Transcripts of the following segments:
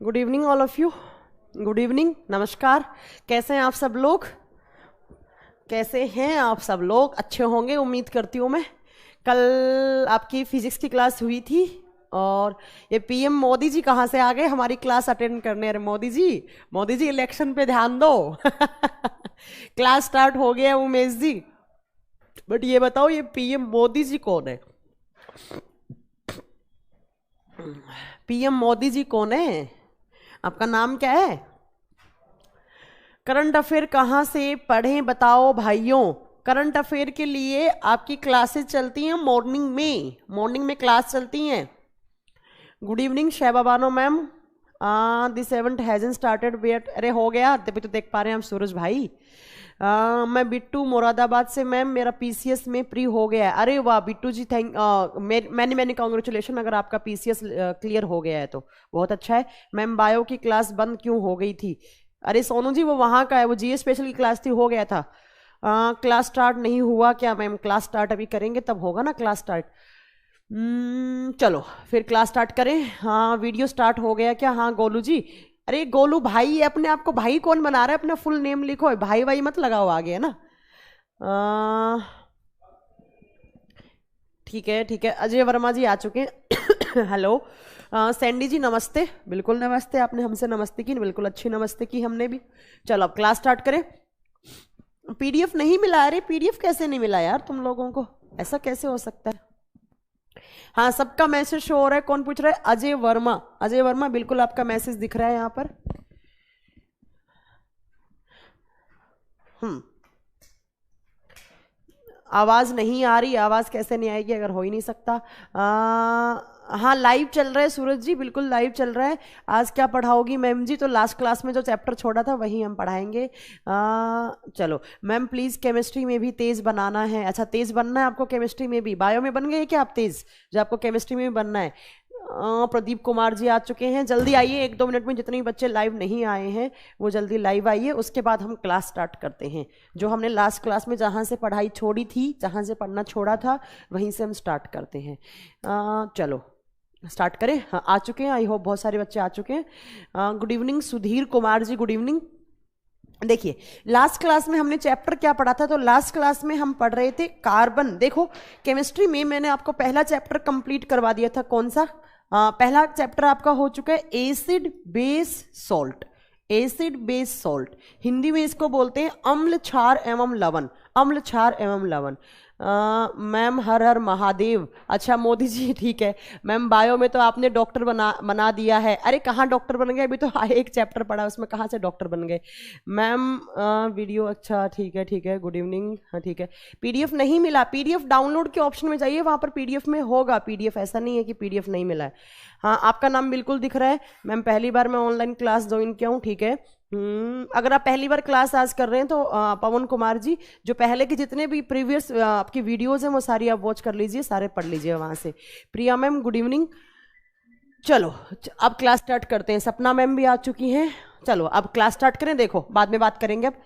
Good evening all of you. Good evening, नमस्कार। कैसे हैं आप सब लोग? कैसे हैं आप सब लोग? अच्छे होंगे उम्मीद करती हूँ मैं। कल आपकी फिजिक्स की क्लास हुई थी और ये पीएम मोदी जी कहाँ से आ गए हमारी क्लास अटेंड करने? अरे मोदी जी इलेक्शन पे ध्यान दो। क्लास स्टार्ट हो गया उमेश जी। बट ये बताओ, ये पीएम मोदी जी कौन है? पीएम मोदी जी कौन है? आपका नाम क्या है? करंट अफेयर कहाँ से पढ़ें बताओ भाइयों। करंट अफेयर के लिए आपकी क्लासेस चलती हैं मॉर्निंग में क्लास चलती हैं। Good evening Shaiba Bano ma'am. This event hasn't started yet. अरे हो गया, तभी तो देख पा रहे हैं हम सूरज भाई। मैं बिट्टू मुरादाबाद से मैम, मेरा पीसीएस में प्री हो गया है। अरे वाह बिट्टू जी, मैंने कॉन्ग्रेचुलेशन अगर आपका पीसीएस क्लियर हो गया है तो बहुत अच्छा है। मैम बायो की क्लास बंद क्यों हो गई थी? अरे सोनू जी, वो वहाँ का है, वो जीएस स्पेशल की क्लास थी, हो गया था। क्लास स्टार्ट नहीं हुआ क्या मैम? क्लास स्टार्ट अभी करेंगे तब होगा ना क्लास स्टार्ट। चलो फिर क्लास स्टार्ट करें। हाँ वीडियो स्टार्ट हो गया क्या? हाँ गोलू जी। अरे गोलू भाई, अपने आप को भाई कौन बना रहा है? अपना फुल नेम लिखो, भाई भाई मत लगाओ आगे, है ना। ठीक है ठीक है। अजय वर्मा जी आ चुके हैं। हेलो सैंडी जी नमस्ते। बिल्कुल नमस्ते, आपने हमसे नमस्ते की, बिल्कुल अच्छी नमस्ते की हमने भी। चलो अब क्लास स्टार्ट करें। पीडीएफ नहीं मिला? अरे पीडीएफ कैसे नहीं मिला यार तुम लोगों को? ऐसा कैसे हो सकता है? हाँ सबका मैसेज शो हो रहा है। कौन पूछ रहा है? अजय वर्मा। अजय वर्मा बिल्कुल आपका मैसेज दिख रहा है यहाँ पर। आवाज नहीं आ रही? आवाज कैसे नहीं आएगी अगर हो ही नहीं सकता। हाँ लाइव चल रहा है सूरज जी, बिल्कुल लाइव चल रहा है। आज क्या पढ़ाओगी मैम जी? तो लास्ट क्लास में जो चैप्टर छोड़ा था वही हम पढ़ाएंगे। चलो मैम प्लीज केमिस्ट्री में भी तेज बनाना है। अच्छा तेज बनना है आपको केमिस्ट्री में भी? बायो में बन गए क्या आप तेज, जो आपको केमिस्ट्री में भी बनना है? प्रदीप कुमार जी आ चुके हैं। जल्दी आइए, 1-2 मिनट में जितने भी बच्चे लाइव नहीं आए हैं वो जल्दी लाइव आइए, उसके बाद हम क्लास स्टार्ट करते हैं। जो हमने लास्ट क्लास में जहाँ से पढ़ाई छोड़ी थी, जहाँ से पढ़ना छोड़ा था, वहीं से हम स्टार्ट करते हैं। चलो स्टार्ट करें। हाँ आ चुके हैं, आई होप बहुत सारे बच्चे आ चुके हैं। Good evening Sudhir Kumar ji, good evening. देखिए लास्ट क्लास में हमने चैप्टर क्या पढ़ा था? तो लास्ट क्लास में हम पढ़ रहे थे कार्बन। देखो केमिस्ट्री में मैंने आपको पहला चैप्टर कंप्लीट करवा दिया था। कौन सा? पहला चैप्टर आपका हो चुका है acid base salt. Acid base salt Hindi में इसको बोलते हैं अम्ल क्षार एवं लवण। अम्ल क्षार एवं लवण। मैम हर हर महादेव। अच्छा मोदी जी ठीक है। मैम बायो में तो आपने डॉक्टर बना दिया है। अरे कहाँ डॉक्टर बन गए? अभी तो एक चैप्टर पढ़ा, उसमें कहाँ से डॉक्टर बन गए मैम? वीडियो अच्छा ठीक है ठीक है। Good evening. हाँ ठीक है। पीडीएफ नहीं मिला? पीडीएफ डाउनलोड के ऑप्शन में जाइए, वहाँ पर पीडीएफ में होगा पीडीएफ, ऐसा नहीं है कि पीडीएफ नहीं मिला है। हाँ आपका नाम बिल्कुल दिख रहा है। मैम पहली बार मैं ऑनलाइन क्लास ज्वाइन किया हूँ, ठीक है। अगर आप पहली बार क्लास आज कर रहे हैं तो पवन कुमार जी, जो पहले के जितने भी प्रीवियस आपकी वीडियोस हैं वो सारी आप वॉच कर लीजिए, सारे पढ़ लीजिए वहां से। प्रिया मैम गुड इवनिंग। चलो अब क्लास स्टार्ट करते हैं। सपना मैम भी आ चुकी हैं। चलो अब क्लास स्टार्ट करें, देखो बाद में बात करेंगे। अब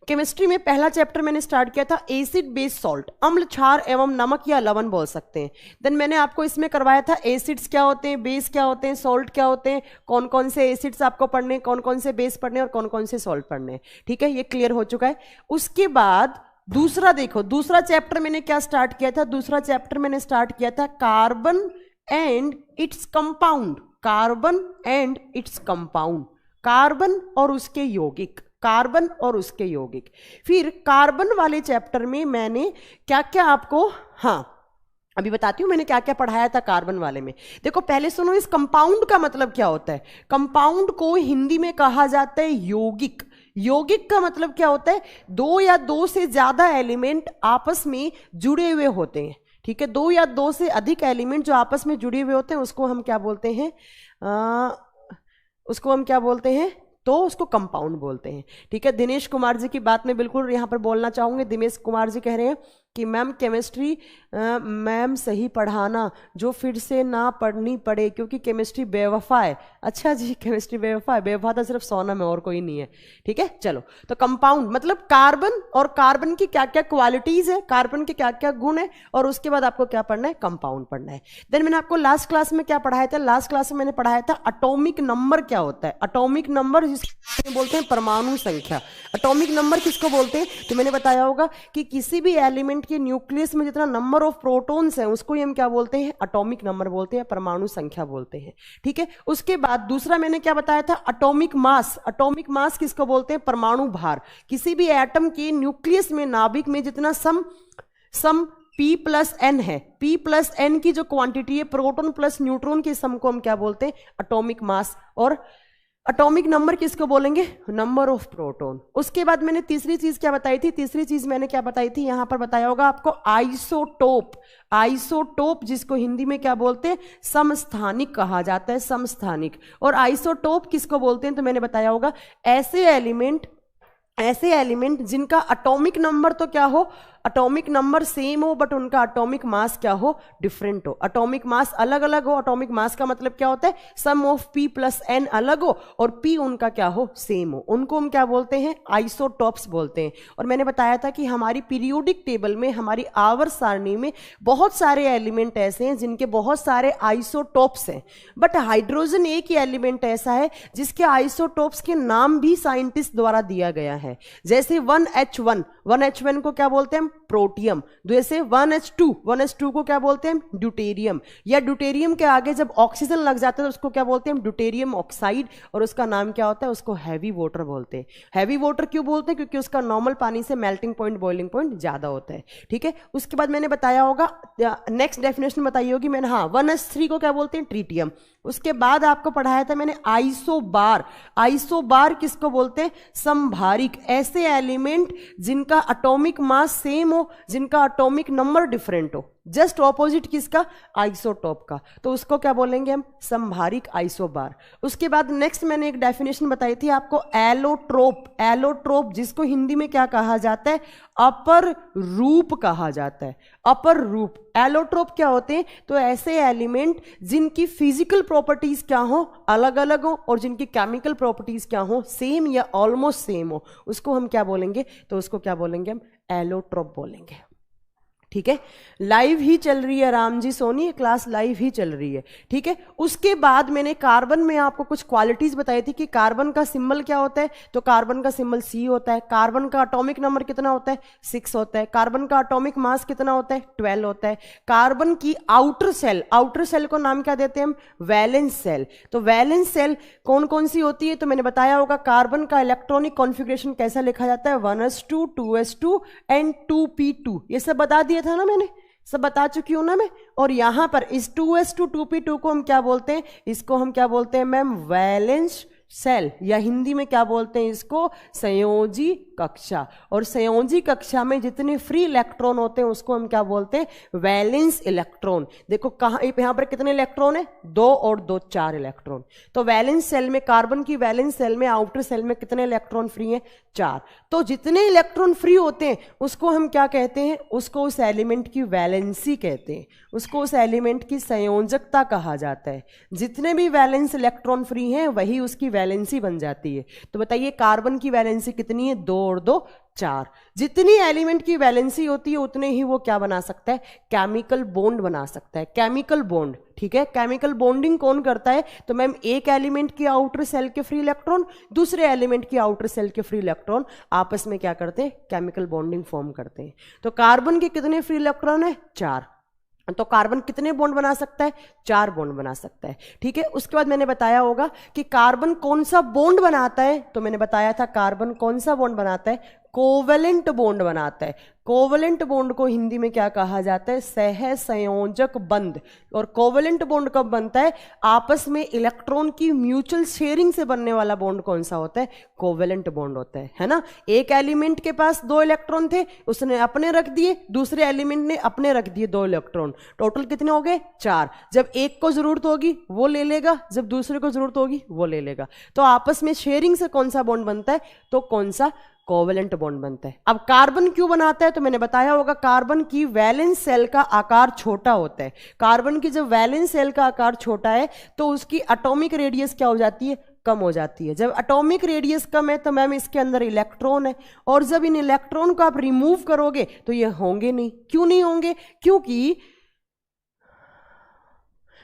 केमिस्ट्री में पहला चैप्टर मैंने स्टार्ट किया था एसिड बेस सॉल्ट, अम्ल क्षार एवं नमक या लवण बोल सकते हैं। देन मैंने आपको इसमें करवाया था एसिड्स क्या होते हैं, बेस क्या होते हैं, सॉल्ट क्या होते हैं, कौन कौन से एसिड्स आपको पढ़ने, कौन कौन से बेस पढ़ने और कौन कौन से सॉल्ट पढ़ने। ठीक है, ये क्लियर हो चुका है। उसके बाद दूसरा देखो, दूसरा चैप्टर मैंने क्या स्टार्ट किया था? दूसरा चैप्टर मैंने स्टार्ट किया था carbon and its compound. Carbon and its compound, carbon और उसके यौगिक, कार्बन और उसके यौगिक। फिर कार्बन वाले चैप्टर में मैंने क्या क्या आपको, हाँ अभी बताती हूं मैंने क्या क्या पढ़ाया था कार्बन वाले में। देखो पहले सुनो, इस कंपाउंड का मतलब क्या होता है? कंपाउंड को हिंदी में कहा जाता है यौगिक। यौगिक का मतलब क्या होता है? 2 या 2 से ज्यादा एलिमेंट आपस में जुड़े हुए होते हैं। ठीक है, 2 या 2 से अधिक एलिमेंट जो आपस में जुड़े हुए होते हैं उसको हम क्या बोलते हैं? उसको हम क्या बोलते हैं? तो उसको कंपाउंड बोलते हैं। ठीक है, दिनेश कुमार जी की बात में बिल्कुल यहाँ पर बोलना चाहूंगे। दिनेश कुमार जी कह रहे हैं कि मैम केमिस्ट्री मैम सही पढ़ाना, जो फिर से ना पढ़नी पड़े क्योंकि केमिस्ट्री बेवफा है। अच्छा जी, केमिस्ट्री बेवफा है? बेवफा तो सिर्फ सोनम है और कोई नहीं है। ठीक है, चलो। तो कंपाउंड मतलब कार्बन, और कार्बन की क्या क्या क्वालिटीज है, कार्बन के क्या क्या गुण है, और उसके बाद आपको क्या पढ़ना है, कंपाउंड पढ़ना है। देन मैंने आपको लास्ट क्लास में क्या पढ़ाया था, लास्ट क्लास में मैंने पढ़ाया था एटॉमिक नंबर क्या होता है। एटॉमिक नंबर जिसको बोलते हैं परमाणु संख्या। एटॉमिक नंबर किसको बोलते हैं, तो मैंने बताया होगा कि किसी भी एलिमेंट के न्यूक्लियस में जितना नंबर ऑफ प्रोटॉन्स हैं उसको हम क्या बोलते हैं, एटॉमिक नंबर बोलते हैं, परमाणु संख्या बोलते हैं। ठीक है, उसके बाद दूसरा मैंने क्या बताया था, एटॉमिक मास। एटॉमिक मास किसको बोलते हैं, परमाणु भार। किसी भी एटम के न्यूक्लियस में, नाभिक में जितना सम P+N है, P+N की जो क्वांटिटी है, प्रोटॉन प्लस न्यूट्रॉन के सम को हम क्या बोलते हैं, एटॉमिक मास। और एटॉमिक नंबर किसको बोलेंगे, नंबर ऑफ प्रोटॉन। उसके बाद मैंने तीसरी चीज क्या बताई थी, तीसरी चीज मैंने क्या बताई थी, यहां पर बताया होगा आपको आइसोटोप। आइसोटोप जिसको हिंदी में क्या बोलते हैं, समस्थानिक कहा जाता है, समस्थानिक। और आइसोटोप किसको बोलते हैं, तो मैंने बताया होगा ऐसे एलिमेंट जिनका एटॉमिक नंबर तो क्या हो, एटॉमिक नंबर सेम हो, बट उनका एटॉमिक मास क्या हो, डिफरेंट हो। एटॉमिक मास अलग अलग हो। एटॉमिक मास का मतलब क्या होता है, सम ऑफ P+N अलग हो और P उनका क्या हो, सेम हो। उनको हम क्या बोलते हैं, आइसोटॉप्स बोलते हैं। और मैंने बताया था कि हमारी पीरियोडिक टेबल में, हमारी आवर्त सारणी में बहुत सारे एलिमेंट ऐसे हैं जिनके बहुत सारे आइसोटॉप्स हैं, बट हाइड्रोजन एक ही एलिमेंट ऐसा है जिसके आइसोटॉप्स के नाम भी साइंटिस्ट द्वारा दिया गया है। जैसे 1H1 को क्या बोलते हैं, प्रोटियम। जैसे 1H2 को क्या बोलते हैं, ड्यूटेरियम। या ड्यूटेरियम के आगे जब ऑक्सीजन लग जाता है तो उसको क्या बोलते हैं, ड्यूटेरियम ऑक्साइड। और उसका नाम क्या होता है, उसको हैवी वाटर बोलते हैं। हैवी वाटर क्यों बोलते हैं, क्योंकि उसका नॉर्मल पानी से मेल्टिंग पॉइंट, बॉइलिंग पॉइंट ज्यादा होता है। ठीक है, उसके बाद मैंने बताया होगा, नेक्स्ट डेफिनेशन बताई होगी मैंने, हाँ 1H3 को क्या बोलते हैं, ट्रीटियम। उसके बाद आपको पढ़ाया था मैंने आइसोबार। आइसोबार किसको बोलते हैं, संभारिक। ऐसे एलिमेंट जिनका एटॉमिक मास सेम हो, जिनका एटॉमिक नंबर डिफरेंट हो, जस्ट ऑपोजिट किसका, आइसोटॉप का, तो उसको क्या बोलेंगे हम, संभारिक आइसोबार। उसके बाद नेक्स्ट मैंने एक डेफिनेशन बताई थी आपको, एलोट्रोप। एलोट्रोप जिसको हिंदी में क्या कहा जाता है, अपर रूप कहा जाता है, अपर रूप। एलोट्रोप क्या होते हैं, तो ऐसे एलिमेंट जिनकी फिजिकल प्रॉपर्टीज क्या हो, अलग अलग हो, और जिनकी केमिकल प्रॉपर्टीज क्या हो, सेम या ऑलमोस्ट सेम हो, उसको हम क्या बोलेंगे, तो उसको क्या बोलेंगे हम, एलोट्रोप बोलेंगे। ठीक है, लाइव ही चल रही है राम जी सोनी, क्लास लाइव ही चल रही है। ठीक है, उसके बाद मैंने कार्बन में आपको कुछ क्वालिटीज बताई थी कि कार्बन का सिंबल क्या होता है, तो कार्बन का सिंबल C होता है। कार्बन का एटॉमिक नंबर कितना होता है, 6 होता है। कार्बन का एटॉमिक मास कितना होता है, 12 होता है। कार्बन की आउटर सेल को नाम क्या देते हैं हम, वैलेंस सेल। तो वैलेंस सेल कौन कौन सी होती है, तो मैंने बताया होगा कार्बन का इलेक्ट्रॉनिक कॉन्फ़िगरेशन कैसा लिखा जाता है, 1s2 2s2 एंड 2p2। ये सब बता दिया था ना, मैंने सब बता चुकी हूं ना मैं। और यहां पर इस 2s2 2p2 को हम क्या बोलते हैं, इसको हम क्या बोलते हैं मैम, वैलेंस सेल, या हिंदी में क्या बोलते हैं इसको, संयोजी कक्षा। और संयोजी कक्षा में जितने फ्री इलेक्ट्रॉन होते हैं उसको हम क्या बोलते हैं, वैलेंस इलेक्ट्रॉन। देखो कहाँ, यहां पर कितने इलेक्ट्रॉन है, 2 और 2 4 इलेक्ट्रॉन। तो वैलेंस सेल में, कार्बन की वैलेंस सेल में, आउटर सेल में कितने इलेक्ट्रॉन फ्री हैं, 4। तो जितने इलेक्ट्रॉन फ्री होते हैं उसको हम क्या कहते हैं, उसको उस एलिमेंट की वैलेंसी कहते हैं, उसको उस एलिमेंट की संयोजकता कहा जाता है। जितने भी वैलेंस इलेक्ट्रॉन फ्री हैं वही उसकी वैलेंसी बन जाती है। तो बताइए कार्बन की वैलेंसी कितनी है, 2 और 2 4। जितनी एलिमेंट की वैलेंसी होती है उतने ही वो क्या बना सकता है, केमिकल बॉन्ड बना सकता है, केमिकल बॉन्ड। ठीक है, केमिकल बॉन्डिंग कौन करता है, तो मैम एक एलिमेंट की आउटर सेल के फ्री इलेक्ट्रॉन दूसरे एलिमेंट की आउटर सेल के फ्री इलेक्ट्रॉन आपस में क्या करते हैं, केमिकल बॉन्डिंग फॉर्म करते हैं। तो कार्बन के कितने फ्री इलेक्ट्रॉन है, 4। तो कार्बन कितने बॉन्ड बना सकता है, 4 बॉन्ड बना सकता है। ठीक है, उसके बाद मैंने बताया होगा कि कार्बन कौन सा बॉन्ड बनाता है, तो मैंने बताया था कार्बन कौन सा बॉन्ड बनाता है, कोवेलेंट बॉन्ड बनाता है। कोवेलेंट बॉन्ड को हिंदी में क्या कहा जाता है, सहसंयोजक बंध। और कोवेलेंट बॉन्ड कब बनता है, आपस में इलेक्ट्रॉन की म्यूचुअल शेयरिंग से बनने वाला बॉन्ड कौन सा होता है, कोवेलेंट बॉन्ड होता है ना। एक एलिमेंट के पास 2 इलेक्ट्रॉन थे, उसने अपने रख दिए, दूसरे एलिमेंट ने अपने रख दिए 2 इलेक्ट्रॉन, टोटल कितने हो गए, 4। जब एक को जरूरत होगी वो ले लेगा, जब दूसरे को जरूरत होगी वो ले लेगा। तो आपस में शेयरिंग से कौन सा बॉन्ड बनता है, तो कौन सा, कोवेलेंट बॉन्ड बनता है। अब कार्बन क्यों बनाता है, तो मैंने बताया होगा कार्बन की वैलेंस सेल का आकार छोटा होता है। कार्बन की जब वैलेंस सेल का आकार छोटा है तो उसकी एटॉमिक रेडियस क्या हो जाती है, कम हो जाती है। जब एटॉमिक रेडियस कम है तो मैम इसके अंदर इलेक्ट्रॉन है, और जब इन इलेक्ट्रॉन को आप रिमूव करोगे तो ये होंगे नहीं। क्यों नहीं होंगे, क्योंकि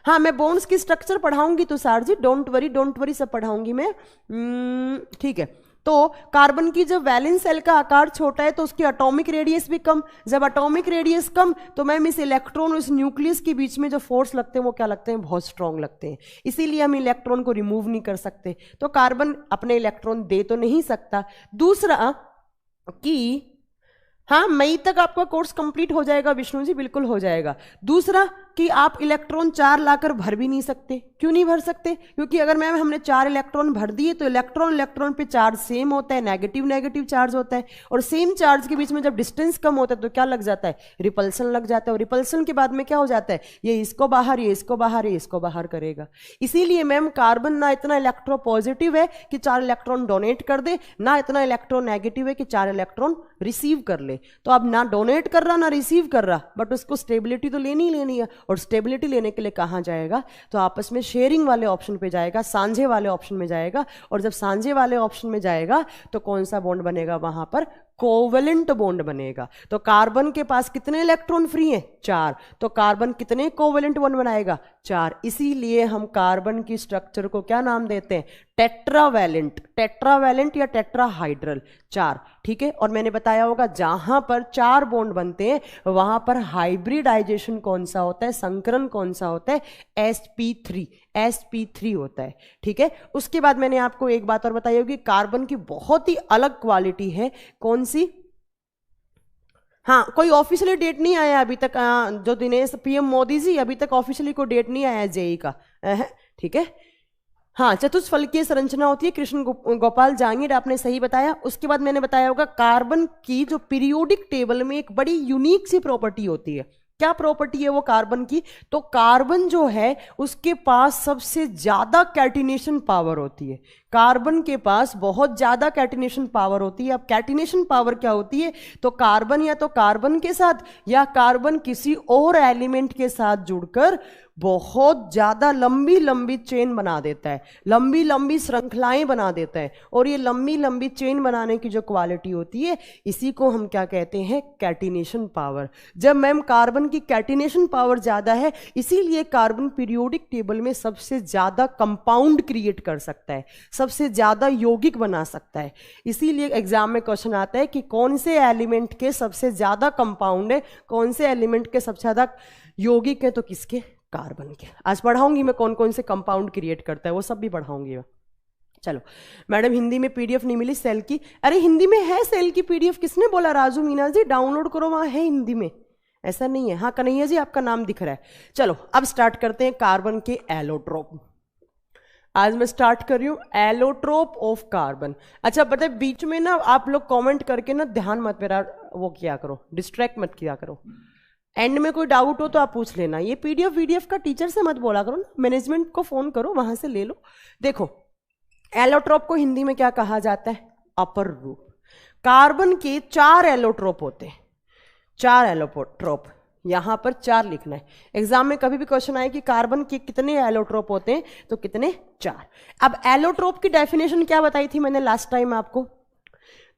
हाँ मैं बॉन्ड्स की स्ट्रक्चर पढ़ाऊंगी तो सर जी डोंट वरी सब पढ़ाऊंगी मैं, ठीक है। तो कार्बन की जब वैलेंस सेल का आकार छोटा है तो उसकी एटॉमिक रेडियस भी कम। जब एटॉमिक रेडियस कम तो मैम इस इलेक्ट्रॉन और इस न्यूक्लियस के बीच में जो फोर्स लगते हैं वो क्या लगते हैं, बहुत स्ट्रांग लगते हैं। इसीलिए हम इलेक्ट्रॉन को रिमूव नहीं कर सकते। तो कार्बन अपने इलेक्ट्रॉन दे तो नहीं सकता। दूसरा कि हाँ मई तक आपका कोर्स कंप्लीट हो जाएगा विष्णु जी, बिल्कुल हो जाएगा। दूसरा कि आप इलेक्ट्रॉन 4 लाकर भर भी नहीं सकते। क्यों नहीं भर सकते, क्योंकि अगर मैम हमने 4 इलेक्ट्रॉन भर दिए तो इलेक्ट्रॉन पे चार्ज सेम होता है, नेगेटिव चार्ज होता है, और सेम चार्ज के बीच में जब डिस्टेंस कम होता है तो क्या लग जाता है, रिपल्सन लग जाता है। और रिपल्सन के बाद में क्या हो जाता है, ये इसको बाहर, ये इसको बाहर, ये इसको बाहर करेगा। इसीलिए मैम कार्बन ना इतना इलेक्ट्रो पॉजिटिव है कि 4 इलेक्ट्रॉन डोनेट कर दे, ना इतना इलेक्ट्रो नेगेटिव है कि 4 इलेक्ट्रॉन रिसीव कर ले। तो अब ना डोनेट कर रहा ना रिसीव कर रहा, बट उसको स्टेबिलिटी तो लेनी ही लेनी है। और स्टेबिलिटी लेने के लिए कहाँ जाएगा, तो आपस में शेयरिंग वाले ऑप्शन पे जाएगा, सांझे वाले ऑप्शन में जाएगा। और जब सांझे वाले ऑप्शन में जाएगा तो कौन सा बॉन्ड बनेगा वहां पर, कोवेलेंट बॉन्ड बनेगा। तो कार्बन के पास कितने इलेक्ट्रॉन फ्री हैं, 4। तो कार्बन कितने कोवेलेंट बॉन्ड बनाएगा, 4। इसीलिए हम कार्बन की स्ट्रक्चर को क्या नाम देते हैं, टेट्रावैलेंट या टेट्राहाइड्रल, 4, ठीक है। और मैंने बताया होगा जहां पर 4 बॉन्ड बनते हैं वहां पर हाइब्रिडाइजेशन कौन सा होता है, संकरण कौन सा होता है, sp3 होता है, ठीक है। उसके बाद मैंने आपको एक बात और बताई होगी, कार्बन की बहुत ही अलग क्वालिटी है, कौन सी, हाँ कोई ऑफिशियली डेट नहीं आया अभी तक, जो दिनेश पीएम मोदी जी अभी तक ऑफिशियली कोई डेट नहीं आया जेई का, ठीक है। हाँ चतुष्फलकीय संरचना होती है, कृष्ण गोपाल जांगीर आपने सही बताया। उसके बाद मैंने बताया होगा कार्बन की जो पीरियोडिक टेबल में एक बड़ी यूनिक सी प्रॉपर्टी होती है। क्या प्रॉपर्टी है वो कार्बन की, तो कार्बन जो है उसके पास सबसे ज्यादा कैटिनेशन पावर होती है। कार्बन के पास बहुत ज्यादा कैटिनेशन पावर होती है। अब कैटिनेशन पावर क्या होती है, तो कार्बन या तो कार्बन के साथ या कार्बन किसी और एलिमेंट के साथ जुड़कर बहुत ज्यादा लंबी लंबी चेन बना देता है, लंबी लंबी श्रृंखलाएं बना देता है। और ये लंबी लंबी चेन बनाने की जो क्वालिटी होती है इसी को हम क्या कहते हैं, कैटिनेशन पावर। जब मैम कार्बन की कैटिनेशन पावर ज्यादा है इसीलिए कार्बन पीरियोडिक टेबल में सबसे ज्यादा कंपाउंड क्रिएट कर सकता है, सबसे ज्यादा यौगिक बना सकता है। इसीलिए एग्जाम में क्वेश्चन आता है कि कौन से एलिमेंट के सबसे ज्यादा कंपाउंड है, कौन से एलिमेंट के सबसे ज्यादा यौगिक है, तो किसके, कार्बन के। आज पढ़ाऊंगी मैं कौन कौन से कंपाउंड क्रिएट करता है, वो सब भी पढ़ाऊंगी मैं। चलो मैडम हिंदी में पीडीएफ नहीं मिली सेल की, अरे हिंदी में है सेल की पीडीएफ, किसने बोला, राजू मीना जी डाउनलोड करो, वहां है हिंदी में, ऐसा नहीं है। हाँ कन्हैया जी आपका नाम दिख रहा है। चलो अब स्टार्ट करते हैं कार्बन के एलोट्रोप। आज मैं स्टार्ट कर रही हूँ एलोट्रोप ऑफ कार्बन। अच्छा पता है बीच में ना आप लोग कमेंट करके ना ध्यान मत मेरा वो किया करो, डिस्ट्रैक्ट मत किया करो। एंड में कोई डाउट हो तो आप पूछ लेना। ये पीडीएफ का टीचर से मत बोला करो ना, मैनेजमेंट को फोन करो, वहां से ले लो। देखो एलोट्रोप को हिंदी में क्या कहा जाता है, अपर रूप। कार्बन के 4 एलोट्रोप होते हैं, 4 एलोट्रोप, यहां पर 4 लिखना है। एग्जाम में कभी भी क्वेश्चन आए कि कार्बन के कितने एलोट्रोप होते हैं, तो कितने, 4। अब एलोट्रोप की डेफिनेशन क्या बताई थी मैंने लास्ट टाइम आपको,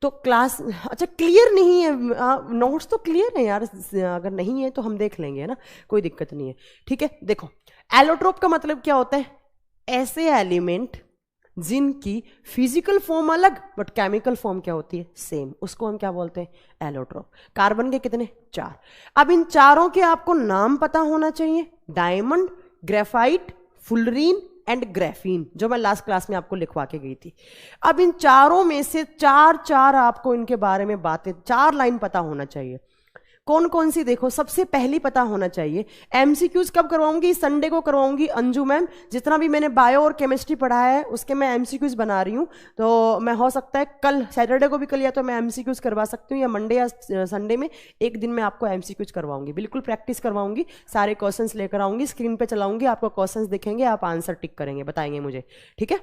तो क्लास, अच्छा क्लियर नहीं है, नोट्स तो क्लियर है यार, अगर नहीं है तो हम देख लेंगे, है ना, कोई दिक्कत नहीं है, ठीक है। देखो एलोट्रोप का मतलब क्या होता है, ऐसे एलिमेंट जिनकी फिजिकल फॉर्म अलग बट केमिकल फॉर्म क्या होती है, सेम, उसको हम क्या बोलते हैं, एलोट्रोप। कार्बन के कितने, 4। अब इन चारों के आपको नाम पता होना चाहिए, diamond, graphite, fullerene and graphene, जो मैं लास्ट क्लास में आपको लिखवा के गई थी। अब इन चारों में से 4 आपको इनके बारे में बातें, 4 लाइन पता होना चाहिए। कौन कौन सी, देखो सबसे पहली पता होना चाहिए, एमसीक्यूज कब करवाऊंगी, संडे को करवाऊंगी अंजू मैम। जितना भी मैंने बायो और केमिस्ट्री पढ़ाया है उसके मैं एमसीक्यूज बना रही हूँ, तो मैं हो सकता है कल सैटरडे को भी कल या तो मैं एमसीक्यूज करवा सकती हूँ, या मंडे या संडे में एक दिन में आपको एमसीक्यूज करवाऊंगी, बिल्कुल प्रैक्टिस करवाऊंगी, सारे क्वेश्चंस लेकर आऊंगी, स्क्रीन पे चलाऊंगी, आपको क्वेश्चंस दिखेंगे, आप आंसर टिक करेंगे, बताएंगे मुझे, ठीक है।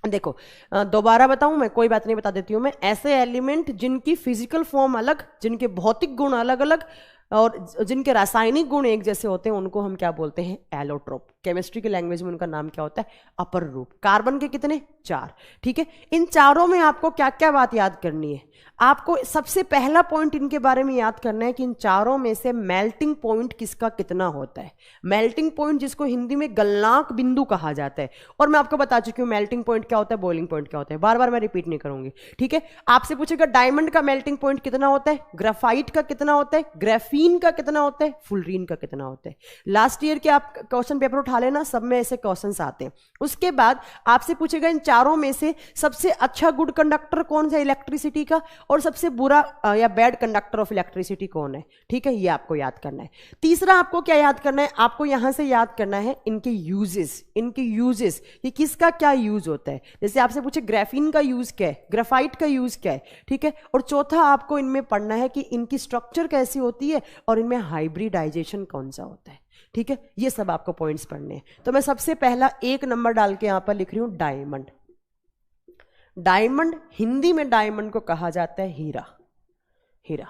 देखो दोबारा बताऊं मैं, कोई बात नहीं, बता देती हूं मैं। ऐसे एलिमेंट जिनकी फिजिकल फॉर्म अलग, जिनके भौतिक गुण अलग अलग और जिनके रासायनिक गुण एक जैसे होते हैं, उनको हम क्या बोलते हैं? एलोट्रोप। केमिस्ट्री की लैंग्वेज में उनका नाम क्या होता है? अपर रूप। कार्बन के कितने? 4। ठीक है, इन चारों में आपको क्या क्या बात याद करनी है? आपको सबसे पहला पॉइंट इनके बारे में याद करना है कि इन चारों में से मेल्टिंग पॉइंट किसका कितना होता है। मेल्टिंग पॉइंट जिसको हिंदी में गलनांक बिंदु कहा जाता है, और मैं आपको बता चुकी हूं मेल्टिंग पॉइंट क्या होता है, बॉइलिंग पॉइंट क्या होता है, बार बार मैं रिपीट नहीं करूंगी। ठीक है, आपसे पूछेगा डायमंड का मेल्टिंग पॉइंट कितना होता है, ग्राफाइट का कितना होता है, ग्राफीन का कितना होता है, फुलरीन का कितना होता है। लास्ट ईयर के आप क्वेश्चन पेपर उठा लेना, सब में ऐसे क्वेश्चन आते हैं। उसके बाद आपसे पूछेगा इन चारों में से सबसे अच्छा गुड कंडक्टर कौन सा इलेक्ट्रिसिटी का, और सबसे बुरा या बैड कंडक्टर ऑफ इलेक्ट्रिसिटी कौन है। ठीक है, ये आपको याद करना है। तीसरा आपको क्या याद करना है? आपको यहां से याद करना है इनके यूजेस, इनके यूजेस, ये किसका क्या यूज होता है। जैसे आपसे पूछे ग्राफीन का यूज क्या है, ग्राफाइट का यूज क्या है। ठीक है, और चौथा आपको इनमें पढ़ना है कि इनकी स्ट्रक्चर कैसी होती है और इनमें हाइब्रिडाइजेशन कौन सा होता है। ठीक है, ये सब आपको पॉइंट्स पढ़ने हैं। तो मैं सबसे पहला 1 नंबर डाल के यहां पर लिख रही हूं डायमंड। डायमंड, हिंदी में डायमंड को कहा जाता है हीरा। हीरा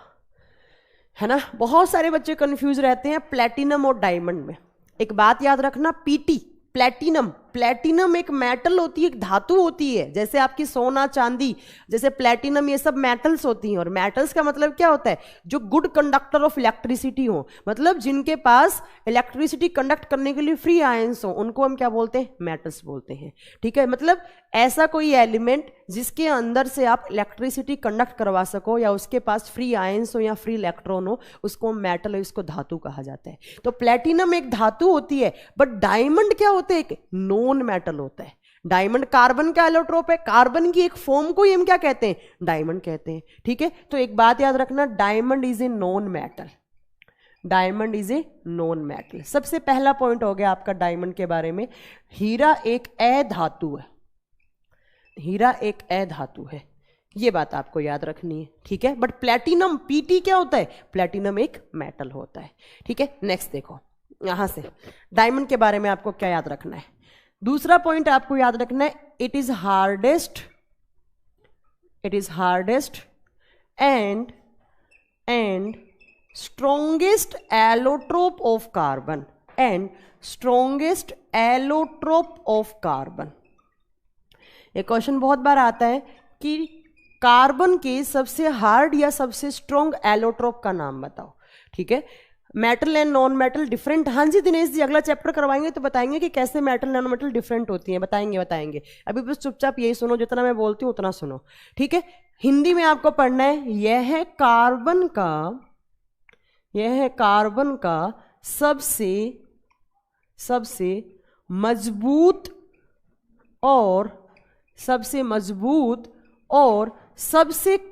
है ना। बहुत सारे बच्चे कंफ्यूज रहते हैं प्लेटिनम और डायमंड में। एक बात याद रखना, पीटी, प्लेटिनम, प्लेटिनम एक मेटल होती है, एक धातु होती है, जैसे आपकी सोना चांदी, जैसे प्लेटिनम, ये सब मेटल्स होती हैं। और मेटल्स का मतलब क्या होता है? जो गुड कंडक्टर ऑफ इलेक्ट्रिसिटी हो, मतलब जिनके पास इलेक्ट्रिसिटी कंडक्ट करने के लिए फ्री आयंस हो, उनको हम क्या बोलते हैं? मेटल्स बोलते हैं। ठीक है, मतलब ऐसा कोई एलिमेंट जिसके अंदर से आप इलेक्ट्रिसिटी कंडक्ट करवा सको, या उसके पास फ्री आयंस हो या फ्री इलेक्ट्रॉन हो, उसको मेटल, इसको धातु कहा जाता है। तो प्लेटिनम एक धातु होती है, बट डायमंड क्या होता है? एक नॉन मेटल होता है। डायमंड कार्बन का एलोट्रोप है, कार्बन की एक फॉर्म को ही हम क्या कहते हैं? डायमंड कहते हैं। ठीक है, तो एक बात याद रखना, diamond is a non metal. Diamond is a non metal. सबसे पहला पॉइंट हो गया आपका डायमंड के बारे में। हीरा एक अधातु है। हीरा एक अधातु है, ये बात आपको याद रखनी है। ठीक है, बट प्लेटिनम, पीटी क्या होता है? प्लेटिनम एक मेटल होता है। ठीक है, नेक्स्ट देखो, यहां से डायमंड के बारे में आपको क्या याद रखना है। दूसरा पॉइंट आपको याद रखना है, it is hardest, it is hardest and strongest allotrope of carbon, and strongest allotrope of carbon. ये क्वेश्चन बहुत बार आता है कि कार्बन के सबसे हार्ड या सबसे स्ट्रॉन्ग एलोट्रोप का नाम बताओ। ठीक है, metal and non metal different. हाँ जी दिनेश जी, अगला चैप्टर करवाएंगे तो बताएंगे कि कैसे मेटल नॉन मेटल डिफरेंट होती हैं, बताएंगे। अभी बस चुपचाप यही सुनो, जितना मैं बोलती हूँ उतना सुनो। ठीक है, हिंदी में आपको पढ़ना है, यह है कार्बन का सबसे मजबूत और सबसे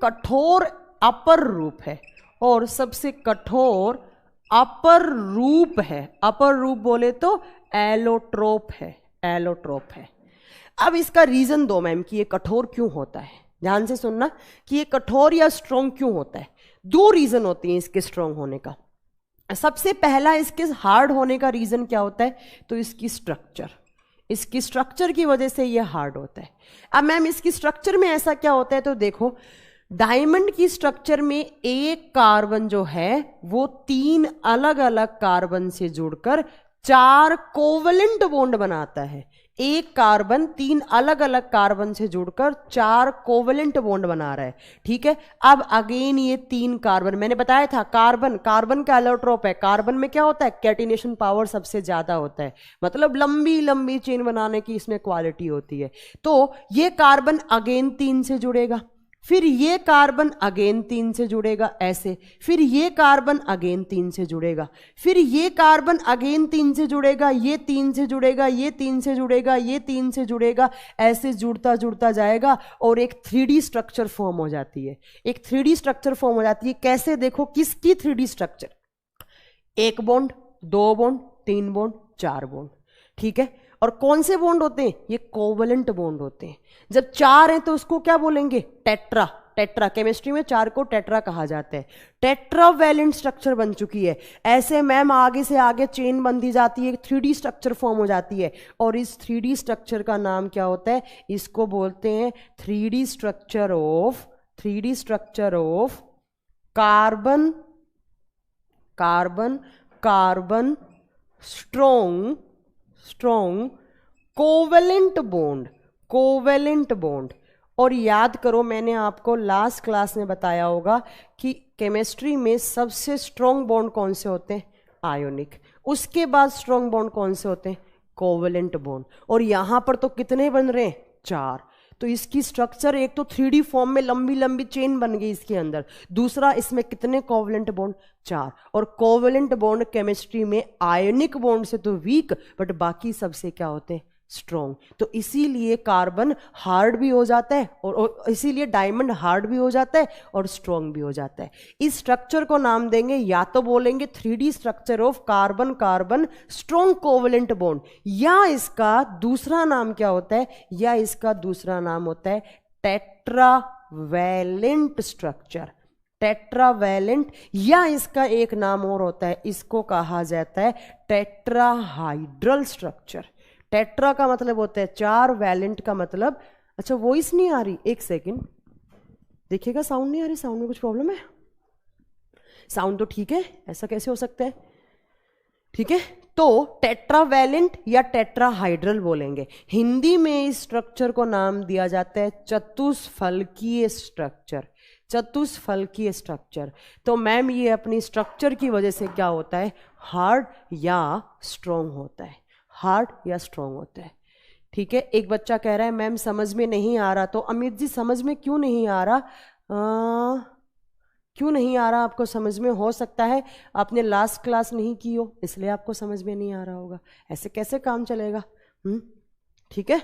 कठोर अपर रूप है, और सबसे कठोर अपर रूप है। अपर रूप बोले तो एलोट्रोप है, एलोट्रोप है। अब इसका रीजन दो मैम कि ये कठोर क्यों होता है। ध्यान से सुनना कि ये कठोर या स्ट्रॉन्ग क्यों होता है। 2 रीजन होती हैं इसके स्ट्रॉन्ग होने का। सबसे पहला इसके हार्ड होने का रीजन क्या होता है? तो इसकी स्ट्रक्चर की वजह से ये हार्ड होता है। अब मैम इसकी स्ट्रक्चर में ऐसा क्या होता है? तो देखो, डायमंड की स्ट्रक्चर में एक कार्बन जो है वो 3 अलग अलग कार्बन से जुड़कर 4 कोवलेंट बॉन्ड बनाता है। एक कार्बन 3 अलग अलग कार्बन से जुड़कर 4 कोवलेंट बॉन्ड बना रहा है। ठीक है, अब अगेन ये 3 कार्बन, मैंने बताया था कार्बन का एलोट्रोप है। कार्बन में क्या होता है? कैटिनेशन पावर सबसे ज्यादा होता है, मतलब लंबी लंबी चेन बनाने की इसमें क्वालिटी होती है। तो ये कार्बन अगेन 3 से जुड़ेगा, फिर ये कार्बन अगेन 3 से जुड़ेगा ऐसे, फिर ये कार्बन अगेन 3 से जुड़ेगा, फिर ये कार्बन अगेन 3 से जुड़ेगा, ये 3 से जुड़ेगा, ये 3 से जुड़ेगा, ये 3 से जुड़ेगा, ऐसे जुड़ता जुड़ता जाएगा और एक 3D स्ट्रक्चर फॉर्म हो जाती है। एक 3D स्ट्रक्चर फॉर्म हो जाती है। कैसे? देखो, किसकी 3D structure? 1 bond, 2 bond, 3 bond, 4 bond. ठीक है, और कौन से बॉन्ड होते हैं? ये कोवलेंट बॉन्ड होते हैं। जब 4 हैं तो उसको क्या बोलेंगे? टेट्रा। टेट्रा, केमिस्ट्री में 4 को टेट्रा कहा जाता है। टेट्रावैलेंट स्ट्रक्चर बन चुकी है। ऐसे मैम आगे से आगे चेन बनती जाती है, 3D स्ट्रक्चर फॉर्म हो जाती है। और इस 3D स्ट्रक्चर का नाम क्या होता है? इसको बोलते हैं 3D structure of carbon carbon strong covalent bond. और याद करो, मैंने आपको लास्ट क्लास में बताया होगा कि केमिस्ट्री में सबसे स्ट्रॉन्ग बॉन्ड कौन से होते हैं? आयोनिक। उसके बाद स्ट्रॉन्ग बॉन्ड कौन से होते हैं? Covalent bond. और यहां पर तो कितने बन रहे हैं? 4। तो इसकी स्ट्रक्चर एक तो 3D फॉर्म में लंबी लंबी चेन बन गई इसके अंदर, दूसरा इसमें कितने कोवेलेंट बॉन्ड? 4। और कोवेलेंट बॉन्ड केमिस्ट्री में आयोनिक बॉन्ड से तो वीक, बट बाकी सबसे क्या होते हैं? स्ट्रॉन्ग। तो इसीलिए कार्बन हार्ड भी हो जाता है और इसीलिए डायमंड हार्ड भी हो जाता है और स्ट्रॉन्ग भी हो जाता है। इस स्ट्रक्चर को नाम देंगे, या तो बोलेंगे 3D structure of carbon strong covalent bond, या इसका दूसरा नाम क्या होता है? या इसका दूसरा नाम होता है टेट्रावैलेंट स्ट्रक्चर। टेट्रावैलेंट, या इसका एक नाम और होता है, इसको कहा जाता है टेट्राहाइड्रल स्ट्रक्चर। टेट्रा का मतलब होता है 4, वैलेंट का मतलब, अच्छा वॉइस नहीं आ रही, एक सेकंड देखिएगा, साउंड नहीं आ रही, साउंड में कुछ प्रॉब्लम है? साउंड तो ठीक है, ऐसा कैसे हो सकता है? ठीक है, तो टेट्रावैलेंट या टेट्राहाइड्रल बोलेंगे। हिंदी में इस स्ट्रक्चर को नाम दिया जाता है चतुष्फलकीय स्ट्रक्चर। तो मैम ये अपनी स्ट्रक्चर की वजह से क्या होता है? हार्ड या स्ट्रॉन्ग होता है, ठीक है। एक बच्चा कह रहा है मैम समझ में नहीं आ रहा, तो अमित जी समझ में क्यों नहीं आ रहा? क्यों नहीं आ रहा आपको समझ में? हो सकता है आपने लास्ट क्लास नहीं की हो, इसलिए आपको समझ में नहीं आ रहा होगा। ऐसे कैसे काम चलेगा? ठीक है,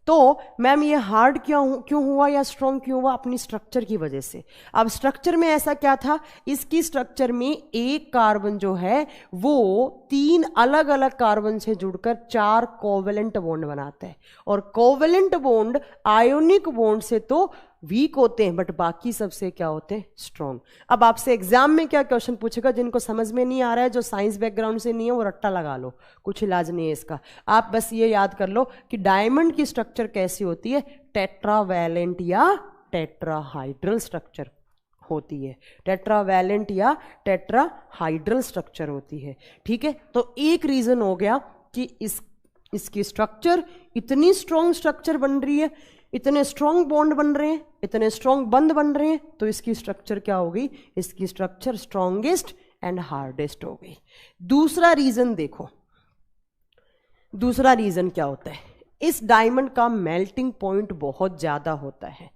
तो मैम ये हार्ड क्यों हुआ या स्ट्रॉन्ग क्यों हुआ? अपनी स्ट्रक्चर की वजह से। अब स्ट्रक्चर में ऐसा क्या था? इसकी स्ट्रक्चर में एक कार्बन जो है वो 3 अलग अलग कार्बन से जुड़कर 4 कोवेलेंट बॉन्ड बनाता है। और कोवेलेंट बॉन्ड आयोनिक बॉन्ड से तो वीक होते हैं, बट बाकी सबसे क्या होते हैं? स्ट्रॉन्ग। अब आपसे एग्जाम में क्या क्वेश्चन पूछेगा? जिनको समझ में नहीं आ रहा है, जो साइंस बैकग्राउंड से नहीं है, वो रट्टा लगा लो, कुछ इलाज नहीं है इसका। आप बस ये याद कर लो कि डायमंड की स्ट्रक्चर कैसी होती है? टेट्रावैलेंट या टेट्राहाइड्रल स्ट्रक्चर होती है। टेट्रावैलेंट या टेट्राहाइड्रल स्ट्रक्चर होती है, ठीक है। तो एक रीजन हो गया कि इसकी स्ट्रक्चर इतनी स्ट्रॉन्ग स्ट्रक्चर बन रही है, इतने स्ट्रॉन्ग बॉन्ड बन रहे हैं, इतने स्ट्रॉन्ग बंध बन रहे हैं, तो इसकी स्ट्रक्चर क्या हो गई? इसकी स्ट्रक्चर स्ट्रॉन्गेस्ट एंड हार्डेस्ट हो गई। दूसरा रीजन देखो, दूसरा रीजन क्या होता है? इस डायमंड का मेल्टिंग पॉइंट बहुत ज्यादा होता है।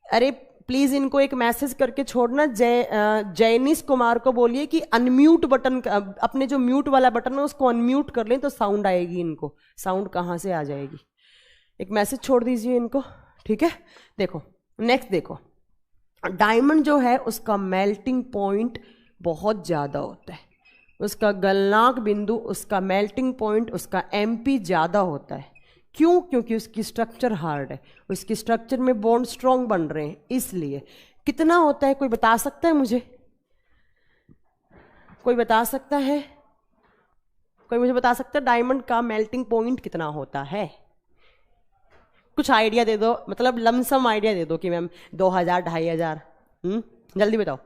अरे प्लीज इनको एक मैसेज करके छोड़ना, जैनिस कुमार को बोलिए कि अनम्यूट बटन, अपने जो म्यूट वाला बटन है उसको अनम्यूट कर लें तो साउंड आएगी। इनको साउंड कहाँ से आ जाएगी? एक मैसेज छोड़ दीजिए इनको, ठीक है। देखो नेक्स्ट देखो, डायमंड जो है उसका मेल्टिंग पॉइंट बहुत ज़्यादा होता है, उसका गलनांक बिंदु, उसका मेल्टिंग पॉइंट, उसका MP ज़्यादा होता है। क्यों? क्योंकि उसकी स्ट्रक्चर हार्ड है, उसकी स्ट्रक्चर में बॉन्ड स्ट्रॉन्ग बन रहे हैं, इसलिए। कितना होता है कोई बता सकता है मुझे? कोई बता सकता है? कोई मुझे बता सकता है डायमंड का मेल्टिंग पॉइंट कितना होता है? कुछ आइडिया दे दो, मतलब लमसम आइडिया दे दो कि मैम 2000 2500। जल्दी बताओ,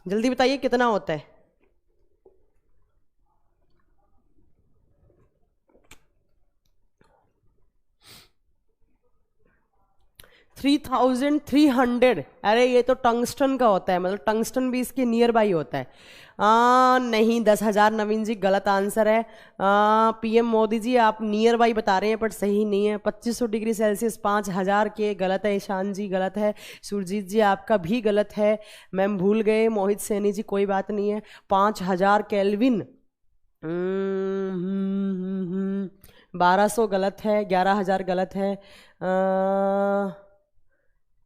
जल्दी बताइए कितना होता है? 3300। अरे ये तो टंगस्टन का होता है, मतलब टंगस्टन भी इसके नियर बाई होता है। नहीं 10,000 नवीन जी गलत आंसर है। PM मोदी जी आप नियर बाई बता रहे हैं पर सही नहीं है। 2500 डिग्री सेल्सियस 5000 के गलत है। ईशान जी गलत है। सुरजीत जी आपका भी गलत है। मैम भूल गए। मोहित सैनी जी कोई बात नहीं है। 5000 केल्विन 1200 गलत है। 11,000 गलत है।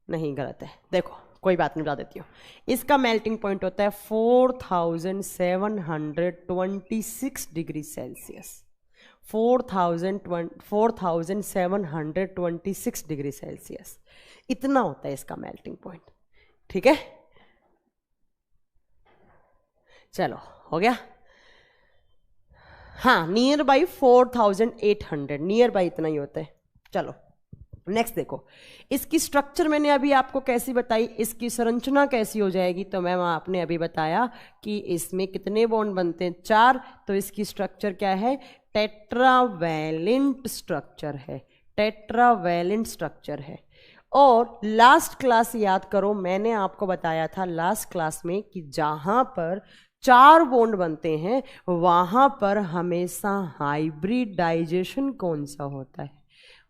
नहीं गलत है। देखो कोई बात नहीं, बता देती हूँ। इसका मेल्टिंग पॉइंट होता है 4726 डिग्री सेल्सियस। 4726 डिग्री सेल्सियस, इतना होता है इसका मेल्टिंग पॉइंट। ठीक है, चलो हो गया। हाँ, नियर बाई 4800, नियर बाई इतना ही होता है। चलो नेक्स्ट देखो, इसकी स्ट्रक्चर मैंने अभी आपको कैसी बताई, इसकी संरचना कैसी हो जाएगी, तो मैम आपने अभी बताया कि इसमें कितने बॉन्ड बनते हैं, 4। तो इसकी स्ट्रक्चर क्या है, टेट्रावैलेंट स्ट्रक्चर है, टेट्रावैलेंट स्ट्रक्चर है। और लास्ट क्लास याद करो, मैंने आपको बताया था लास्ट क्लास में कि जहां पर 4 बॉन्ड बनते हैं वहां पर हमेशा हाइब्रिडाइजेशन कौन सा होता है,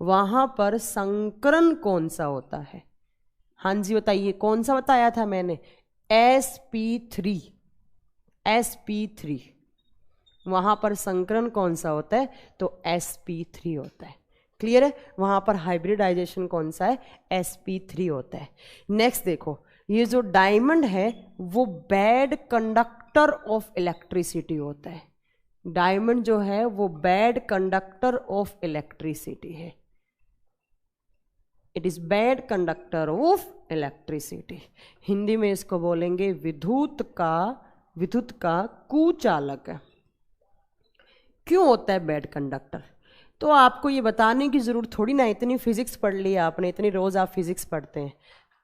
वहां पर संकरण कौन सा होता है। हाँ जी बताइए, कौन सा बताया था मैंने, sp3, sp3, वहां पर संकरण कौन सा होता है, तो sp3 होता है। क्लियर है, वहां पर हाइब्रिडाइजेशन कौन सा है, sp3 होता है। नेक्स्ट देखो, ये जो डायमंड है वो बैड कंडक्टर ऑफ इलेक्ट्रिसिटी होता है, डायमंड जो है वो बैड कंडक्टर ऑफ इलेक्ट्रिसिटी है, it is bad conductor of electricity. Hindi में इसको बोलेंगे विद्युत का कुचालक। क्यों होता है बैड कंडक्टर, तो आपको ये बताने की जरूरत थोड़ी ना, इतनी फिजिक्स पढ़ ली आपने, इतनी रोज आप फिजिक्स पढ़ते हैं,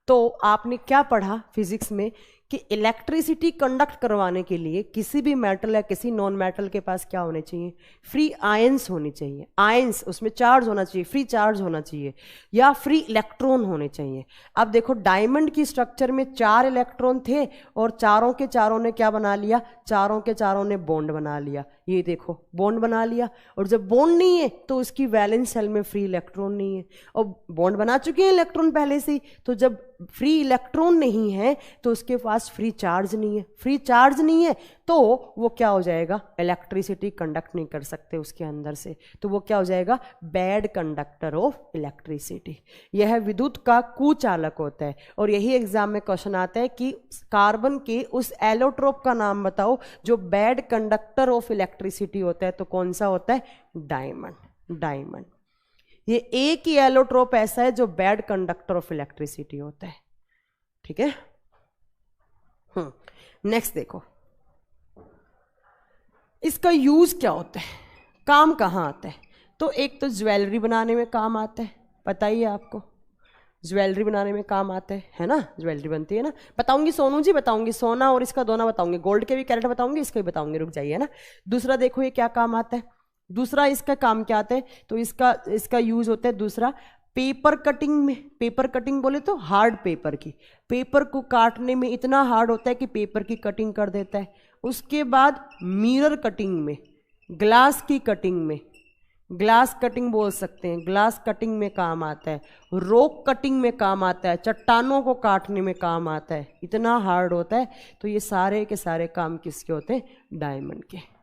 तो आपने क्या पढ़ा फिजिक्स में कि इलेक्ट्रिसिटी कंडक्ट करवाने के लिए किसी भी मेटल या किसी नॉन मेटल के पास क्या होने चाहिए, फ्री आयंस होनी चाहिए, आयंस उसमें चार्ज होना चाहिए, फ्री चार्ज होना चाहिए, या फ्री इलेक्ट्रॉन होने चाहिए। अब देखो डायमंड की स्ट्रक्चर में 4 इलेक्ट्रॉन थे और चारों के चारों ने क्या बना लिया, चारों के चारों ने बॉन्ड बना लिया, ये देखो बॉन्ड बना लिया। और जब बॉन्ड नहीं है तो उसकी वैलेंस शेल में फ्री इलेक्ट्रॉन नहीं है, और बॉन्ड बना चुके हैं इलेक्ट्रॉन पहले से ही, तो जब फ्री इलेक्ट्रॉन नहीं है तो उसके पास फ्री चार्ज नहीं है, फ्री चार्ज नहीं है तो वो क्या हो जाएगा, इलेक्ट्रिसिटी कंडक्ट नहीं कर सकते उसके अंदर से, तो वो क्या हो जाएगा, बैड कंडक्टर ऑफ इलेक्ट्रिसिटी। यह विद्युत का कुचालक होता है। और यही एग्जाम में क्वेश्चन आता है कि कार्बन के उस एलोट्रोप का नाम बताओ जो बैड कंडक्टर ऑफ इलेक्ट्रिसिटी होता है, तो कौन सा होता है, डायमंड। डायमंड ये एक ही एलोट्रोप ऐसा है जो बैड कंडक्टर ऑफ इलेक्ट्रिसिटी होता है। ठीक है, नेक्स्ट देखो, इसका यूज क्या होता है, काम कहाँ आता है, तो एक तो ज्वेलरी बनाने में काम आता है, पता ही है आपको, ज्वेलरी बनाने में काम आता है ना, ज्वेलरी बनती है ना, बताऊंगी सोनू जी, बताऊंगी, सोना और इसका दोनों बताऊंगी, गोल्ड के भी कैरेट बताऊंगी, इसका भी बताऊंगी, रुक जाइए ना। दूसरा देखो ये क्या काम आता है, दूसरा इसका काम क्या आता है, तो इसका यूज होता है दूसरा पेपर कटिंग में। पेपर कटिंग बोले तो हार्ड पेपर की, पेपर को काटने में इतना हार्ड होता है कि पेपर की कटिंग कर देता है। उसके बाद मिरर कटिंग में, ग्लास की कटिंग में, ग्लास कटिंग बोल सकते हैं, ग्लास कटिंग में काम आता है। रॉक कटिंग में काम आता है, चट्टानों को काटने में काम आता है, इतना हार्ड होता है। तो ये सारे के सारे काम किसके होते हैं, डायमंड के।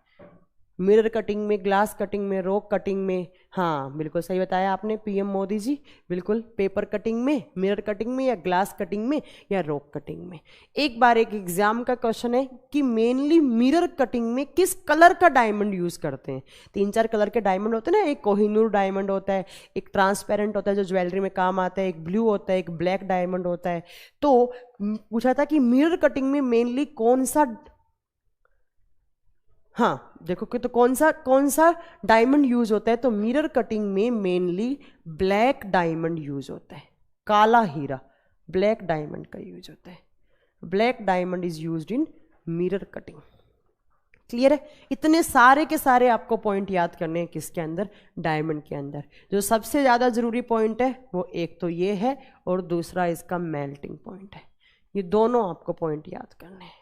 मिरर कटिंग में, ग्लास कटिंग में, रॉक कटिंग में, हाँ बिल्कुल सही बताया आपने पीएम मोदी जी, बिल्कुल पेपर कटिंग में, मिरर कटिंग में, या ग्लास कटिंग में, या रॉक कटिंग में। एक बार एक एग्जाम का क्वेश्चन है कि मेनली मिरर कटिंग में किस कलर का डायमंड यूज करते हैं। 3-4 कलर के डायमंड होते हैं ना, एक कोहिनूर डायमंड होता है, एक ट्रांसपेरेंट होता है जो ज्वेलरी में काम आता है, एक ब्लू होता है, एक ब्लैक डायमंड होता है। तो पूछा था कि मिरर कटिंग में मेनली कौन सा, हाँ देखो कि तो कौन सा डायमंड यूज होता है, तो मिरर कटिंग में मेनली ब्लैक डायमंड यूज होता है, काला हीरा, ब्लैक डायमंड का यूज होता है। Black diamond is used in mirror cutting. Clear है, इतने सारे के सारे आपको पॉइंट याद करने हैं किसके अंदर, डायमंड के अंदर। जो सबसे ज्यादा जरूरी पॉइंट है वो एक तो ये है और दूसरा इसका मेल्टिंग पॉइंट है। ये दोनों आपको पॉइंट याद करने हैं।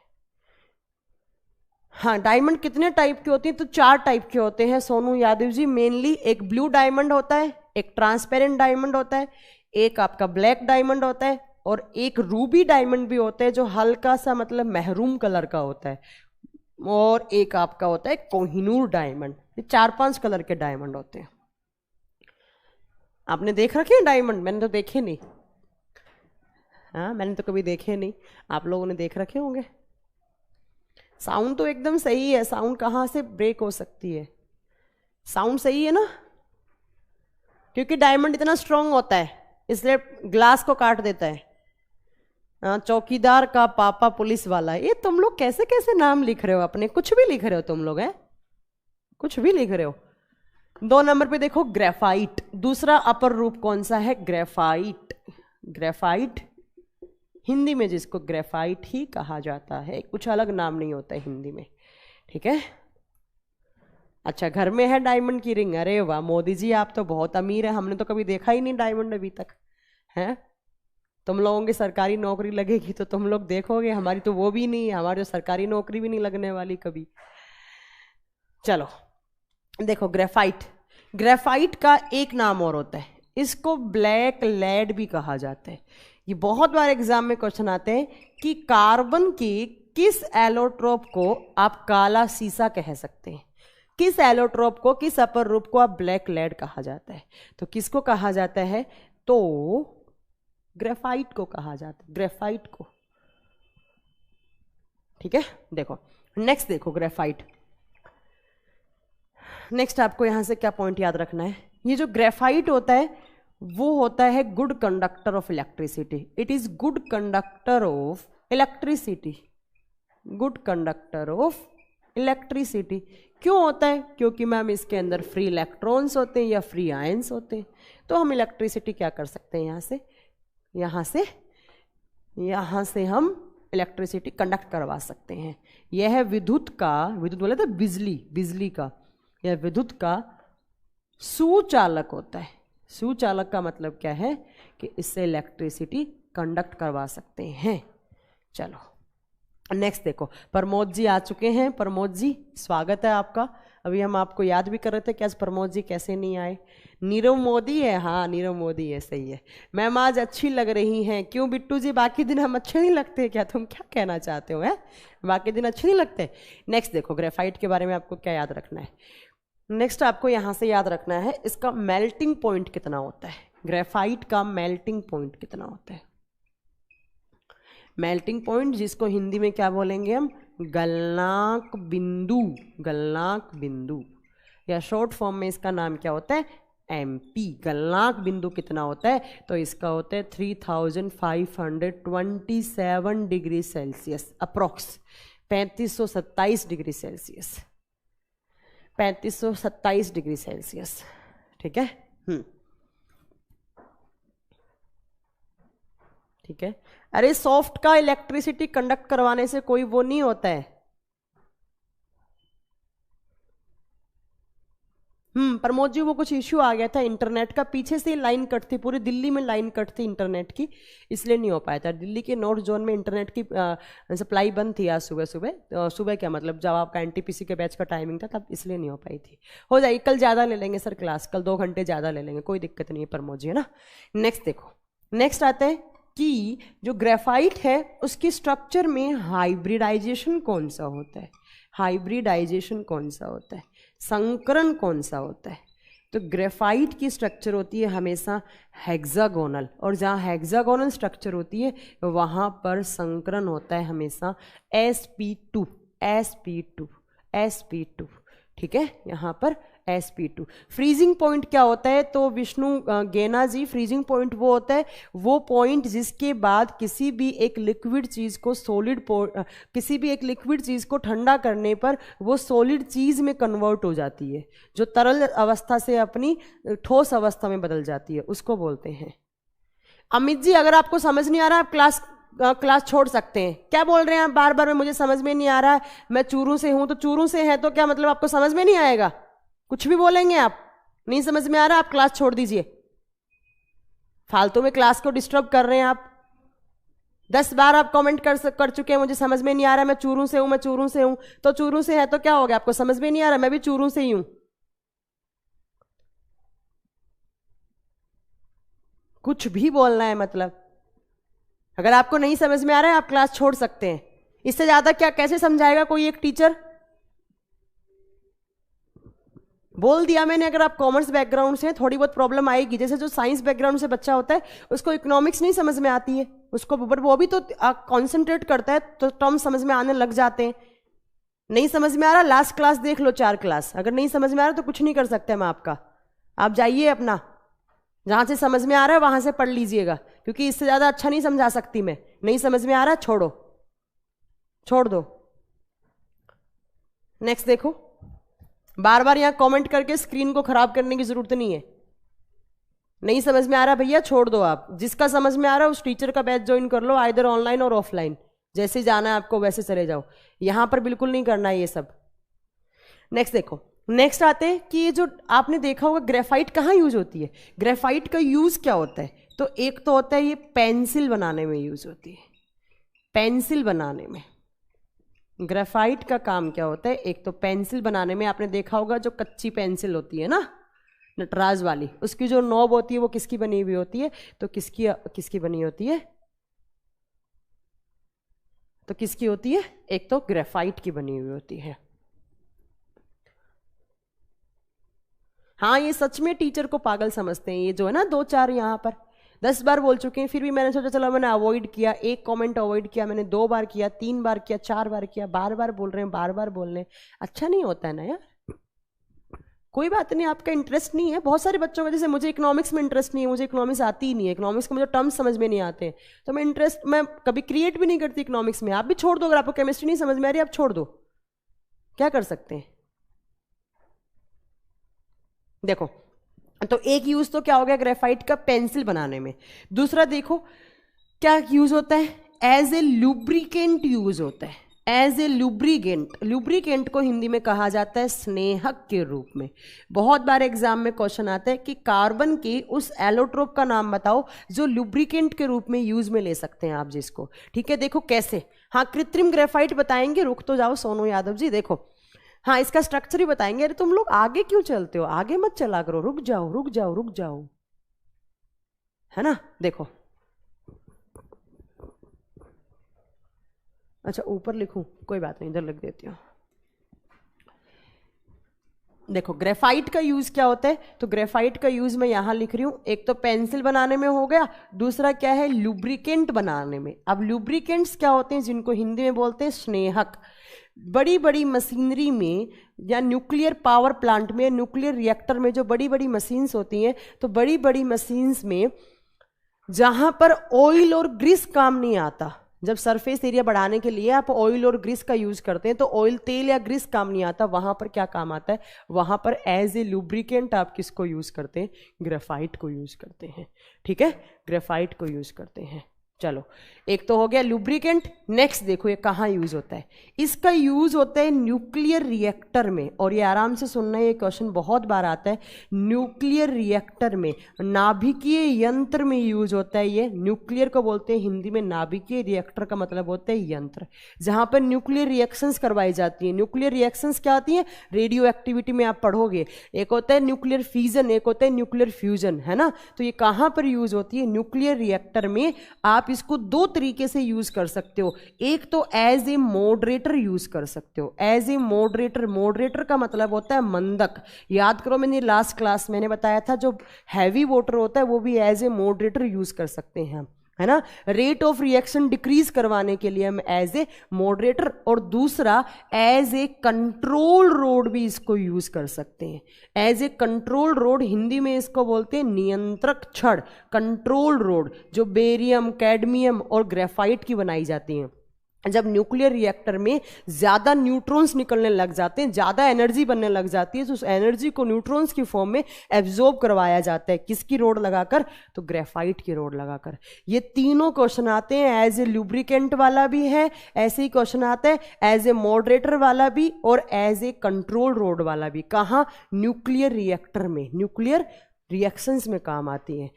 हाँ, डायमंड कितने टाइप के होते हैं, तो 4 टाइप के होते हैं सोनू यादव जी। मेनली एक ब्लू डायमंड होता है, एक ट्रांसपेरेंट डायमंड होता है, एक आपका ब्लैक डायमंड होता है, और एक रूबी डायमंड भी होता है जो हल्का सा मतलब महरून कलर का होता है, और एक आपका होता है कोहिनूर डायमंड। ये 4-5 कलर के डायमंड होते हैं। आपने देख रखे हैं डायमंड? मैंने तो देखे नहीं। हाँ, मैंने तो कभी देखे नहीं, आप लोगों ने देख रखे होंगे। साउंड तो एकदम सही है, साउंड कहाँ से ब्रेक हो सकती है, साउंड सही है ना? क्योंकि डायमंड इतना स्ट्रांग होता है इसलिए ग्लास को काट देता है। चौकीदार का पापा पुलिस वाला। ये तुम लोग कैसे कैसे नाम लिख रहे हो अपने, कुछ भी लिख रहे हो तुम लोग, हैं कुछ भी लिख रहे हो। 2 नंबर पे देखो ग्रेफाइट, दूसरा अपर रूप कौन सा है? ग्रेफाइट। ग्रेफाइट हिंदी में जिसको ग्रेफाइट ही कहा जाता है, कुछ अलग नाम नहीं होता है हिंदी में, ठीक है। अच्छा, घर में है डायमंड की रिंग, अरे वाह मोदी जी आप तो बहुत अमीर है, हमने तो कभी देखा ही नहीं डायमंड अभी तक, है। तुम लोगों की सरकारी नौकरी लगेगी तो तुम लोग देखोगे, हमारी तो वो भी नहीं है, हमारी तो सरकारी नौकरी भी नहीं लगने वाली कभी। चलो देखो ग्रेफाइट, ग्रेफाइट का एक नाम और होता है, इसको ब्लैक लेड भी कहा जाता है। ये बहुत बार एग्जाम में क्वेश्चन आते हैं कि कार्बन की किस एलोट्रोप को आप काला सीसा कह सकते हैं, किस एलोट्रोप को, किस अपर रूप को आप ब्लैक लेड कहा जाता है। तो किसको कहा जाता है? तो ग्रेफाइट को कहा जाता है, ग्रेफाइट को, ठीक है। देखो नेक्स्ट, देखो ग्रेफाइट। नेक्स्ट आपको यहां से क्या पॉइंट याद रखना है, ये जो ग्रेफाइट होता है वो होता है good conductor of electricity. It is good conductor of electricity, good conductor of electricity. क्यों होता है? क्योंकि मैम इसके अंदर फ्री इलेक्ट्रॉन्स होते हैं या फ्री आयंस होते हैं, तो हम इलेक्ट्रिसिटी क्या कर सकते हैं, यहाँ से हम इलेक्ट्रिसिटी कंडक्ट करवा सकते हैं। यह है विद्युत का, विद्युत बोले तो बिजली, बिजली का, यह विद्युत का सुचालक होता है। सुचालक का मतलब क्या है कि इससे इलेक्ट्रिसिटी कंडक्ट करवा सकते हैं। चलो नेक्स्ट देखो, प्रमोद जी आ चुके हैं। प्रमोद जी स्वागत है आपका। अभी हम आपको याद भी कर रहे थे कि आज प्रमोद जी कैसे नहीं आए। नीरव मोदी है, हाँ नीरव मोदी है, सही है। मैम आज अच्छी लग रही हैं। क्यों बिट्टू जी, बाकी दिन हम अच्छे नहीं लगते क्या? तुम क्या कहना चाहते हो, है बाकी दिन अच्छे नहीं लगते? नेक्स्ट देखो ग्रेफाइट के बारे में आपको क्या याद रखना है। नेक्स्ट आपको यहाँ से याद रखना है इसका मेल्टिंग पॉइंट कितना होता है। ग्रेफाइट का मेल्टिंग पॉइंट कितना होता है? मेल्टिंग पॉइंट जिसको हिंदी में क्या बोलेंगे हम? गलनांक बिंदु, गलनांक बिंदु, या शॉर्ट फॉर्म में इसका नाम क्या होता है? एमपी। गलनांक बिंदु कितना होता है? तो इसका होता है 3527 degree Celsius, approx 3527 degree Celsius, 3527 degree Celsius, ठीक है। ठीक है। अरे सॉफ्ट का इलेक्ट्रिसिटी कंडक्ट करवाने से कोई वो नहीं होता है। प्रमोद जी वो कुछ इश्यू आ गया था इंटरनेट का, पीछे से लाइन कट थी, पूरी दिल्ली में लाइन कट थी इंटरनेट की, इसलिए नहीं हो पाया था। दिल्ली के नॉर्थ जोन में इंटरनेट की सप्लाई बंद थी आज सुबह सुबह। सुबह क्या मतलब जब आपका एनटीपीसी के बैच का टाइमिंग था तब, इसलिए नहीं हो पाई थी। हो जाएगी, कल ज़्यादा ले लेंगे सर क्लास, कल 2 घंटे ज़्यादा ले लेंगे, कोई दिक्कत नहीं है प्रमोद जी, है ना। नेक्स्ट देखो, नेक्स्ट आते हैं कि जो ग्रेफाइट है उसकी स्ट्रक्चर में हाइब्रिडाइजेशन कौन सा होता है? हाइब्रिडाइजेशन कौन सा होता है? संकरण कौन सा होता है? तो ग्रेफाइट की स्ट्रक्चर होती है हमेशा हेक्सागोनल, और जहाँ हेक्सागोनल स्ट्रक्चर होती है वहाँ पर संकरण होता है हमेशा sp2, sp2, sp2, ठीक है, यहाँ पर sp2। फ्रीजिंग पॉइंट क्या होता है? तो विष्णु गेना जी, फ्रीजिंग पॉइंट वो होता है, वो पॉइंट जिसके बाद किसी भी एक लिक्विड चीज को किसी भी एक लिक्विड चीज को ठंडा करने पर वो सॉलिड चीज में कन्वर्ट हो जाती है, जो तरल अवस्था से अपनी ठोस अवस्था में बदल जाती है, उसको बोलते हैं। अमित जी अगर आपको समझ नहीं आ रहा आप क्लास छोड़ सकते हैं। क्या बोल रहे हैं आप बार बार में? मुझे समझ में नहीं आ रहा है, मैं चूरू से हूं। तो चूरू से है तो क्या मतलब आपको समझ में नहीं आएगा? कुछ भी बोलेंगे आप, नहीं समझ में आ रहा आप क्लास छोड़ दीजिए। फालतू में क्लास को डिस्टर्ब कर रहे हैं आप। 10 बार आप कमेंट कर चुके हैं मुझे समझ में नहीं आ रहा, मैं चूरू से हूं, मैं चूरू से हूं। तो चूरू से है तो क्या हो गया? आपको समझ में नहीं आ रहा? मैं भी चूरू से ही हूं। कुछ भी बोलना है मतलब। अगर आपको नहीं समझ में आ रहा है आप क्लास छोड़ सकते हैं। इससे ज्यादा क्या कैसे समझाएगा कोई एक टीचर? बोल दिया मैंने, अगर आप कॉमर्स बैकग्राउंड से हैं थोड़ी बहुत प्रॉब्लम आएगी। जैसे जो साइंस बैकग्राउंड से बच्चा होता है उसको इकोनॉमिक्स नहीं समझ में आती है, उसको बट वो भी तो कंसंट्रेट करता है तो टर्म समझ में आने लग जाते हैं। नहीं समझ में आ रहा, लास्ट क्लास देख लो, 4 क्लास। अगर नहीं समझ में आ रहा तो कुछ नहीं कर सकते हम आपका। आप जाइए अपना, जहां से समझ में आ रहा है वहां से पढ़ लीजिएगा, क्योंकि इससे ज्यादा अच्छा नहीं समझा सकती मैं। नहीं समझ में आ रहा, छोड़ो, छोड़ दो। नेक्स्ट देखो, बार बार यहां कमेंट करके स्क्रीन को खराब करने की जरूरत नहीं है। नहीं समझ में आ रहा भैया, छोड़ दो। आप जिसका समझ में आ रहा है उस टीचर का बैच ज्वाइन कर लो, आइदर ऑनलाइन और ऑफलाइन, जैसे जाना है आपको वैसे चले जाओ। यहां पर बिल्कुल नहीं करना है ये सब। नेक्स्ट देखो, नेक्स्ट आते हैं कि ये जो आपने देखा होगा ग्रेफाइट कहाँ यूज होती है। ग्रेफाइट का यूज क्या होता है, तो एक तो होता है ये पेंसिल बनाने में यूज होती है। पेंसिल बनाने में ग्रेफाइट का काम क्या होता है, एक तो पेंसिल बनाने में आपने देखा होगा जो कच्ची पेंसिल होती है ना, नटराज वाली, उसकी जो नॉब होती है वो किसकी बनी हुई होती है, तो किसकी बनी होती है, तो किसकी होती है, एक तो ग्रेफाइट की बनी हुई होती है। हाँ, ये सच में टीचर को पागल समझते हैं, ये जो है ना 2-4 यहाँ पर 10 बार बोल चुके हैं, फिर भी मैंने सोचा चलो मैंने अवॉइड किया, एक कमेंट अवॉइड किया मैंने, 2 बार किया, 3 बार किया, 4 बार किया, बार बार बोल रहे हैं, बार बार बोल रहे हैं। अच्छा नहीं होता है ना यार। कोई बात नहीं, आपका इंटरेस्ट नहीं है। बहुत सारे बच्चों का, जैसे मुझे इकोनॉमिक्स में इंटरेस्ट नहीं है, मुझे इकोनॉमिक्स आती ही नहीं है, इकोनॉमिक्स के मुझे टर्म्स समझ में नहीं आते हैं, तो मैं कभी क्रिएट भी नहीं करती इकोनॉमिक्स में। आप भी छोड़ दो, अगर आपको केमिस्ट्री नहीं समझ में आ रही आप छोड़ दो, क्या कर सकते हैं। देखो, तो एक यूज तो क्या हो गया ग्रेफाइट का पेंसिल बनाने में। दूसरा देखो क्या यूज होता है, एज ए लुब्रिकेंट यूज होता है। एज ए लुब्रिकेंट, लुब्रिकेंट को हिंदी में कहा जाता है स्नेहक के रूप में। बहुत बार एग्जाम में क्वेश्चन आता है कि कार्बन के उस एलोट्रोप का नाम बताओ जो लुब्रिकेंट के रूप में यूज में ले सकते हैं आप जिसको। ठीक है, देखो कैसे। हाँ, कृत्रिम ग्रेफाइट बताएंगे, रुक तो जाओ सोनू यादव जी। देखो, हाँ, इसका स्ट्रक्चर ही बताएंगे। अरे तुम लोग आगे क्यों चलते हो, आगे मत चला करो, रुक जाओ रुक जाओ रुक जाओ, है ना। देखो, अच्छा ऊपर लिखूं, कोई बात नहीं, इधर लिख देती हूँ। देखो, ग्रेफाइट का यूज क्या होता है, तो ग्रेफाइट का यूज मैं यहां लिख रही हूं। एक तो पेंसिल बनाने में हो गया, दूसरा क्या है, लुब्रिकेंट बनाने में। अब लुब्रिकेंट्स क्या होते हैं, जिनको हिंदी में बोलते हैं स्नेहक। बड़ी बड़ी मशीनरी में या न्यूक्लियर पावर प्लांट में, न्यूक्लियर रिएक्टर में जो बड़ी बड़ी मशीन्स होती हैं, तो बड़ी बड़ी मशीन्स में जहां पर ऑयल और ग्रीस काम नहीं आता, जब सरफेस एरिया बढ़ाने के लिए आप ऑयल और ग्रीस का यूज करते हैं, तो ऑयल, तेल या ग्रीस काम नहीं आता, वहां पर क्या काम आता है, वहां पर एज ए लुब्रिकेंट आप किसको यूज करते हैं, ग्रेफाइट को यूज करते हैं। ठीक है, ग्रेफाइट को यूज करते हैं। चलो, एक तो हो गया लुब्रिकेंट। नेक्स्ट देखो ये कहाँ यूज होता है, इसका यूज होता है न्यूक्लियर रिएक्टर में। और ये आराम से सुनना, ये क्वेश्चन बहुत बार आता है। न्यूक्लियर रिएक्टर में, नाभिकीय यंत्र में यूज होता है ये। न्यूक्लियर को बोलते हैं हिंदी में नाभिकीय, रिएक्टर का मतलब होता है यंत्र, जहां पर न्यूक्लियर रिएक्शंस करवाई जाती है। न्यूक्लियर रिएक्शंस क्या आती है, रेडियो एक्टिविटी में आप पढ़ोगे। एक होता है न्यूक्लियर फिजन, एक होता है न्यूक्लियर फ्यूजन, है ना। तो ये कहाँ पर यूज होती है, न्यूक्लियर रिएक्टर में। आप इसको 2 तरीके से यूज कर सकते हो। एक तो एज ए मॉडरेटर यूज कर सकते हो, एज ए मॉडरेटर। मॉडरेटर का मतलब होता है मंदक। याद करो, मैंने लास्ट क्लास मैंने बताया था जो हैवी वाटर होता है वो भी एज ए मॉडरेटर यूज कर सकते हैं, है ना। रेट ऑफ रिएक्शन डिक्रीज करवाने के लिए हम एज ए मॉडरेटर, और दूसरा एज ए कंट्रोल रोड भी इसको यूज कर सकते हैं। As a control rod, Hindi में इसको बोलते हैं नियंत्रक छड़। कंट्रोल रोड जो बेरियम, कैडमियम और ग्रेफाइट की बनाई जाती हैं। जब न्यूक्लियर रिएक्टर में ज़्यादा न्यूट्रॉन्स निकलने लग जाते हैं, ज़्यादा एनर्जी बनने लग जाती है, तो उस एनर्जी को न्यूट्रॉन्स की फॉर्म में एब्जॉर्ब करवाया जाता है। किसकी रोड लगाकर, तो ग्रेफाइट की रोड लगाकर। ये तीनों क्वेश्चन आते हैं। एज ए लुब्रिकेंट वाला भी है, ऐसे ही क्वेश्चन आता है एज ए मॉडरेटर वाला भी, और एज ए कंट्रोल रोड वाला भी। कहाँ, न्यूक्लियर रिएक्टर में, न्यूक्लियर रिएक्शंस में काम आती है।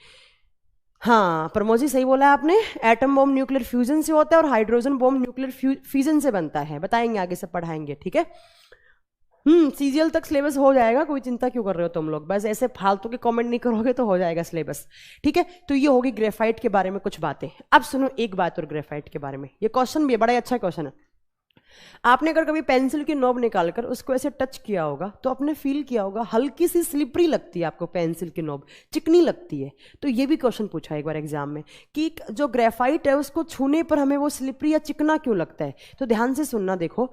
हाँ, प्रमोद जी सही बोला है आपने। एटम बॉम्ब न्यूक्लियर फ्यूजन से होता है और हाइड्रोजन बॉम्ब न्यूक्लियर फिजन से बनता है। बताएंगे आगे से, पढ़ाएंगे, ठीक है। सीजीएल तक सिलेबस हो जाएगा, कोई चिंता क्यों कर रहे हो तुम लोग, बस ऐसे फालतू के कमेंट नहीं करोगे तो हो जाएगा सिलेबस, ठीक है। तो ये होगी ग्रेफाइट के बारे में कुछ बातें। अब सुनो एक बात और ग्रेफाइट के बारे में, ये क्वेश्चन भी बड़ा अच्छा क्वेश्चन है। आपने अगर कभी पेंसिल की नॉब निकालकर उसको ऐसे टच किया होगा तो आपने फील किया होगा हल्की सी स्लिपरी लगती है आपको, पेंसिल की नॉब चिकनी लगती है। तो ये भी क्वेश्चन पूछा एक बार एग्जाम में कि जो ग्रेफाइट है उसको छूने पर हमें वो स्लिपरी या चिकना क्यों लगता है। तो ध्यान से सुनना, देखो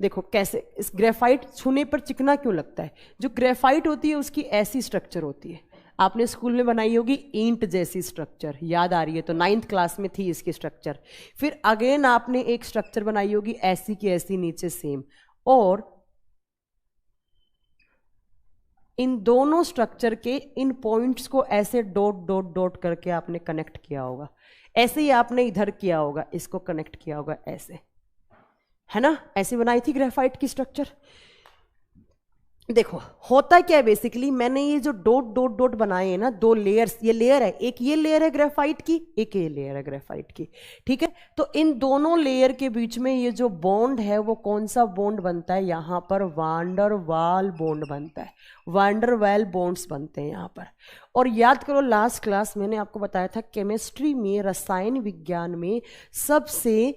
देखो कैसे, इस ग्रेफाइट छूने पर चिकना क्यों लगता है? जो ग्रेफाइट होती है उसकी ऐसी स्ट्रक्चर होती है, आपने स्कूल में बनाई होगी ईंट जैसी स्ट्रक्चर, याद आ रही है तो 9th क्लास में थी इसकी स्ट्रक्चर। फिर अगेन आपने एक स्ट्रक्चर बनाई होगी ऐसी की ऐसी नीचे सेम, और इन दोनों स्ट्रक्चर के इन पॉइंट्स को ऐसे डॉट डॉट डॉट करके आपने कनेक्ट किया होगा। ऐसे ही आपने इधर किया होगा, इसको कनेक्ट किया होगा ऐसे, है ना? ऐसे बनाई थी ग्रेफाइट की स्ट्रक्चर। देखो होता क्या है बेसिकली, मैंने ये जो डॉट डॉट डॉट बनाए हैं ना, 2 लेयर्स, ये लेयर है, एक ये लेयर है ग्रेफाइट की, एक ये लेयर है ग्रेफाइट की, ठीक है? तो इन दोनों लेयर के बीच में ये जो बॉन्ड है वो कौन सा बॉन्ड बनता है? यहां पर वांडर वाल बॉन्ड बनता है, वांडर वाल बॉन्ड्स बनते हैं यहां पर। और याद करो लास्ट क्लास मैंने आपको बताया था केमिस्ट्री में, रसायन विज्ञान में सबसे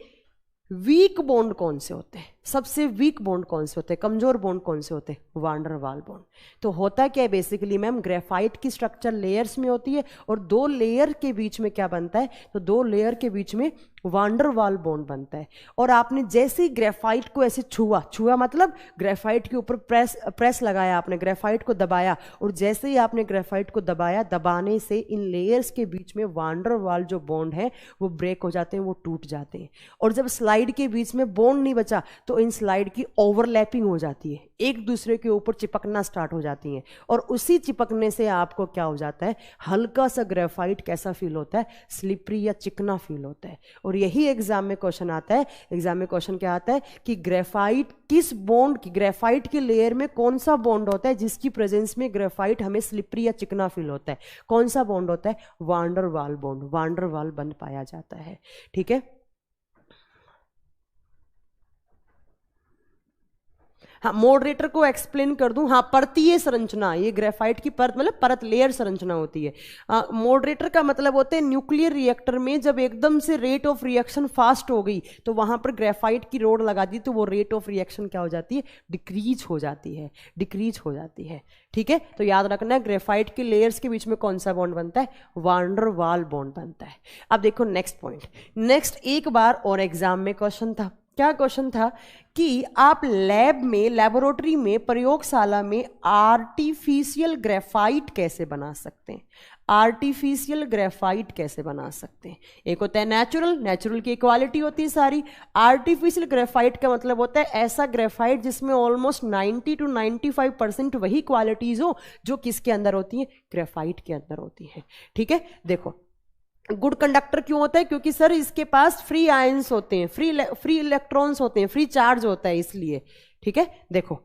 वीक बॉन्ड कौन से होते हैं? सबसे वीक बॉन्ड कौन से होते हैं? कमजोर बॉन्ड कौन से होते हैं? वांडर वाल बॉन्ड। तो होता क्या है बेसिकली मैम, ग्रेफाइट की स्ट्रक्चर लेयर्स में होती है और 2 लेयर के बीच में क्या बनता है? तो 2 लेयर के बीच में वांडर वाल बॉन्ड बनता है। और आपने जैसे ही ग्रेफाइट को ऐसे छुआ मतलब ग्रेफाइट के ऊपर प्रेस लगाया आपने, ग्रेफाइट को दबाया, और जैसे ही आपने ग्रेफाइट को दबाया, दबाने से इन लेयर्स के बीच में वांडर वाल जो बॉन्ड है वो ब्रेक हो जाते हैं, वो टूट जाते हैं। और जब स्लाइड के बीच में बॉन्ड नहीं बचा तो इन स्लाइड की ओवरलैपिंग हो जाती है, एक दूसरे के ऊपर चिपकना स्टार्ट हो जाती हैं, और उसी चिपकने से आपको क्या हो जाता है? हल्का सा ग्रेफाइट कैसा फील होता है? स्लिपरी या चिकना फील होता है। और यही एग्जाम में क्वेश्चन आता है। एग्जाम में क्वेश्चन क्या आता है कि ग्रेफाइट किस बॉन्ड की, ग्रेफाइट के लेयर में कौन सा बॉन्ड होता है जिसकी प्रेजेंस में ग्रेफाइट हमें स्लिपरी या चिकना फील होता है? कौन सा बॉन्ड होता है? वांडर वाल बॉन्ड, वांडर वाल बॉन्ड पाया जाता है, ठीक है? हाँ, मॉडरेटर को एक्सप्लेन कर दूं। हाँ, परतीय संरचना, ये ग्रेफाइट की परत मतलब परत, लेयर संरचना होती है। मॉडरेटर का मतलब होता है न्यूक्लियर रिएक्टर में जब एकदम से रेट ऑफ रिएक्शन फास्ट हो गई तो वहां पर ग्रेफाइट की रोड लगा दी तो वो रेट ऑफ रिएक्शन क्या हो जाती है? डिक्रीज हो जाती है, डिक्रीज हो जाती है, ठीक है? तो याद रखना है ग्रेफाइट के लेयर्स के बीच में कौन सा बॉन्ड बनता है? वांडर वाल बॉन्ड बनता है। अब देखो नेक्स्ट पॉइंट, नेक्स्ट एक बार और एग्जाम में क्वेश्चन था। क्या क्वेश्चन था कि आप लैब में, लेबोरेटरी में, प्रयोगशाला में आर्टिफिशियल ग्रेफाइट कैसे बना सकते हैं? आर्टिफिशियल ग्रेफाइट कैसे बना सकते हैं? एक होता है नेचुरल, नेचुरल की इक्वालिटी होती है सारी। आर्टिफिशियल ग्रेफाइट का मतलब होता है ऐसा ग्रेफाइट जिसमें ऑलमोस्ट 90 to 95% वही क्वालिटीज हो जो किसके अंदर होती है? ग्रेफाइट के अंदर होती है, ठीक है? देखो गुड कंडक्टर क्यों होता है? क्योंकि सर इसके पास फ्री आयंस होते हैं, फ्री इलेक्ट्रॉन्स होते हैं, फ्री चार्ज होता है इसलिए, ठीक है? देखो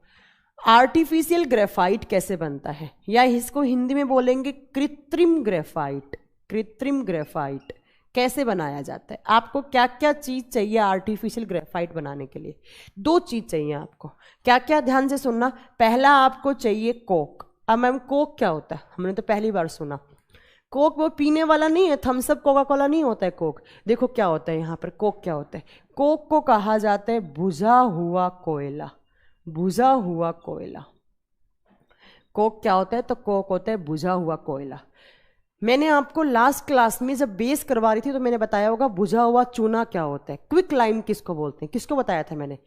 आर्टिफिशियल ग्रेफाइट कैसे बनता है, या इसको हिंदी में बोलेंगे कृत्रिम ग्रेफाइट। कृत्रिम ग्रेफाइट कैसे बनाया जाता है? आपको क्या क्या चीज चाहिए आर्टिफिशियल ग्रेफाइट बनाने के लिए? 2 चीज चाहिए आपको। क्या क्या? ध्यान से सुनना। पहला आपको चाहिए कोक। अब मैम कोक क्या होता है? हमने तो पहली बार सुना। कोक वो पीने वाला नहीं है, थम्स अप कोका कोला नहीं होता है कोक। देखो क्या होता है यहाँ पर, कोक क्या होता है? कोक को कहा जाता है बुझा हुआ कोयला, बुझा हुआ कोयला। कोक क्या होता है? तो कोक होता है बुझा हुआ कोयला। मैंने आपको लास्ट क्लास में जब बेस करवा रही थी तो मैंने बताया होगा बुझा हुआ चूना क्या होता है, क्विक लाइम किसको बोलते हैं, किसको बताया था मैंने?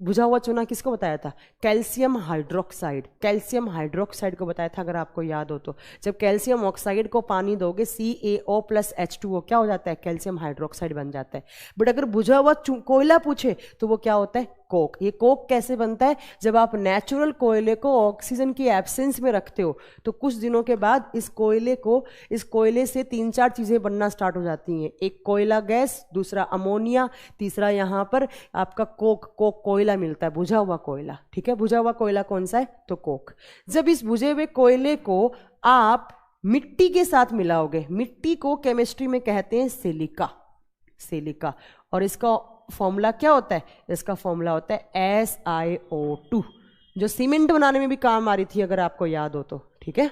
बुझा हुआ चूना किसको बताया था? कैल्शियम हाइड्रोक्साइड, कैल्शियम हाइड्रोक्साइड को बताया था अगर आपको याद हो तो। जब कैल्शियम ऑक्साइड को पानी दोगे CaO+H2O क्या हो जाता है? कैल्शियम हाइड्रोक्साइड बन जाता है। बट अगर बुझा हुआ कोयला पूछे तो वो क्या होता है? कोक। ये कोक कैसे बनता है? जब आप नेचुरल कोयले को ऑक्सीजन की एब्सेंस में रखते हो तो कुछ दिनों के बाद इस कोयले से 3-4 चीजें बनना स्टार्ट हो जाती हैं। एक कोयला गैस, दूसरा अमोनिया, तीसरा यहाँ पर आपका कोक कोयला मिलता है, बुझा हुआ कोयला, ठीक है? बुझा हुआ कोयला कौन सा है? तो कोक। जब इस बुझे हुए कोयले को आप मिट्टी के साथ मिलाओगे, मिट्टी को केमिस्ट्री में कहते हैं सिलिका, सिलिका। और इसका फॉर्मूला क्या होता है? इसका फॉर्मूला होता है SiO2, जो सीमेंट बनाने में भी काम आ रही थी अगर आपको याद हो तो, ठीक है?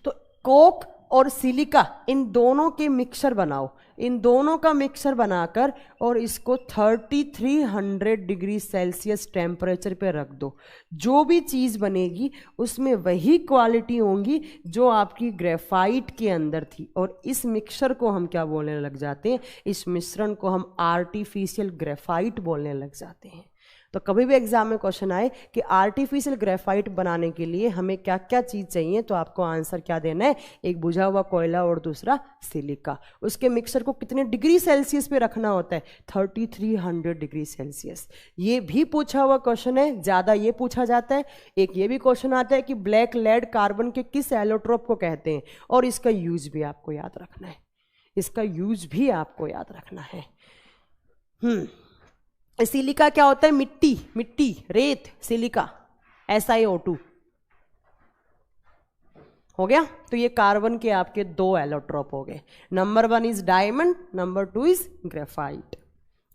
तो कोक और सिलिका इन दोनों के मिक्सचर बनाओ, इन दोनों का मिक्सचर बनाकर और इसको 3300 डिग्री सेल्सियस टेम्परेचर पे रख दो। जो भी चीज बनेगी उसमें वही क्वालिटी होंगी जो आपकी ग्रेफाइट के अंदर थी। और इस मिक्सचर को हम क्या बोलने लग जाते हैं? इस मिश्रण को हम आर्टिफिशियल ग्रेफाइट बोलने लग जाते हैं। तो कभी भी एग्जाम में क्वेश्चन आए कि आर्टिफिशियल ग्रेफाइट बनाने के लिए हमें क्या क्या चीज़ चाहिए, तो आपको आंसर क्या देना है, एक बुझा हुआ कोयला और दूसरा सिलिका। उसके मिक्सचर को कितने डिग्री सेल्सियस पे रखना होता है, 3300 डिग्री सेल्सियस। ये भी पूछा हुआ क्वेश्चन है, ज़्यादा ये पूछा जाता है। एक ये भी क्वेश्चन आता है कि ब्लैक लेड कार्बन के किस एलोट्रोप को कहते हैं, और इसका यूज भी आपको याद रखना है, इसका यूज भी आपको याद रखना है। सिलिका क्या होता है, मिट्टी, मिट्टी, रेत, सिलिका, SiO2 हो गया। तो ये कार्बन के आपके 2 एलोट्रोप हो गए। Number 1 is diamond, number 2 is graphite.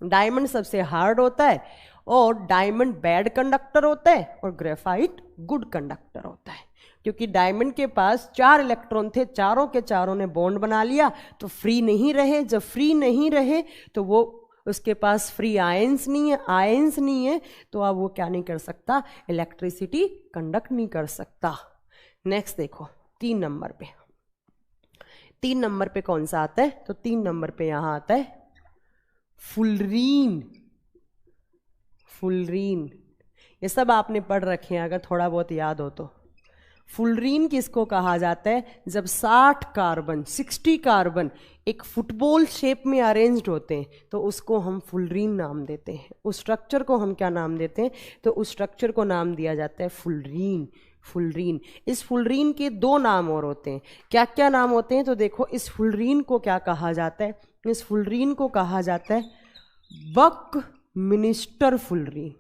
Diamond सबसे हार्ड होता है और डायमंड बैड कंडक्टर होता है और ग्रेफाइट गुड कंडक्टर होता है, क्योंकि डायमंड के पास 4 इलेक्ट्रॉन थे, चारों के चारों ने बॉन्ड बना लिया तो फ्री नहीं रहे। जब फ्री नहीं रहे तो वो उसके पास फ्री आयंस नहीं है, आयंस नहीं है, तो अब वो क्या नहीं कर सकता, इलेक्ट्रिसिटी कंडक्ट नहीं कर सकता। नेक्स्ट देखो 3 नंबर पे, 3 नंबर पे कौन सा आता है, तो 3 नंबर पे यहां आता है फुलरीन। फुलरीन ये सब आपने पढ़ रखे हैं अगर थोड़ा बहुत याद हो तो। फुलरीन किसको कहा जाता है, जब 60 कार्बन एक फुटबॉल शेप में अरेंज्ड होते हैं तो उसको हम फुलरीन नाम देते हैं। उस स्ट्रक्चर को हम क्या नाम देते हैं, तो उस स्ट्रक्चर को नाम दिया जाता है फुलरीन। फुलरीन, इस फुलरीन के 2 नाम और होते हैं। क्या क्या नाम होते हैं, तो देखो इस फुलरीन को क्या कहा जाता है, इस फुलरीन को कहा जाता है बक मिनिस्टर फुलरीन।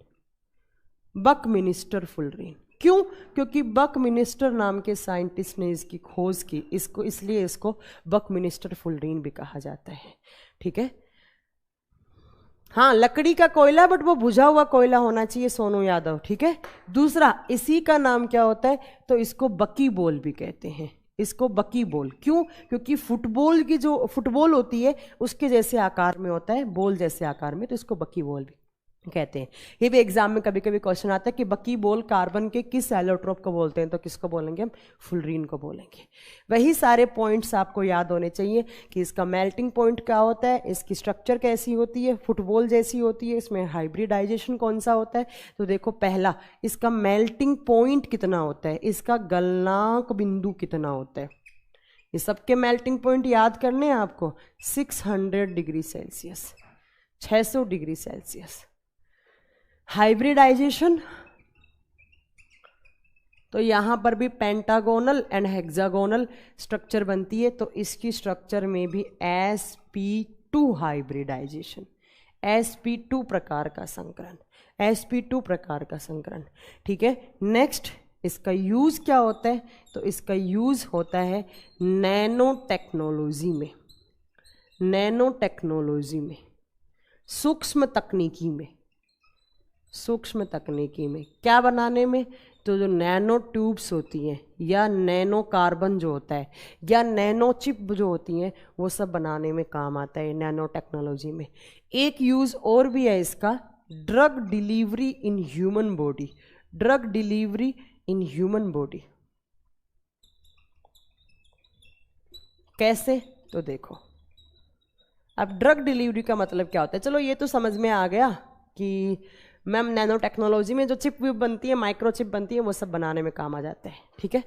बक मिनिस्टर फुलरीन क्यों, क्योंकि बक मिनिस्टर नाम के साइंटिस्ट ने इसकी खोज की, इसको इसलिए इसको बक मिनिस्टर फुलरीन भी कहा जाता है। ठीक है, हाँ लकड़ी का कोयला, बट वो बुझा हुआ कोयला होना चाहिए, सोनू यादव। ठीक है, दूसरा इसी का नाम क्या होता है, तो इसको बकी बोल भी कहते हैं, इसको बकी बोल। क्यों, क्योंकि फुटबॉल की जो फुटबॉल होती है उसके जैसे आकार में होता है, बॉल जैसे आकार में, तो इसको बकी बोल भी कहते हैं। ये भी एग्जाम में कभी कभी क्वेश्चन आता है कि बकी बोल कार्बन के किस एलोट्रोप को बोलते हैं, तो किसको बोलेंगे हम, फुलरीन को बोलेंगे। वही सारे पॉइंट्स आपको याद होने चाहिए कि इसका मेल्टिंग पॉइंट क्या होता है, इसकी स्ट्रक्चर कैसी होती है, फुटबॉल जैसी होती है, इसमें हाइब्रिडाइजेशन कौन सा होता है। तो देखो पहला, इसका मेल्टिंग पॉइंट कितना होता है, इसका गलनांक बिंदु कितना होता है। ये सबके मेल्टिंग पॉइंट याद करने हैं आपको, 600 degree Celsius, 600 degree Celsius. Hybridisation, तो यहां पर भी पेंटागोनल एंड हेक्सागोनल स्ट्रक्चर बनती है, तो इसकी स्ट्रक्चर में भी sp2 हाइब्रिडाइजेशन, sp2 प्रकार का संकरण, sp2 प्रकार का संकरण। ठीक है, नेक्स्ट इसका यूज क्या होता है, तो इसका यूज होता है नैनो टेक्नोलॉजी में, नैनो टेक्नोलॉजी में, सूक्ष्म तकनीकी में, सूक्ष्म तकनीकी में क्या बनाने में, तो जो नैनो ट्यूब्स होती हैं या नैनो कार्बन जो होता है या नैनो चिप जो होती हैं वो सब बनाने में काम आता है नैनो टेक्नोलॉजी में। एक यूज और भी है इसका, drug delivery in human body, drug delivery in human body. कैसे, तो देखो अब ड्रग डिलीवरी का मतलब क्या होता है, चलो ये तो समझ में आ गया कि मैम नैनो टेक्नोलॉजी में जो चिप विप बनती है, माइक्रो चिप बनती है, वो सब बनाने में काम आ जाते हैं। ठीक है,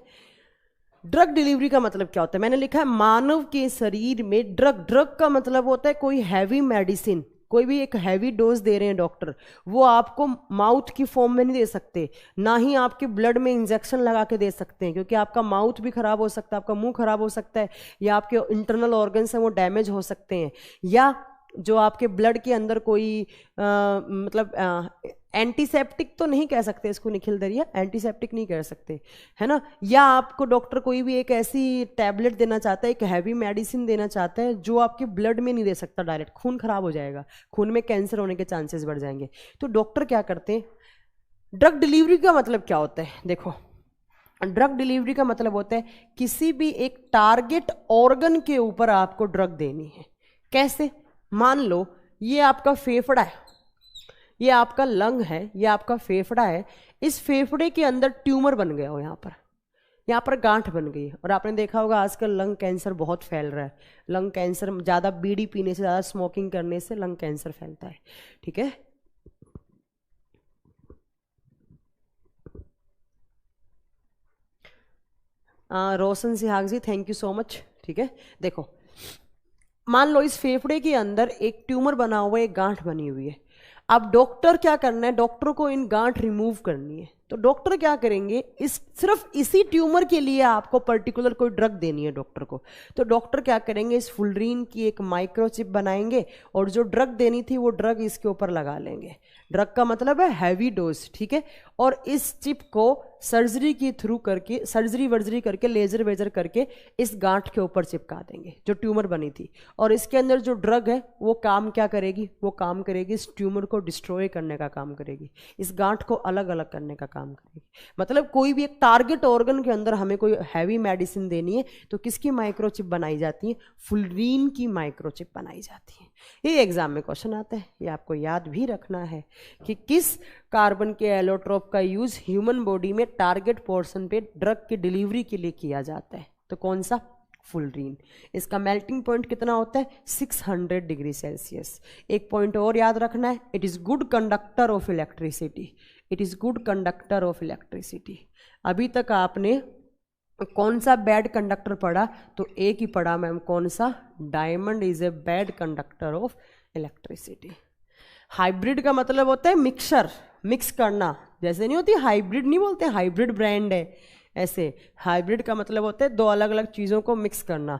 ड्रग डिलीवरी का मतलब क्या होता है, मैंने लिखा है मानव के शरीर में ड्रग, ड्रग का मतलब होता है कोई हैवी मेडिसिन, कोई भी एक हैवी डोज दे रहे हैं डॉक्टर, वो आपको माउथ की फॉर्म में नहीं दे सकते, ना ही आपके ब्लड में इंजेक्शन लगा के दे सकते हैं, क्योंकि आपका माउथ भी खराब हो सकता है, आपका मुंह खराब हो सकता है, या आपके इंटरनल ऑर्गन्स हैं वो डैमेज हो सकते हैं, या जो आपके ब्लड के अंदर कोई मतलब एंटीसेप्टिक तो नहीं कह सकते इसको निखिल दरिया, एंटीसेप्टिक नहीं कह सकते है ना, या आपको डॉक्टर कोई भी एक ऐसी टैबलेट देना चाहता है, एक हैवी मेडिसिन देना चाहता है जो आपके ब्लड में नहीं दे सकता डायरेक्ट, खून खराब हो जाएगा, खून में कैंसर होने के चांसेस बढ़ जाएंगे, तो डॉक्टर क्या करते हैं। ड्रग डिलीवरी का मतलब क्या होता है, देखो ड्रग डिलीवरी का मतलब होता है किसी भी एक टारगेट ऑर्गन के ऊपर आपको ड्रग देनी है। कैसे, मान लो ये आपका फेफड़ा है, ये आपका लंग है, ये आपका फेफड़ा है, इस फेफड़े के अंदर ट्यूमर बन गया हो, यहाँ पर गांठ बन गई है, और आपने देखा होगा आजकल लंग कैंसर बहुत फैल रहा है, लंग कैंसर ज़्यादा बीड़ी पीने से, ज़्यादा स्मोकिंग करने से लंग कैंसर फैलता है। ठीक है, रोशन सिहाग जी थैंक यू सो मच। ठीक है, देखो मान लो इस फेफड़े के अंदर एक ट्यूमर बना हुआ है, एक गांठ बनी हुई है। अब डॉक्टर क्या करना है, डॉक्टर को इन गांठ रिमूव करनी है। तो डॉक्टर क्या करेंगे, इस सिर्फ इसी ट्यूमर के लिए आपको पर्टिकुलर कोई ड्रग देनी है डॉक्टर को। तो डॉक्टर क्या करेंगे, इस फुलरीन की एक माइक्रोचिप बनाएंगे और जो ड्रग देनी थी वो ड्रग इसके ऊपर लगा लेंगे। ड्रग का मतलब है हैवी डोज। ठीक है, और इस चिप को सर्जरी के थ्रू करके, सर्जरी वर्जरी करके, लेजर वेजर करके इस गांठ के ऊपर चिपका देंगे जो ट्यूमर बनी थी। और इसके अंदर जो ड्रग है वो काम क्या करेगी, वो काम करेगी इस ट्यूमर को डिस्ट्रॉय करने का काम करेगी, इस गांठ को अलग अलग करने का काम करेगी। मतलब कोई भी एक टारगेट ऑर्गन के अंदर हमें कोई हैवी मेडिसिन देनी है तो किसकी माइक्रोचिप बनाई जाती है, फुलरीन की माइक्रोचिप बनाई जाती है। ये एग्जाम में क्वेश्चन आता है, ये आपको याद भी रखना है कि किस कार्बन के एलोट्रोप का यूज ह्यूमन बॉडी में टारगेट पोर्शन पे ड्रग की डिलीवरी के लिए किया जाता है। तो कौन सा, फुलरीन। इसका मेल्टिंग पॉइंट कितना होता है, 600 डिग्री सेल्सियस। एक पॉइंट और याद रखना है, it is good conductor of electricity, it is good conductor of electricity. अभी तक आपने कौन सा बैड कंडक्टर पढ़ा, तो एक ही पढ़ा मैम, कौन सा, diamond is a bad conductor of electricity. Hybrid का मतलब होता है मिक्सर, मिक्स करना। जैसे नहीं होती हाइब्रिड, नहीं बोलते हाइब्रिड ब्रांड है, ऐसे हाइब्रिड का मतलब होता है दो अलग अलग चीज़ों को मिक्स करना,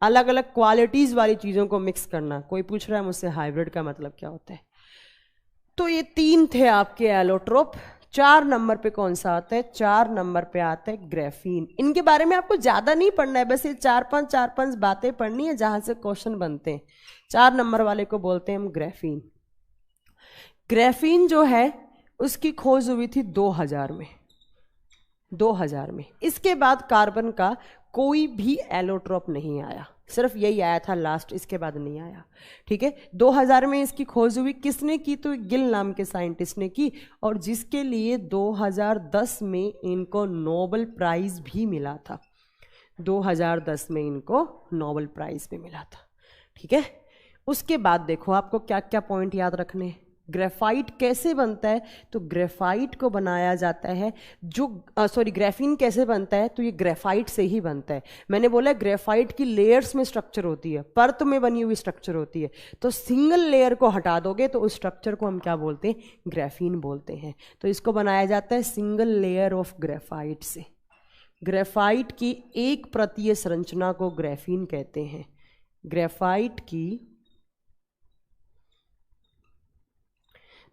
अलग अलग क्वालिटीज़ वाली चीज़ों को मिक्स करना। कोई पूछ रहा है मुझसे हाइब्रिड का मतलब क्या होता है। तो ये 3 थे आपके एलोट्रोप। 4 नंबर पे कौन सा आता है, 4 नंबर पे आता है ग्राफीन। इनके बारे में आपको ज़्यादा नहीं पढ़ना है, बस ये 4-5 बातें पढ़नी है जहाँ से क्वेश्चन बनते हैं। 4 नंबर वाले को बोलते हैं हम ग्राफीन। ग्राफीन जो है उसकी खोज हुई थी 2000 में, 2000 में। इसके बाद कार्बन का कोई भी एलोट्रोप नहीं आया, सिर्फ यही आया था लास्ट, इसके बाद नहीं आया। ठीक है, 2000 में इसकी खोज हुई, किसने की, तो गिल नाम के साइंटिस्ट ने की, और जिसके लिए 2010 में इनको नोबेल प्राइज भी मिला था। 2010 में इनको नोबेल प्राइज भी मिला था। ठीक है, उसके बाद देखो आपको क्या क्या पॉइंट याद रखने। ग्रेफाइट कैसे बनता है, तो ग्रेफाइट को बनाया जाता है जो ग्राफीन कैसे बनता है, तो ये ग्रेफाइट से ही बनता है। मैंने बोला ग्रेफाइट की लेयर्स में स्ट्रक्चर होती है, परत में बनी हुई स्ट्रक्चर होती है। तो सिंगल लेयर को हटा दोगे तो उस स्ट्रक्चर को हम क्या बोलते हैं, ग्राफीन बोलते हैं। तो इसको बनाया जाता है सिंगल लेयर ऑफ ग्रेफाइट से। ग्रेफाइट की एक परतीय संरचना को ग्राफीन कहते हैं। ग्रेफाइट की,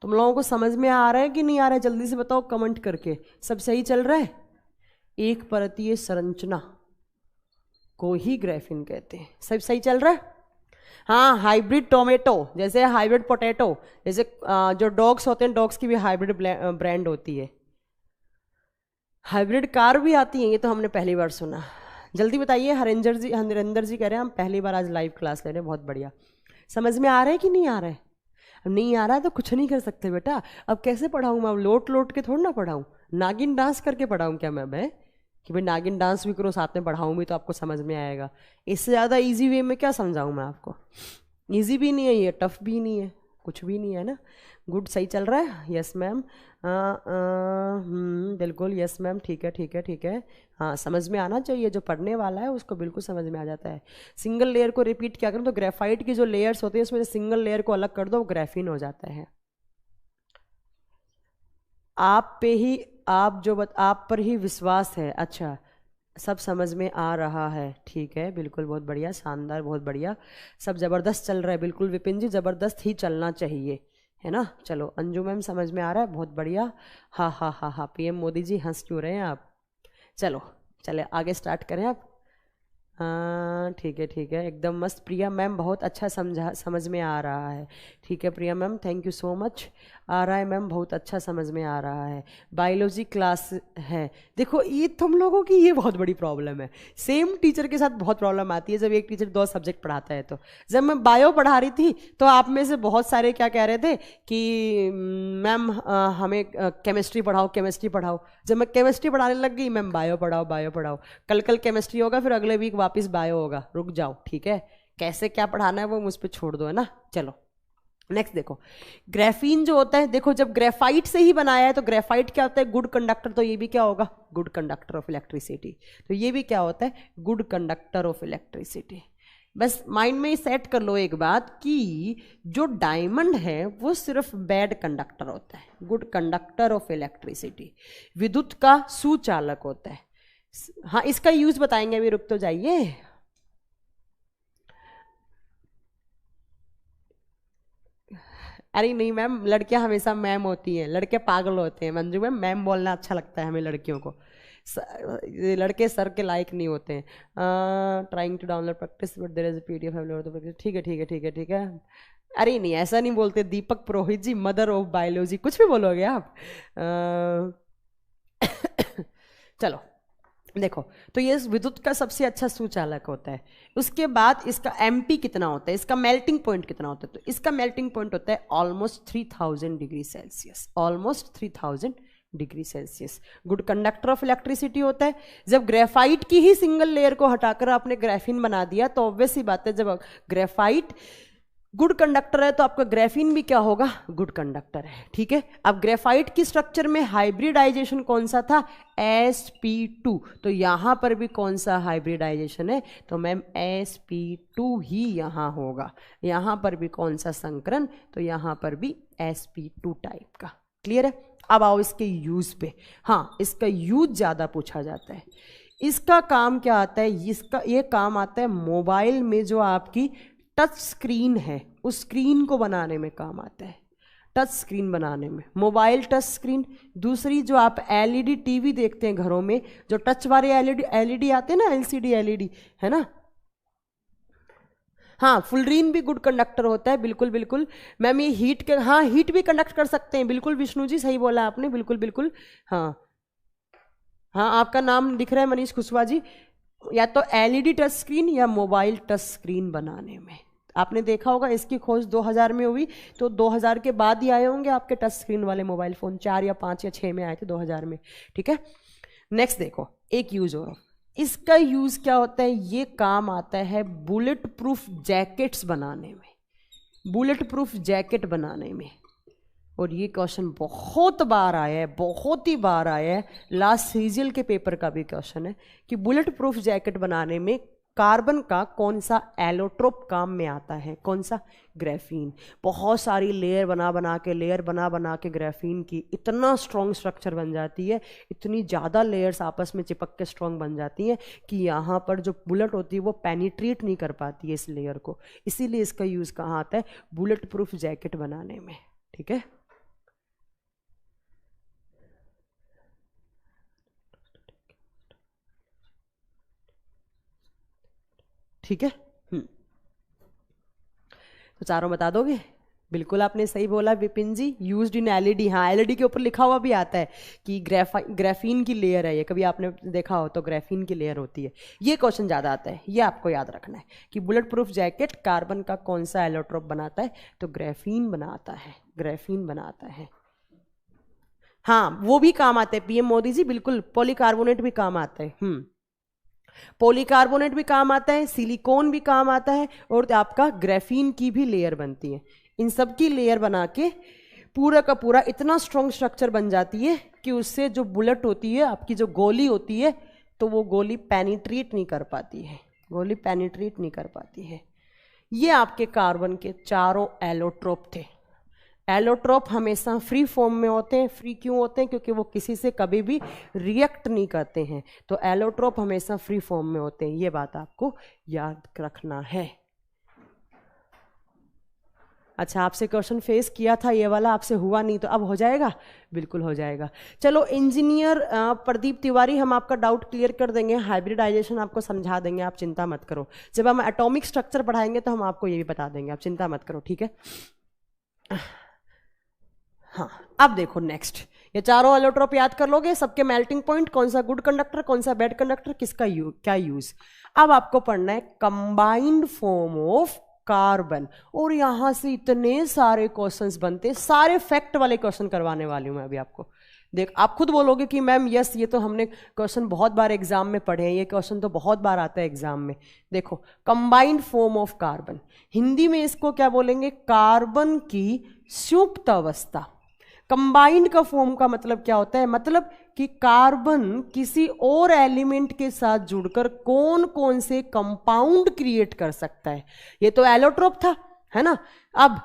तुम लोगों को समझ में आ रहा है कि नहीं आ रहा है, जल्दी से बताओ कमेंट करके। सब सही चल रहा है, एक परतीय संरचना को ही ग्राफीन कहते हैं। सब सही चल रहा है। हाँ, हाइब्रिड टोमेटो, जैसे हाइब्रिड पोटैटो, जैसे जो डॉग्स होते हैं, डॉग्स की भी हाइब्रिड ब्रांड होती है। हाइब्रिड कार भी आती है, ये तो हमने पहली बार सुना। जल्दी बताइए। हरिंदर जी कह रहे हैं हम पहली बार आज लाइव क्लास ले रहे हैं, बहुत बढ़िया। समझ में आ रहा है कि नहीं आ रहा है? नहीं आ रहा है तो कुछ नहीं कर सकते बेटा। अब कैसे पढ़ाऊँ मैं, अब लोट लोट के थोड़ा ना पढ़ाऊँ, नागिन डांस करके पढ़ाऊँ क्या मैं कि भाई नागिन डांस भी करो साथ में पढ़ाऊँ भी तो आपको समझ में आएगा। इससे ज़्यादा इजी वे में क्या समझाऊँ मैं आपको। इजी भी नहीं है ये, टफ भी नहीं है, कुछ भी नहीं है ना। गुड, सही चल रहा है। यस मैम, बिल्कुल यस मैम, ठीक है ठीक है ठीक है। हाँ, समझ में आना चाहिए, जो पढ़ने वाला है उसको बिल्कुल समझ में आ जाता है। सिंगल लेयर को रिपीट क्या करूँ, तो ग्रेफाइट की जो लेयर्स होती है उसमें से सिंगल लेयर को अलग कर दो, ग्राफीन हो जाता है। आप पे ही, आप पर ही विश्वास है। अच्छा, सब समझ में आ रहा है, ठीक है, बिल्कुल, बहुत बढ़िया, शानदार, बहुत बढ़िया, सब ज़बरदस्त चल रहा है। बिल्कुल विपिन जी, ज़बरदस्त ही चलना चाहिए, है ना। चलो अंजू मैम, समझ में आ रहा है, बहुत बढ़िया। हाँ हाँ हाँ हाँ, पीएम मोदी जी हंस क्यों रहे हैं आप। चलो चले आगे स्टार्ट करें आप। हाँ ठीक है, एकदम मस्त। प्रिया मैम, बहुत अच्छा समझ में आ रहा है। ठीक है Priya ma'am, thank you so much. आ रहा है मैम, बहुत अच्छा समझ में आ रहा है। बायोलॉजी क्लास है। देखो ये तुम लोगों की ये बहुत बड़ी प्रॉब्लम है, सेम टीचर के साथ बहुत प्रॉब्लम आती है जब एक टीचर 2 सब्जेक्ट पढ़ाता है। तो जब मैं बायो पढ़ा रही थी तो आप में से बहुत सारे क्या कह रहे थे कि मैम हमें केमिस्ट्री पढ़ाओ, केमिस्ट्री पढ़ाओ। जब मैं केमिस्ट्री पढ़ाने लग गई, मैम बायो पढ़ाओ, बायो पढ़ाओ। कल केमिस्ट्री होगा, फिर अगले वीक वापस बायो होगा। रुक जाओ, ठीक है, कैसे क्या पढ़ाना है वो मुझ पर छोड़ दो, है ना। चलो नेक्स्ट देखो, ग्रेफीन जो होता है, देखो जब ग्रेफाइट से ही बनाया है तो ग्रेफाइट क्या होता है, गुड कंडक्टर, तो ये भी क्या होगा, गुड कंडक्टर ऑफ इलेक्ट्रिसिटी। तो ये भी क्या होता है, गुड कंडक्टर ऑफ इलेक्ट्रिसिटी। बस माइंड में सेट कर लो एक बात कि जो डायमंड है वो सिर्फ बैड कंडक्टर होता है, गुड कंडक्टर ऑफ इलेक्ट्रिसिटी, विद्युत का सुचालक होता है। हाँ, इसका यूज बताएंगे, अभी रुक तो जाइए। अरे नहीं मैम, लड़कियां हमेशा मैम होती हैं, लड़के पागल होते हैं मंजू मैम, मैम बोलना अच्छा लगता है हमें लड़कियों को, ये लड़के सर के लायक नहीं होते हैं। Trying to download practice but there is PDF available, ठीक है ठीक है ठीक है ठीक है। अरे नहीं, ऐसा नहीं बोलते, दीपक पुरोहित जी, मदर ऑफ बायोलॉजी, कुछ भी बोलोगे आप। चलो देखो, तो ये विद्युत का सबसे अच्छा सुचालक होता है। उसके बाद इसका MP कितना होता है, इसका मेल्टिंग पॉइंट कितना होता है, तो इसका मेल्टिंग पॉइंट होता है almost 3000 degree Celsius, almost 3000 degree Celsius. Good conductor of electricity होता है। जब ग्रेफाइट की ही सिंगल लेयर को हटाकर आपने ग्रेफीन बना दिया तो ऑब्वियस ही बात है, जब ग्रेफाइट गुड कंडक्टर है तो आपका ग्रेफीन भी क्या होगा, गुड कंडक्टर है। ठीक है, अब ग्रेफाइट की स्ट्रक्चर में हाइब्रिडाइजेशन कौन सा था, sp2, तो यहां पर भी कौन सा हाइब्रिडाइजेशन है, तो मैम sp2 ही यहां होगा। यहां पर भी कौन सा संकरण, तो यहां पर भी sp2 टाइप का। क्लियर है। अब आओ इसके यूज पे। हाँ, इसका यूज ज्यादा पूछा जाता है। इसका काम क्या आता है, इसका ये काम आता है मोबाइल में जो आपकी टच स्क्रीन है उस स्क्रीन को बनाने में काम आता है, टच स्क्रीन बनाने में, मोबाइल टच स्क्रीन। दूसरी जो आप LED TV देखते हैं घरों में, जो टच वाले LED आते हैं ना, LCD LED, है ना। हाँ, फुलरीन भी गुड कंडक्टर होता है, बिल्कुल बिल्कुल मैम। ये हीट के, हाँ हीट भी कंडक्ट कर सकते हैं, बिल्कुल विष्णु जी सही बोला आपने, बिल्कुल बिल्कुल। हाँ हाँ, आपका नाम दिख रहा है मनीष कुशवाहा जी, या तो LED टच स्क्रीन या मोबाइल टच स्क्रीन बनाने में। आपने देखा होगा इसकी खोज 2000 में हुई, तो 2000 के बाद ही आए होंगे आपके टच स्क्रीन वाले मोबाइल फोन, 4 या 5 या 6 में आए थे 2000 में। ठीक है, नेक्स्ट देखो, एक यूज और, इसका यूज क्या होता है, ये काम आता है बुलेट प्रूफ जैकेट्स बनाने में, बुलेट प्रूफ जैकेट बनाने में। और ये क्वेश्चन बहुत बार आया है, बहुत ही बार आया है, लास्ट सीजीएल के पेपर का भी क्वेश्चन है कि बुलेट प्रूफ जैकेट बनाने में कार्बन का कौन सा एलोट्रोप काम में आता है, कौन सा, ग्रेफीन। बहुत सारी लेयर बना के ग्रेफीन की इतना स्ट्रॉन्ग स्ट्रक्चर बन जाती है, इतनी ज़्यादा लेयर्स आपस में चिपक के स्ट्रॉन्ग बन जाती हैं कि यहाँ पर जो बुलेट होती है वो पेनिट्रेट नहीं कर पाती है इस लेयर को। इसीलिए इसका यूज़ कहाँ आता है, बुलेट प्रूफ जैकेट बनाने में। ठीक है, ठीक है। तो चारों बता दोगे, बिल्कुल आपने सही बोला विपिन जी, यूज्ड इन LED। हाँ, LED के ऊपर लिखा हुआ भी आता है कि ग्रेफीन की लेयर है ये, कभी आपने देखा हो तो ग्रेफीन की लेयर होती है। ये क्वेश्चन ज़्यादा आता है, ये आपको याद रखना है कि बुलेट प्रूफ जैकेट कार्बन का कौन सा एलोट्रोप बनाता है, तो ग्रेफीन बनाता है, ग्रेफीन बनाता है। हाँ, वो भी काम आता है PM मोदी जी, बिल्कुल। पॉलीकार्बोनेट भी काम आता है, पॉलीकार्बोनेट भी काम आता है, सिलिकॉन भी काम आता है, और आपका ग्रेफीन की भी लेयर बनती है। इन सब की लेयर बना के पूरा का पूरा इतना स्ट्रॉन्ग स्ट्रक्चर बन जाती है कि उससे जो बुलेट होती है, आपकी जो गोली होती है, तो वो गोली पेनिट्रेट नहीं कर पाती है, गोली पेनिट्रेट नहीं कर पाती है। ये आपके कार्बन के चारों एलोट्रोप थे। एलोट्रोप हमेशा फ्री फॉर्म में होते हैं। फ्री क्यों होते हैं, क्योंकि वो किसी से कभी भी रिएक्ट नहीं करते हैं, तो एलोट्रोप हमेशा फ्री फॉर्म में होते हैं। ये बात आपको याद रखना है। अच्छा, आपसे क्वेश्चन फेस किया था ये वाला, आपसे हुआ नहीं, तो अब हो जाएगा, बिल्कुल हो जाएगा। चलो, इंजीनियर प्रदीप तिवारी, हम आपका डाउट क्लियर कर देंगे, हाइब्रिडाइजेशन आपको समझा देंगे, आप चिंता मत करो। जब हम एटॉमिक स्ट्रक्चर पढ़ाएंगे तो हम आपको ये भी बता देंगे, आप चिंता मत करो। ठीक है, हाँ, अब देखो नेक्स्ट, ये चारों एलोट्रोप याद कर लोगे, सबके मेल्टिंग पॉइंट, कौन सा गुड कंडक्टर, कौन सा बैड कंडक्टर, किसका क्या यूज। अब आपको पढ़ना है कंबाइंड फॉर्म ऑफ कार्बन, और यहां से इतने सारे क्वेश्चंस बनते, सारे फैक्ट वाले क्वेश्चन करवाने वाली हूं मैं अभी आपको। देख आप खुद बोलोगे कि मैम यस ये तो हमने क्वेश्चन बहुत बार एग्जाम में पढ़े हैं, ये क्वेश्चन तो बहुत बार आता है एग्जाम में। देखो combined form of carbon, Hindi में इसको क्या बोलेंगे, कार्बन की संयुक्त अवस्था। कंबाइंड का फॉर्म का मतलब क्या होता है, मतलब कि कार्बन किसी और एलिमेंट के साथ जुड़कर कौन कौन से कंपाउंड क्रिएट कर सकता है। ये तो एलोट्रोप था, है ना। अब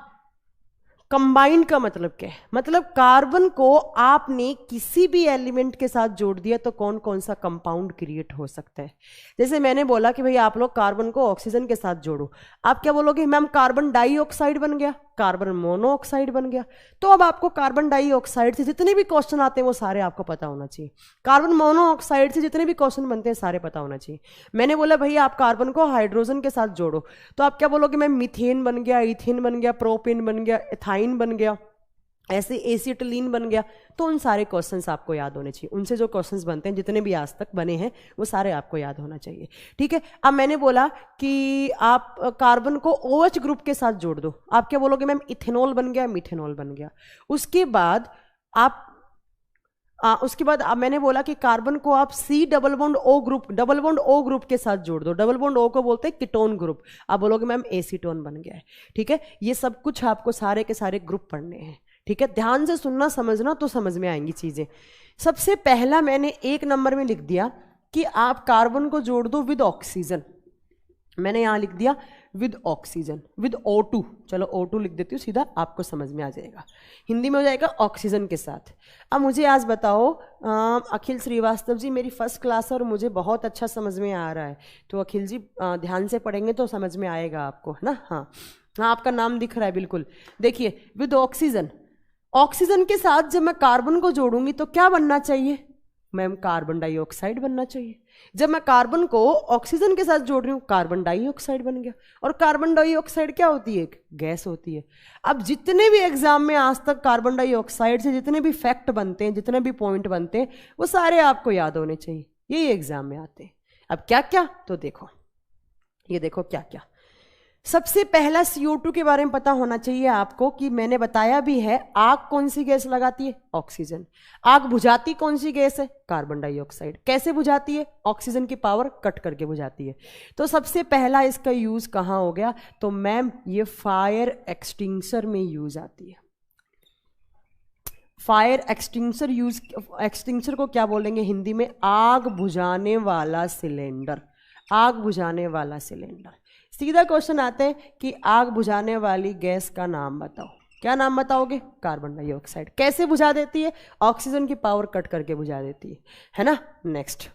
कंबाइंड का मतलब क्या है, मतलब कार्बन को आपने किसी भी एलिमेंट के साथ जोड़ दिया तो कौन कौन सा कंपाउंड क्रिएट हो सकता है। जैसे मैंने बोला कि भाई आप लोग कार्बन को ऑक्सीजन के साथ जोड़ो, आप क्या बोलोगे, मैम कार्बन डाइऑक्साइड बन गया, कार्बन मोनोऑक्साइड बन गया। तो अब आपको कार्बन डाइऑक्साइड से जितने भी क्वेश्चन आते हैं वो सारे आपको पता होना चाहिए, कार्बन मोनोऑक्साइड से जितने भी क्वेश्चन बनते हैं सारे पता होना चाहिए। मैंने बोला भैया आप कार्बन को हाइड्रोजन के साथ जोड़ो, तो आप क्या बोलोगे, मैम मीथेन बन गया, इथेन बन गया, प्रोपेन बन गया, एथाइन बन गया, ऐसे एसिटिलीन बन गया। तो उन सारे क्वेश्चंस आपको याद होने चाहिए, उनसे जो क्वेश्चंस बनते हैं जितने भी आज तक बने हैं वो सारे आपको याद होना चाहिए, ठीक है। अब मैंने बोला कि आप कार्बन को OH ग्रुप के साथ जोड़ दो, आप क्या बोलोगे, मैम इथेनॉल बन गया, मीथेनॉल बन गया। उसके बाद मैंने बोला कि कार्बन को आप C double bond O group के साथ जोड़ दो, डबल बॉन्ड O को बोलते हैं कीटोन ग्रुप, आप बोलोगे मैम एसीटोन बन गया है, ठीक है। ये सब कुछ आपको सारे के सारे ग्रुप पढ़ने हैं, ठीक है। ध्यान से सुनना समझना तो समझ में आएंगी चीजें। सबसे पहला मैंने 1 नंबर में लिख दिया कि आप कार्बन को जोड़ दो विद ऑक्सीजन, मैंने यहां लिख दिया विद ऑक्सीजन, विद O2, चलो O2 लिख देती हूँ सीधा, आपको समझ में आ जाएगा, हिंदी में हो जाएगा ऑक्सीजन के साथ। अब मुझे आज बताओ अखिल श्रीवास्तव जी, मेरी फर्स्ट क्लास और मुझे बहुत अच्छा समझ में आ रहा है, तो अखिल जी ध्यान से पढ़ेंगे तो समझ में आएगा आपको, है ना। हाँ हाँ आपका नाम दिख रहा है बिल्कुल। देखिए विद ऑक्सीजन, ऑक्सीजन के साथ जब मैं कार्बन को जोड़ूंगी तो क्या बनना चाहिए, मैम कार्बन डाइऑक्साइड बनना चाहिए। जब मैं कार्बन को ऑक्सीजन के साथ जोड़ रही हूं कार्बन डाइऑक्साइड बन गया, और कार्बन डाइऑक्साइड क्या होती है, एक गैस होती है। अब जितने भी एग्जाम में आज तक कार्बन डाइऑक्साइड से जितने भी फैक्ट बनते हैं, जितने भी पॉइंट बनते हैं, वो सारे आपको याद होने चाहिए, यही एग्जाम में आते हैं। अब क्या क्या, तो देखो ये देखो क्या क्या। सबसे पहला CO2 के बारे में पता होना चाहिए आपको कि मैंने बताया भी है, आग कौन सी गैस लगाती है, ऑक्सीजन। आग बुझाती कौन सी गैस है, कार्बन डाइऑक्साइड। कैसे बुझाती है, ऑक्सीजन की पावर कट करके बुझाती है। तो सबसे पहला इसका यूज कहां हो गया, तो मैम ये फायर एक्सटिंग्विशर में यूज आती है। फायर एक्सटिंग्विशर एक्सटिंग्विशर को क्या बोलेंगे हिंदी में, आग बुझाने वाला सिलेंडर, आग बुझाने वाला सिलेंडर। सीधा क्वेश्चन आते हैं कि आग बुझाने वाली गैस का नाम बताओ, क्या नाम बताओगे, कार्बन डाइऑक्साइड। कैसे बुझा देती है, ऑक्सीजन की पावर कट करके बुझा देती है ना। नेक्स्ट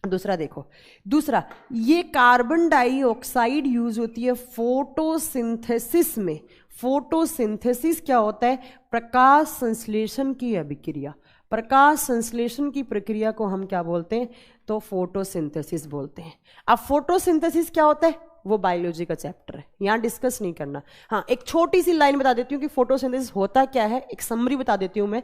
दूसरा देखो, दूसरा ये कार्बन डाइऑक्साइड यूज होती है फोटोसिंथेसिस में। फोटोसिंथेसिस क्या होता है, प्रकाश संश्लेषण की अभिक्रिया। प्रकाश संश्लेषण की प्रक्रिया को हम क्या बोलते हैं, तो फोटोसिंथेसिस बोलते हैं। अब फोटोसिंथेसिस क्या होता है, वो बायोलॉजी का चैप्टर है, यहां डिस्कस नहीं करना। हाँ एक छोटी सी लाइन बता देती हूँ कि फोटोसिंथेसिस होता क्या है, एक समरी बता देती हूँ मैं।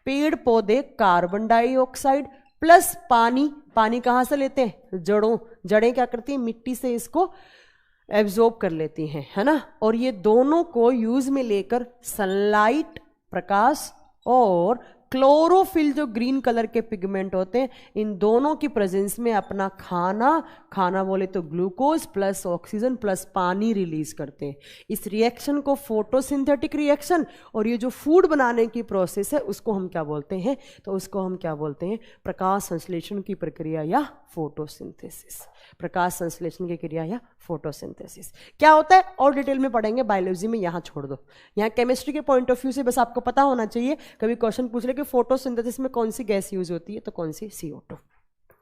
पेड़ पौधे कार्बन डाइऑक्साइड प्लस पानी, पानी कहाँ से लेते हैं, जड़ों, जड़ें क्या करती हैं, मिट्टी से इसको एब्जॉर्ब कर लेती हैं, है ना। और ये दोनों को यूज में लेकर सनलाइट, प्रकाश, और क्लोरोफिल जो ग्रीन कलर के पिगमेंट होते हैं, इन दोनों की प्रेजेंस में अपना खाना बोले तो ग्लूकोज प्लस ऑक्सीजन प्लस पानी रिलीज करते हैं। इस रिएक्शन को फोटोसिंथेटिक रिएक्शन, और ये जो फूड बनाने की प्रोसेस है उसको हम क्या बोलते हैं, तो उसको हम क्या बोलते हैं, प्रकाश संश्लेषण की प्रक्रिया या फोटोसिंथेसिस। प्रकाश संश्लेषण की क्रिया या फोटोसिंथेसिस क्या होता है और डिटेल में पढ़ेंगे, बायोलॉजी में यहाँ छोड़ दो। यहाँ केमिस्ट्री के पॉइंट ऑफ व्यू से बस आपको पता होना चाहिए, कभी क्वेश्चन पूछ ले कि फोटोसिंथेसिस में कौन सी गैस यूज होती है, तो कौन सी, CO2।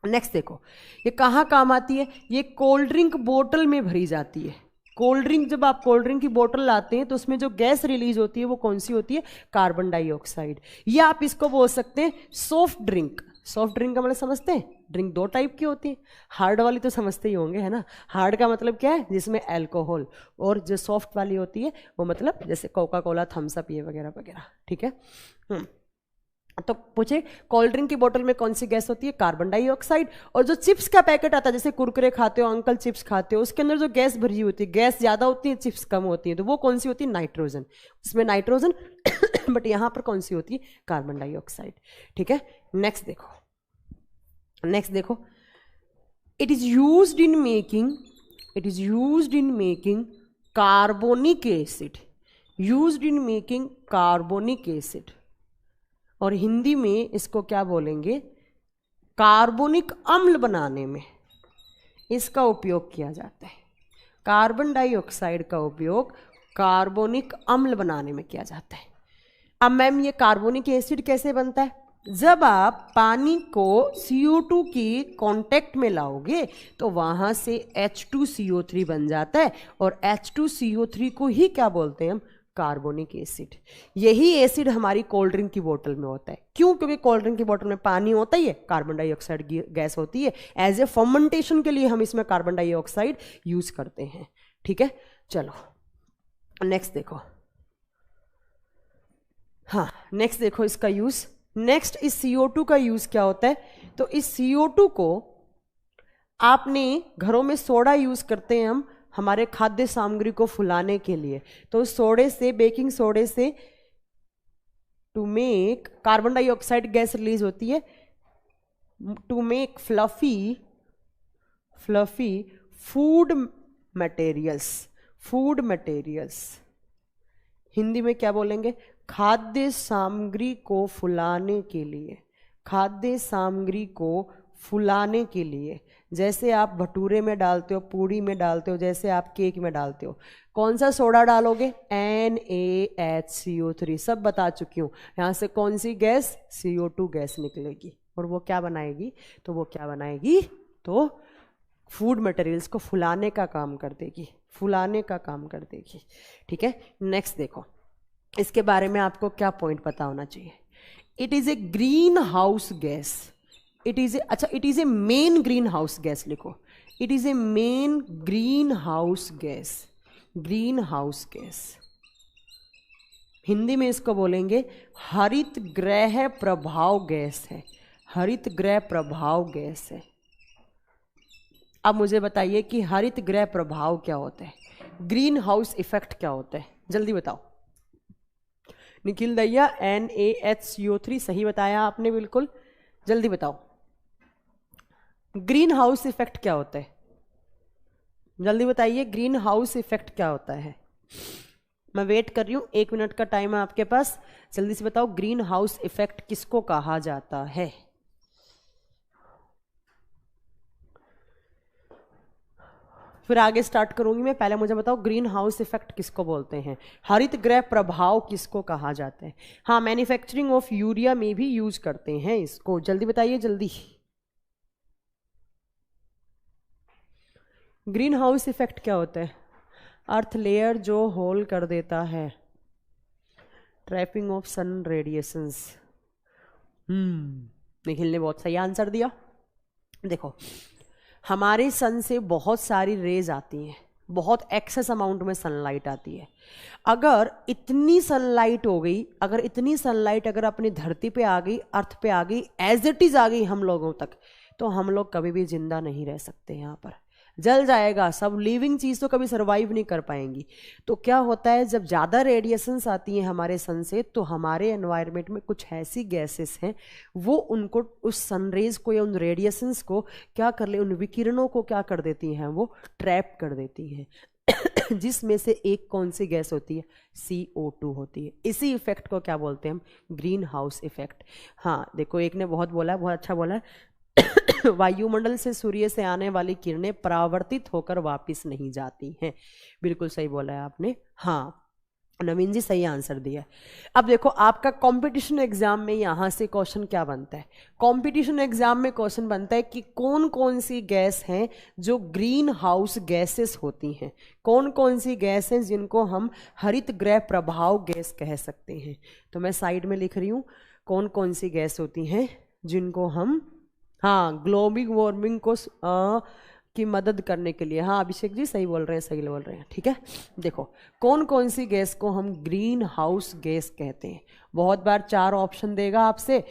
नेक्स्ट देखो ये कहाँ काम आती है, ये कोल्ड ड्रिंक बोतल में भरी जाती है। कोल्ड ड्रिंक, जब आप कोल्ड ड्रिंक की बोतल लाते हैं तो उसमें जो गैस रिलीज होती है वो कौन सी होती है, कार्बन डाइऑक्साइड। या आप इसको बोल सकते हैं सॉफ्ट ड्रिंक। सॉफ्ट ड्रिंक का मतलब समझते हैं, ड्रिंक दो टाइप की होती है, हार्ड वाली तो समझते ही होंगे, है ना। हार्ड का मतलब क्या है, जिसमें अल्कोहल, और जो सॉफ्ट वाली होती है वो मतलब जैसे कोका कोला, थम्स अप, ये वगैरह वगैरह, ठीक है। तो पूछे कोल्ड ड्रिंक की बोतल में कौन सी गैस होती है? Carbon dioxide. और जो चिप्स का पैकेट आता है, जैसे कुरकुरे खाते हो, अंकल चिप्स खाते हो, उसके अंदर जो गैस भरी होती है, गैस ज्यादा होती है, चिप्स कम होती है, तो वो कौन सी होती है? नाइट्रोजन। उसमें नाइट्रोजन बट यहां पर कौन सी होती है? Carbon dioxide. ठीक है, नेक्स्ट देखो, it is used in making carbonic acid, और हिंदी में इसको क्या बोलेंगे? कार्बनिक अम्ल बनाने में इसका उपयोग किया जाता है। कार्बन डाइऑक्साइड का उपयोग कार्बनिक अम्ल बनाने में किया जाता है। अब मैम ये कार्बोनिक एसिड कैसे बनता है? जब आप पानी को CO2 की कांटेक्ट में लाओगे तो वहां से H2CO3 बन जाता है, और H2CO3 को ही क्या बोलते हैं हम? Carbonic acid. यही एसिड हमारी कोल्ड ड्रिंक की बोतल में होता है। क्यों? क्योंकि कोल्ड ड्रिंक की बोतल में पानी होता ही है, कार्बन डाइऑक्साइड गैस होती है। एज ए फर्मेंटेशन के लिए हम इसमें कार्बन डाइऑक्साइड यूज करते हैं। ठीक है, चलो नेक्स्ट देखो। हाँ, नेक्स्ट देखो इसका यूज। नेक्स्ट इस CO2 का यूज क्या होता है? तो इस CO2 को आपने घरों में सोडा यूज करते हैं हम हमारे खाद्य सामग्री को फुलाने के लिए। तो सोडे से, बेकिंग सोडे से to make carbon dioxide gas release होती है, to make fluffy food materials. Hindi में क्या बोलेंगे? खाद्य सामग्री को फुलाने के लिए। जैसे आप भटूरे में डालते हो, पूड़ी में डालते हो, जैसे आप केक में डालते हो, कौन सा सोडा डालोगे? NaHCO3। सब बता चुकी हूँ। यहाँ से कौन सी गैस? CO2 गैस निकलेगी, और वो क्या बनाएगी? तो फूड मटेरियल्स को फुलाने का काम कर देगी। ठीक है, नेक्स्ट देखो, इसके बारे में आपको क्या पॉइंट पता होना चाहिए? It is a greenhouse gas. It is a main greenhouse gas. लिखो, it is a main greenhouse gas. Hindi में इसको बोलेंगे हरित गृह प्रभाव गैस है। अब मुझे बताइए कि हरित गृह प्रभाव क्या होता है? ग्रीन हाउस इफेक्ट क्या होता है? जल्दी बताओ। निखिल दैया, NaHCO3 सही बताया आपने, बिल्कुल। जल्दी बताओ, ग्रीन हाउस इफेक्ट क्या होता है? जल्दी बताइए, ग्रीन हाउस इफेक्ट क्या होता है? मैं वेट कर रही हूं, 1 मिनट का टाइम है आपके पास, जल्दी से बताओ ग्रीन हाउस इफेक्ट किसको कहा जाता है? फिर आगे स्टार्ट करूंगी मैं, पहले मुझे बताओ ग्रीन हाउस इफेक्ट किसको बोलते हैं? हरित गृह प्रभाव किसको कहा जाता है? हाँ, मैन्युफैक्चरिंग ऑफ यूरिया में भी यूज करते हैं इसको। जल्दी बताइए, जल्दी। ग्रीन हाउस इफेक्ट क्या होता है? अर्थ लेयर जो होल कर देता है, trapping of sun radiations. Nikhil ने बहुत सही आंसर दिया। देखो, हमारे सन से बहुत सारी रेज आती हैं, बहुत एक्सेस अमाउंट में सनलाइट आती है। अगर इतनी सनलाइट अगर अपनी धरती पे आ गई, अर्थ पे आ गई, एज इट इज आ गई हम लोगों तक, तो हम लोग कभी भी जिंदा नहीं रह सकते। यहाँ पर जल जाएगा सब, लिविंग चीज तो कभी सरवाइव नहीं कर पाएंगी। तो क्या होता है, जब ज्यादा रेडिएशंस आती हैं हमारे सन से, तो हमारे एनवायरनमेंट में कुछ ऐसी गैसेस हैं, वो उनको, उस सनरेज को या उन रेडिएशंस को क्या कर ले, उन विकिरणों को क्या कर देती हैं, वो ट्रैप कर देती हैं। जिसमें से एक कौन सी गैस होती है? CO2 होती है। इसी इफेक्ट को क्या बोलते हैं हम? Green house effect. हाँ देखो, एक ने बहुत बोला है, बहुत अच्छा बोला है। वायुमंडल से सूर्य से आने वाली किरणें परावर्तित होकर वापस नहीं जाती हैं। बिल्कुल सही बोला है आपने। हाँ, नवीन जी सही आंसर दिया। अब देखो, आपका कंपटीशन एग्जाम में यहां से क्वेश्चन क्या बनता है? कंपटीशन एग्जाम में क्वेश्चन बनता है कि कौन कौन सी गैस हैं जो ग्रीन हाउस गैसेस होती हैं, कौन कौन सी गैस हैं जिनको हम हरित गृह प्रभाव गैस कह सकते हैं। तो मैं साइड में लिख रही हूं कौन कौन सी गैस होती हैं जिनको हम, हाँ, ग्लोबल वार्मिंग को की मदद करने के लिए। हाँ अभिषेक जी सही बोल रहे हैं, सही बोल रहे हैं, ठीक है। देखो कौन कौन सी गैस को हम ग्रीन हाउस गैस कहते हैं। बहुत बार 4 ऑप्शन देगा आपसे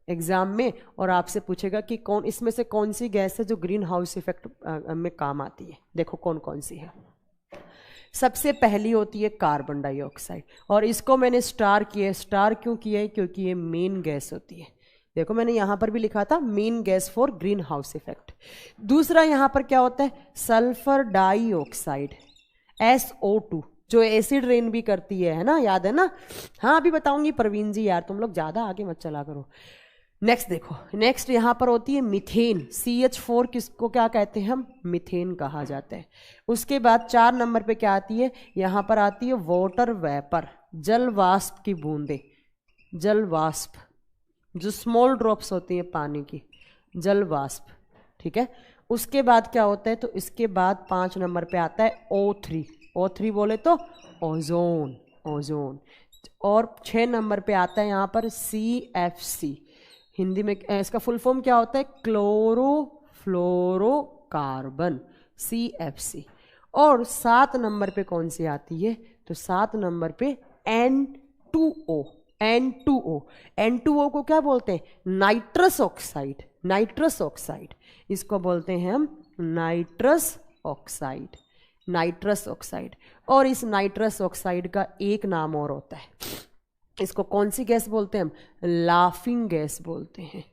एग्जाम में और आपसे पूछेगा कि कौन इसमें से कौन सी गैस है जो ग्रीन हाउस इफेक्ट में काम आती है। देखो कौन कौन सी है। सबसे पहली होती है कार्बन डाइऑक्साइड, और इसको मैंने स्टार किया है। स्टार क्यों किया है? क्योंकि ये मेन गैस होती है। देखो मैंने यहाँ पर भी लिखा था main gas for green house effect. दूसरा यहाँ पर क्या होता है? सल्फर डाइऑक्साइड SO2, जो एसिड रेन भी करती है ना, याद है ना? हाँ अभी बताऊंगी प्रवीण जी, यार तुम लोग ज़्यादा आगे मत चला करो। नेक्स्ट देखो, नेक्स्ट यहाँ पर होती है मीथेन CH4, किसको क्या कहते हैं हम? मीथेन कहा जाता है। उसके बाद 4 नंबर पे क्या आती है? यहाँ पर आती है वाटर वेपर, जल वाष्प की बूंदे, जल वाष्प, जो स्मॉल ड्रॉप्स होती हैं पानी की, जल वाष्प, ठीक है। उसके बाद क्या होता है? तो इसके बाद 5 नंबर पे आता है O3, O3 बोले तो ओजोन, ओजोन। और 6 नंबर पे आता है यहाँ पर CFC, हिंदी में इसका फुल फॉर्म क्या होता है? Chlorofluorocarbon, CFC। और 7 नंबर पे कौन सी आती है? तो 7 नंबर पे N2O, N2O, N2O को क्या बोलते हैं? नाइट्रस ऑक्साइड, नाइट्रस ऑक्साइड, इसको बोलते हैं हम नाइट्रस ऑक्साइड, नाइट्रस ऑक्साइड। और इस नाइट्रस ऑक्साइड का एक नाम और होता है, इसको कौन सी गैस बोलते हैं हम? लाफिंग गैस बोलते हैं,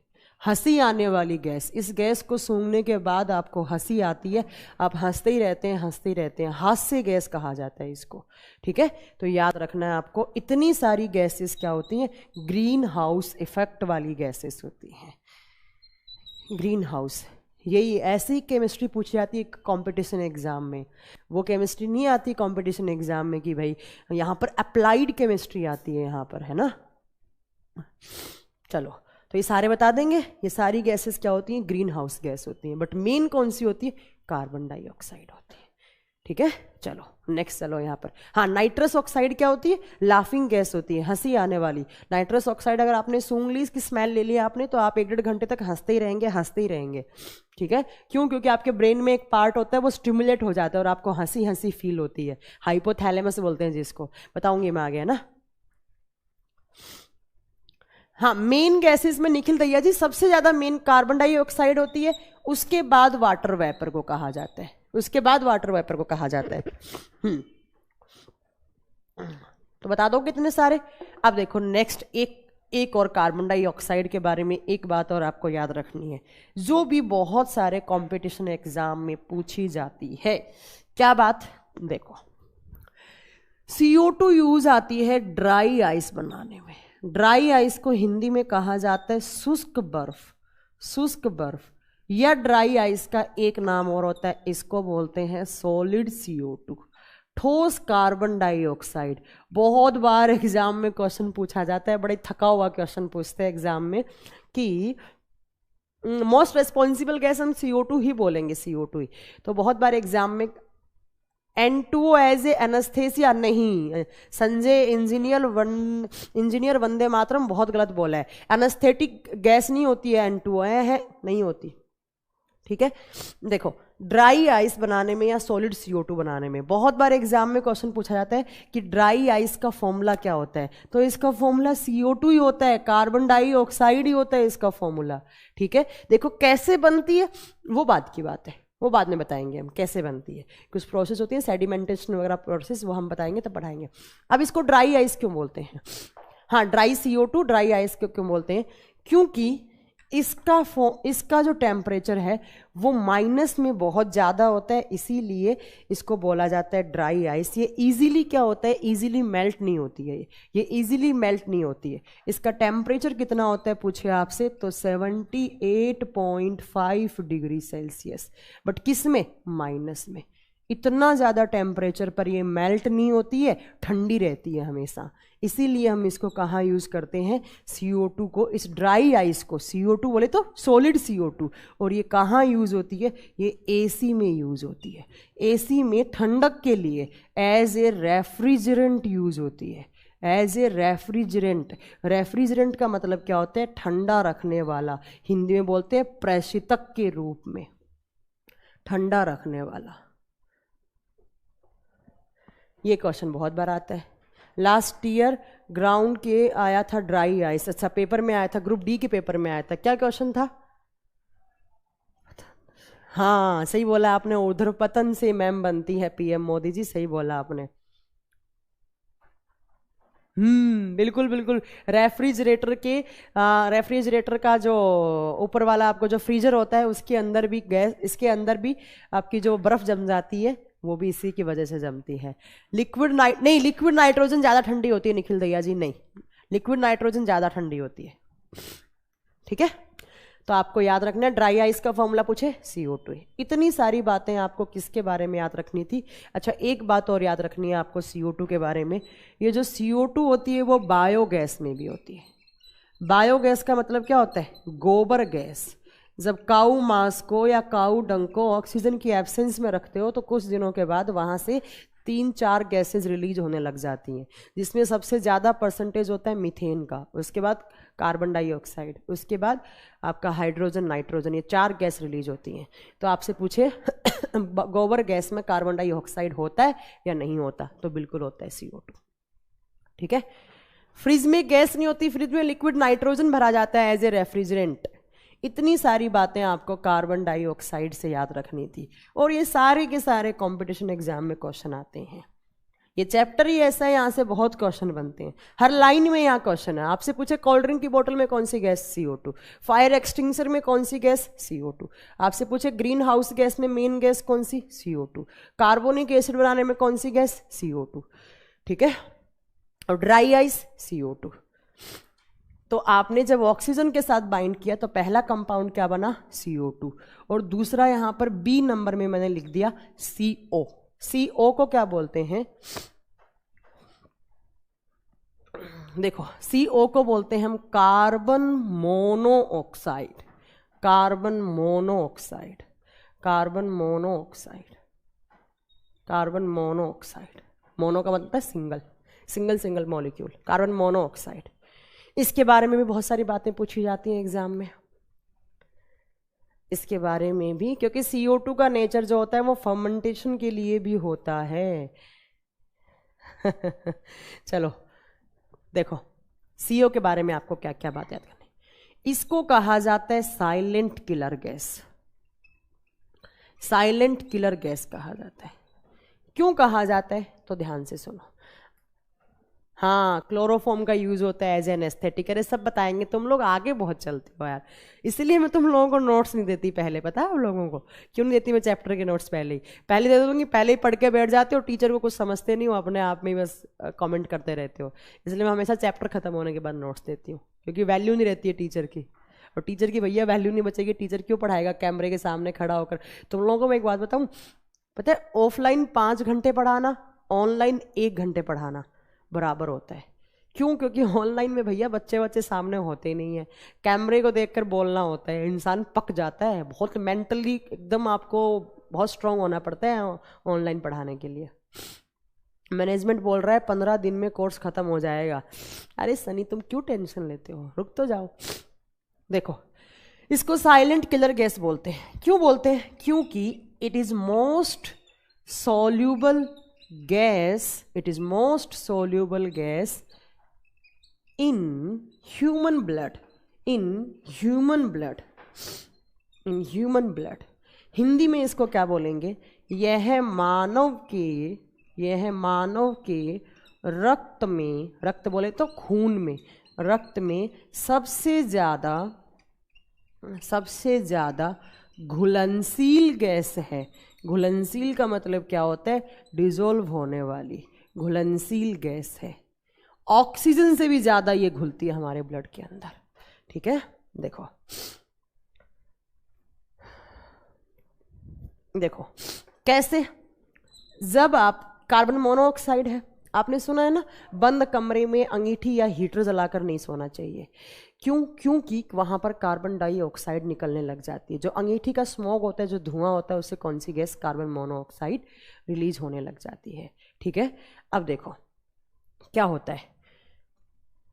हंसी आने वाली गैस। इस गैस को सूंघने के बाद आपको हंसी आती है, आप हंसते ही रहते हैं, हंसते ही रहते हैं, हास्य गैस कहा जाता है इसको, ठीक है। तो याद रखना है आपको, इतनी सारी गैसेस क्या होती हैं? ग्रीन हाउस इफेक्ट वाली गैसेस होती हैं, ग्रीन हाउस। यही ऐसी केमिस्ट्री पूछी जाती है कंपटीशन एग्जाम में। वो केमिस्ट्री नहीं आती कंपटीशन एग्जाम में कि भाई यहाँ पर अप्लाइड केमिस्ट्री आती है यहाँ पर, है ना। चलो तो ये सारे बता देंगे। ये सारी गैसेस क्या होती हैं? ग्रीन हाउस गैस होती हैं, बट मेन कौन सी होती है? कार्बन डाइऑक्साइड होती है, ठीक है। चलो नेक्स्ट चलो यहाँ पर। हाँ नाइट्रस ऑक्साइड क्या होती है? लाफिंग गैस होती है, हंसी आने वाली। नाइट्रस ऑक्साइड अगर आपने सूंघ ली, इसकी स्मेल ले लिया आपने, तो आप 1-1.5 घंटे तक हंसते ही रहेंगे, हंसते ही रहेंगे, ठीक है। क्यों? क्योंकि आपके ब्रेन में एक पार्ट होता है वो स्टिमुलेट हो जाता है और आपको हंसी हंसी फील होती है। हाइपोथैलेमस बोलते हैं जिसको, बताऊंगी मैं आगे, है ना। हाँ मेन गैसेस में निखिल दैया जी सबसे ज्यादा मेन कार्बन डाइऑक्साइड होती है, उसके बाद वाटर वेपर को कहा जाता है, उसके बाद वाटर वेपर को कहा जाता है। तो बता दो कितने सारे। अब देखो नेक्स्ट एक और कार्बन डाइऑक्साइड के बारे में एक बात और आपको याद रखनी है, जो भी बहुत सारे कंपटीशन एग्जाम में पूछी जाती है। क्या बात? देखो CO2 यूज आती है ड्राई आइस बनाने में। ड्राई आइस को हिंदी में कहा जाता है शुष्क बर्फ, शुष्क बर्फ। या ड्राई आइस का एक नाम और होता है, इसको बोलते हैं सॉलिड CO2, ठोस कार्बन डाइऑक्साइड। बहुत बार एग्जाम में क्वेश्चन पूछा जाता है, बड़े थका हुआ क्वेश्चन पूछते हैं एग्जाम में कि मोस्ट रेस्पॉन्सिबल गैस हम CO2 ही बोलेंगे, CO2 ही। तो बहुत बार एग्जाम में N2O एज ए एनेस्थेसिया नहीं, संजय इंजीनियर वंदे मातरम बहुत गलत बोला है। एनेस्थेटिक गैस नहीं होती है N2O, है नहीं होती, ठीक है। देखो ड्राई आइस बनाने में या सॉलिड CO2 बनाने में बहुत बार एग्जाम में क्वेश्चन पूछा जाता है कि ड्राई आइस का फॉर्मूला क्या होता है, तो इसका फॉर्मूला CO2 ही होता है, कार्बन डाइऑक्साइड ही होता है इसका फॉर्मूला, ठीक है। देखो कैसे बनती है वो बाद की बात है, वो बाद में बताएंगे हम कैसे बनती है। कुछ प्रोसेस होती है सेडिमेंटेशन वगैरह प्रोसेस, वो हम बताएंगे तब पढ़ाएंगे। अब इसको ड्राई आइस क्यों बोलते हैं? हाँ ड्राई CO2 ड्राई आइस क्यों बोलते हैं? क्योंकि इसका जो टेम्परेचर है वो माइनस में बहुत ज़्यादा होता है, इसीलिए इसको बोला जाता है ड्राई आइस। ये इजीली क्या होता है? इजीली मेल्ट नहीं होती है, ये इजीली मेल्ट नहीं होती है। इसका टेम्परेचर कितना होता है पूछे आपसे, तो 78.5 डिग्री सेल्सियस, बट किस में? माइनस में। इतना ज़्यादा टेम्परेचर पर ये मेल्ट नहीं होती है, ठंडी रहती है हमेशा। इसीलिए हम इसको कहाँ यूज़ करते हैं? CO2 को, इस ड्राई आइस को। CO2 बोले तो सॉलिड CO2। और ये कहाँ यूज़ होती है? ये AC में यूज़ होती है। AC में ठंडक के लिए एज ए रेफ्रिजरेंट यूज़ होती है, एज ए रेफ्रिजरेंट। रेफ्रिजरेंट का मतलब क्या होता है? ठंडा रखने वाला। हिंदी में बोलते हैं प्रशीतक के रूप में, ठंडा रखने वाला। ये क्वेश्चन बहुत बार आता है। लास्ट ईयर ग्राउंड के आया था ड्राई आइस, अच्छा पेपर में आया था, ग्रुप डी के पेपर में आया था। क्या क्वेश्चन था? हाँ सही बोला आपने, ऊर्ध्वपतन से मैम बनती है पीएम मोदी जी, सही बोला आपने। बिल्कुल बिल्कुल। रेफ्रिजरेटर का जो ऊपर वाला आपको जो फ्रीजर होता है उसके अंदर भी गैस, इसके अंदर भी आपकी जो बर्फ जम जाती है वो भी इसी की वजह से जमती है। लिक्विड नाइट्रोजन ज़्यादा ठंडी होती है निखिल दैया जी, नहीं, लिक्विड नाइट्रोजन ज़्यादा ठंडी होती है। ठीक है, तो आपको याद रखना है, ड्राई आइस का फॉर्मूला पूछे CO2। इतनी सारी बातें आपको किसके बारे में याद रखनी थी? अच्छा एक बात और याद रखनी है आपको CO2 के बारे में। ये जो CO2 होती है वो बायोगैस में भी होती है। बायोगैस का मतलब क्या होता है? गोबर गैस। जब काऊ मांस को या काऊ डंग को ऑक्सीजन की एब्सेंस में रखते हो तो कुछ दिनों के बाद वहाँ से 3-4 गैसेज रिलीज होने लग जाती हैं, जिसमें सबसे ज़्यादा परसेंटेज होता है मीथेन का, उसके बाद कार्बन डाइऑक्साइड, उसके बाद आपका हाइड्रोजन, नाइट्रोजन, ये 4 गैस रिलीज होती हैं। तो आपसे पूछे गोबर गैस में कार्बन डाइऑक्साइड होता है या नहीं होता? तो बिल्कुल होता है, CO2। ठीक है, फ्रिज में गैस नहीं होती, फ्रिज में लिक्विड नाइट्रोजन भरा जाता है एज ए रेफ्रिजरेंट। इतनी सारी बातें आपको कार्बन डाइऑक्साइड से याद रखनी थी, और ये सारे के सारे कंपटीशन एग्जाम में क्वेश्चन आते हैं। ये चैप्टर ही ऐसा है, यहाँ से बहुत क्वेश्चन बनते हैं, हर लाइन में यहाँ क्वेश्चन है। आपसे पूछे कोल्ड ड्रिंक की बोतल में कौन सी गैस? CO2। फायर एक्सटिंग्विशर में कौन सी गैस? CO2। आपसे पूछे ग्रीन हाउस गैस में मेन गैस कौन सी? CO2। कार्बोनिक एसिड बनाने में कौन सी गैस? CO2। ठीक है, और ड्राई आइस CO2। तो आपने जब ऑक्सीजन के साथ बाइंड किया तो पहला कंपाउंड क्या बना? CO2, और दूसरा यहां पर B नंबर में मैंने लिख दिया CO। CO को क्या बोलते हैं? देखो, CO को बोलते हैं हम carbon monoxide. Carbon monoxide, carbon monoxide, carbon monoxide. Mono का मतलब है single, single single molecule, carbon monoxide. इसके बारे में भी बहुत सारी बातें पूछी जाती हैं एग्जाम में, इसके बारे में भी, क्योंकि CO2 का नेचर जो होता है वो फर्मेंटेशन के लिए भी होता है। चलो देखो, CO के बारे में आपको क्या क्या बात याद करनी। इसको कहा जाता है silent killer gas. Silent killer gas कहा जाता है। क्यों कहा जाता है? तो ध्यान से सुनो। हाँ, क्लोरोफॉर्म का यूज होता है एज एन एस्थेटिक। अरे सब बताएंगे, तुम लोग आगे बहुत चलते हो यार, इसलिए मैं तुम लोगों को नोट्स नहीं देती पहले। पता है आप लोगों को क्यों नहीं देती मैं चैप्टर के नोट्स? पहले दे दूंगी, पहले ही पढ़ के बैठ जाते हो, टीचर को कुछ समझते नहीं हो, अपने आप में ही बस कमेंट करते रहते हो। इसलिए मैं हमेशा चैप्टर खत्म होने के बाद नोट्स देती हूँ, क्योंकि वैल्यू नहीं रहती है टीचर की, और टीचर की भैया वैल्यू नहीं बचेगी, टीचर क्यों पढ़ाएगा कैमरे के सामने खड़ा होकर। तुम लोगों को मैं एक बात बताऊँ, पता है ऑफलाइन 5 घंटे पढ़ाना, ऑनलाइन 1 घंटे पढ़ाना बराबर होता है। क्यों? क्योंकि ऑनलाइन में भैया बच्चे सामने होते नहीं है, कैमरे को देखकर बोलना होता है, इंसान पक जाता है, बहुत मेंटली एकदम आपको बहुत स्ट्रांग होना पड़ता है ऑनलाइन पढ़ाने के लिए। मैनेजमेंट बोल रहा है 15 दिन में कोर्स खत्म हो जाएगा। अरे सनी तुम क्यों टेंशन लेते हो, रुक तो जाओ। देखो, इसको साइलेंट किलर गैस बोलते हैं। क्यों बोलते हैं? क्योंकि it is most soluble gas, it is most soluble gas in human blood, in human blood, in human blood। Hindi में इसको क्या बोलेंगे? यह मानव के रक्त में, रक्त बोले तो खून में, रक्त में सबसे ज्यादा घुलनशील गैस है। घुलनशील का मतलब क्या होता है? डिजोल्व होने वाली घुलनशील गैस है। ऑक्सीजन से भी ज्यादा ये घुलती है हमारे ब्लड के अंदर। ठीक है, देखो देखो कैसे। जब आप कार्बन मोनोऑक्साइड है, आपने सुना है ना, बंद कमरे में अंगीठी या हीटर जलाकर नहीं सोना चाहिए। क्यों? क्योंकि वहां पर कार्बन डाइऑक्साइड निकलने लग जाती है। जो अंगीठी का स्मोक होता है, जो धुआं होता है, उससे कौन सी गैस? कार्बन मोनोऑक्साइड रिलीज होने लग जाती है। ठीक है, अब देखो क्या होता है।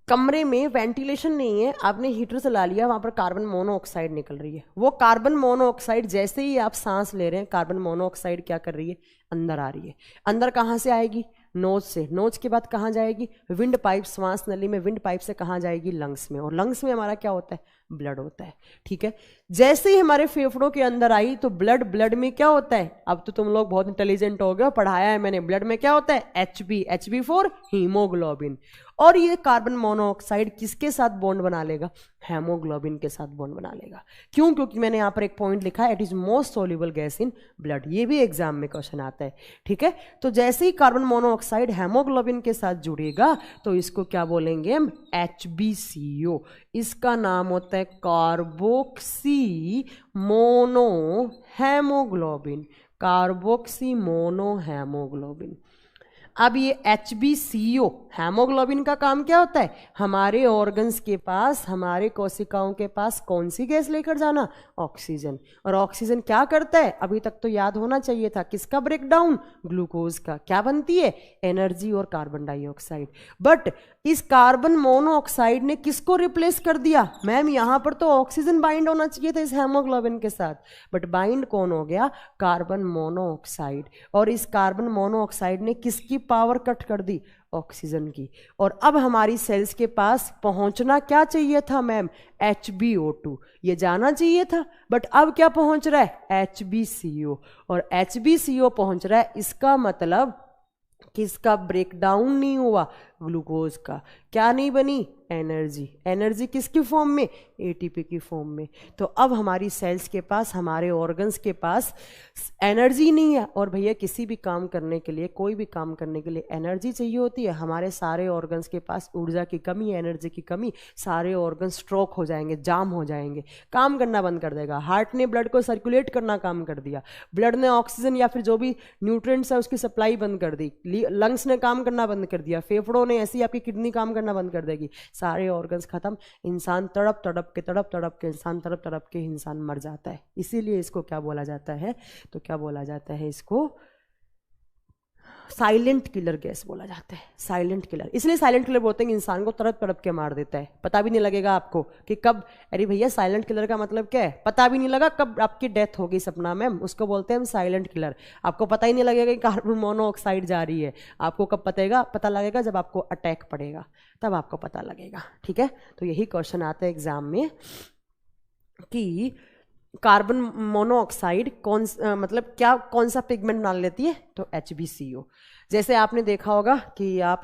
कमरे में वेंटिलेशन नहीं है, आपने हीटर चला लिया, वहां पर कार्बन मोनोऑक्साइड निकल रही है। वो कार्बन मोनोऑक्साइड जैसे ही आप सांस ले रहे हैं, कार्बन मोनोऑक्साइड क्या कर रही है, अंदर आ रही है। अंदर कहाँ से आएगी, नोज से। नोज के बाद कहाँ जाएगी, विंड पाइप, श्वास नली में विंड पाइप से कहाँ जाएगी, लंग्स में। और लंग्स में हमारा क्या होता है, ब्लड होता है। ठीक है, जैसे ही हमारे फेफड़ों के अंदर आई तो ब्लड में क्या होता है, अब तो तुम लोग बहुत इंटेलिजेंट हो गए, पढ़ाया है मैंने। ब्लड में क्या होता है, Hb फॉर हीमोग्लोबिन। और ये कार्बन मोनोऑक्साइड किसके साथ बॉन्ड बना लेगा, हेमोग्लोबिन के साथ बॉन्ड बना लेगा। क्यों, क्योंकि मैंने यहाँ पर एक पॉइंट लिखा है, it is most soluble gas in blood. ये भी एग्जाम में क्वेश्चन आता है। ठीक है, तो जैसे ही कार्बन मोनोऑक्साइड हेमोग्लोबिन के साथ जुड़ेगा तो इसको क्या बोलेंगे हम, HbCO। इसका नाम होता है carboxy mono haemoglobin, carboxy mono haemoglobin. अब ये HbCO हेमोग्लोबिन का काम क्या होता है, हमारे ऑर्गन्स के पास, हमारे कोशिकाओं के पास कौन सी गैस लेकर जाना, ऑक्सीजन। और ऑक्सीजन क्या करता है, अभी तक तो याद होना चाहिए था, किसका ब्रेकडाउन, ग्लूकोज का। क्या बनती है, एनर्जी और कार्बन डाइऑक्साइड। बट इस कार्बन मोनोऑक्साइड ने किसको रिप्लेस कर दिया, मैम यहाँ पर तो ऑक्सीजन बाइंड होना चाहिए था इस हेमोग्लोबिन के साथ, बट बाइंड कौन हो गया, कार्बन मोनोऑक्साइड। और इस कार्बन मोनोऑक्साइड ने किसकी पावर कट कर दी, ऑक्सीजन की। और अब हमारी सेल्स के पास पहुंचना क्या चाहिए था मैम, HbO2, ये जाना चाहिए था, बट अब क्या पहुंच रहा है, HbCO। और HbCO पहुंच रहा है, इसका मतलब किसका ब्रेकडाउन नहीं हुआ, ग्लूकोज का। क्या नहीं बनी, एनर्जी। एनर्जी किसकी फॉर्म में, ATP की फॉर्म में। तो अब हमारी सेल्स के पास, हमारे ऑर्गन्स के पास एनर्जी नहीं है। और भैया किसी भी काम करने के लिए, कोई भी काम करने के लिए एनर्जी चाहिए होती है। हमारे सारे ऑर्गन्स के पास ऊर्जा की कमी, एनर्जी की कमी, सारे ऑर्गन स्ट्रोक हो जाएंगे, जाम हो जाएंगे, काम करना बंद कर देगा। हार्ट ने ब्लड को सर्कुलेट करना काम कर दिया, ब्लड ने ऑक्सीजन या फिर जो भी न्यूट्रिएंट्स है उसकी सप्लाई बंद कर दी, लंग्स ने काम करना बंद कर दिया, फेफड़ों ने, ऐसी आपकी किडनी काम करना बंद कर देगी, सारे ऑर्गन्स खत्म। इंसान तड़प तड़प के इंसान तड़प तड़प के इंसान मर जाता है। इसीलिए इसको क्या बोला जाता है, तो क्या बोला जाता है, इसको साइलेंट किलर गैस बोला जाता है। साइलेंट किलर इसलिए साइलेंट किलर बोलते हैं कि इंसान को तड़प तड़प के मार देता है, पता भी नहीं लगेगा आपको कि कब। अरे भैया साइलेंट किलर का मतलब क्या है, पता भी नहीं लगा कब आपकी डेथ होगी सपना में, उसको बोलते हैं हम साइलेंट किलर। आपको पता ही नहीं लगेगा कि कार्बन मोनोऑक्साइड जा रही है। आपको कब पता लगेगा, जब आपको अटैक पड़ेगा, तब आपको पता लगेगा। ठीक है, तो यही क्वेश्चन आता है एग्जाम में कि कार्बन मोनोऑक्साइड मतलब क्या, कौन सा पिगमेंट बना लेती है, तो HbCO। जैसे आपने देखा होगा कि आप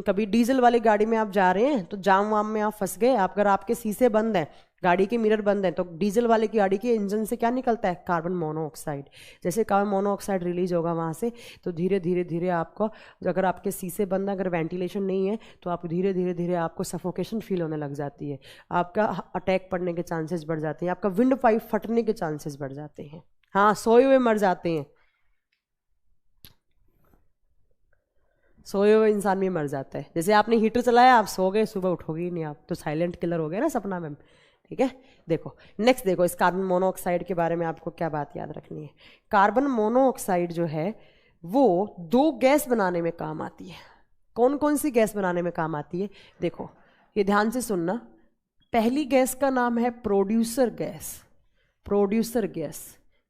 कभी डीजल वाली गाड़ी में आप जा रहे हैं तो जाम वाम में आप फंस गए, अगर आपके शीशे बंद हैं, गाड़ी के मिरर बंद हैं, तो डीजल वाले की गाड़ी के इंजन से क्या निकलता है, कार्बन मोनोऑक्साइड। जैसे कार्बन मोनोऑक्साइड रिलीज होगा वहाँ से, तो धीरे धीरे धीरे आपको, अगर आपके शीशे बंद है, अगर वेंटिलेशन नहीं है, तो आप धीरे धीरे धीरे आपको सफोकेशन फील होने लग जाती है, आपका अटैक पड़ने के चांसेस बढ़ जाते हैं, आपका विंड पाइप फटने के चांसेस बढ़ जाते हैं। हाँ, सोए हुए मर जाते हैं, सोए हुए इंसान भी मर जाता है। जैसे आपने हीटर चलाया, आप सो गए, सुबह उठोगे ही नहीं आप, तो साइलेंट किलर हो गया ना सपना में। ठीक है, देखो नेक्स्ट, देखो इस कार्बन मोनोऑक्साइड के बारे में आपको क्या बात याद रखनी है। कार्बन मोनोऑक्साइड जो है वो 2 गैस बनाने में काम आती है। कौन कौन सी गैस बनाने में काम आती है, देखो ये ध्यान से सुनना। पहली गैस का नाम है producer gas. Producer gas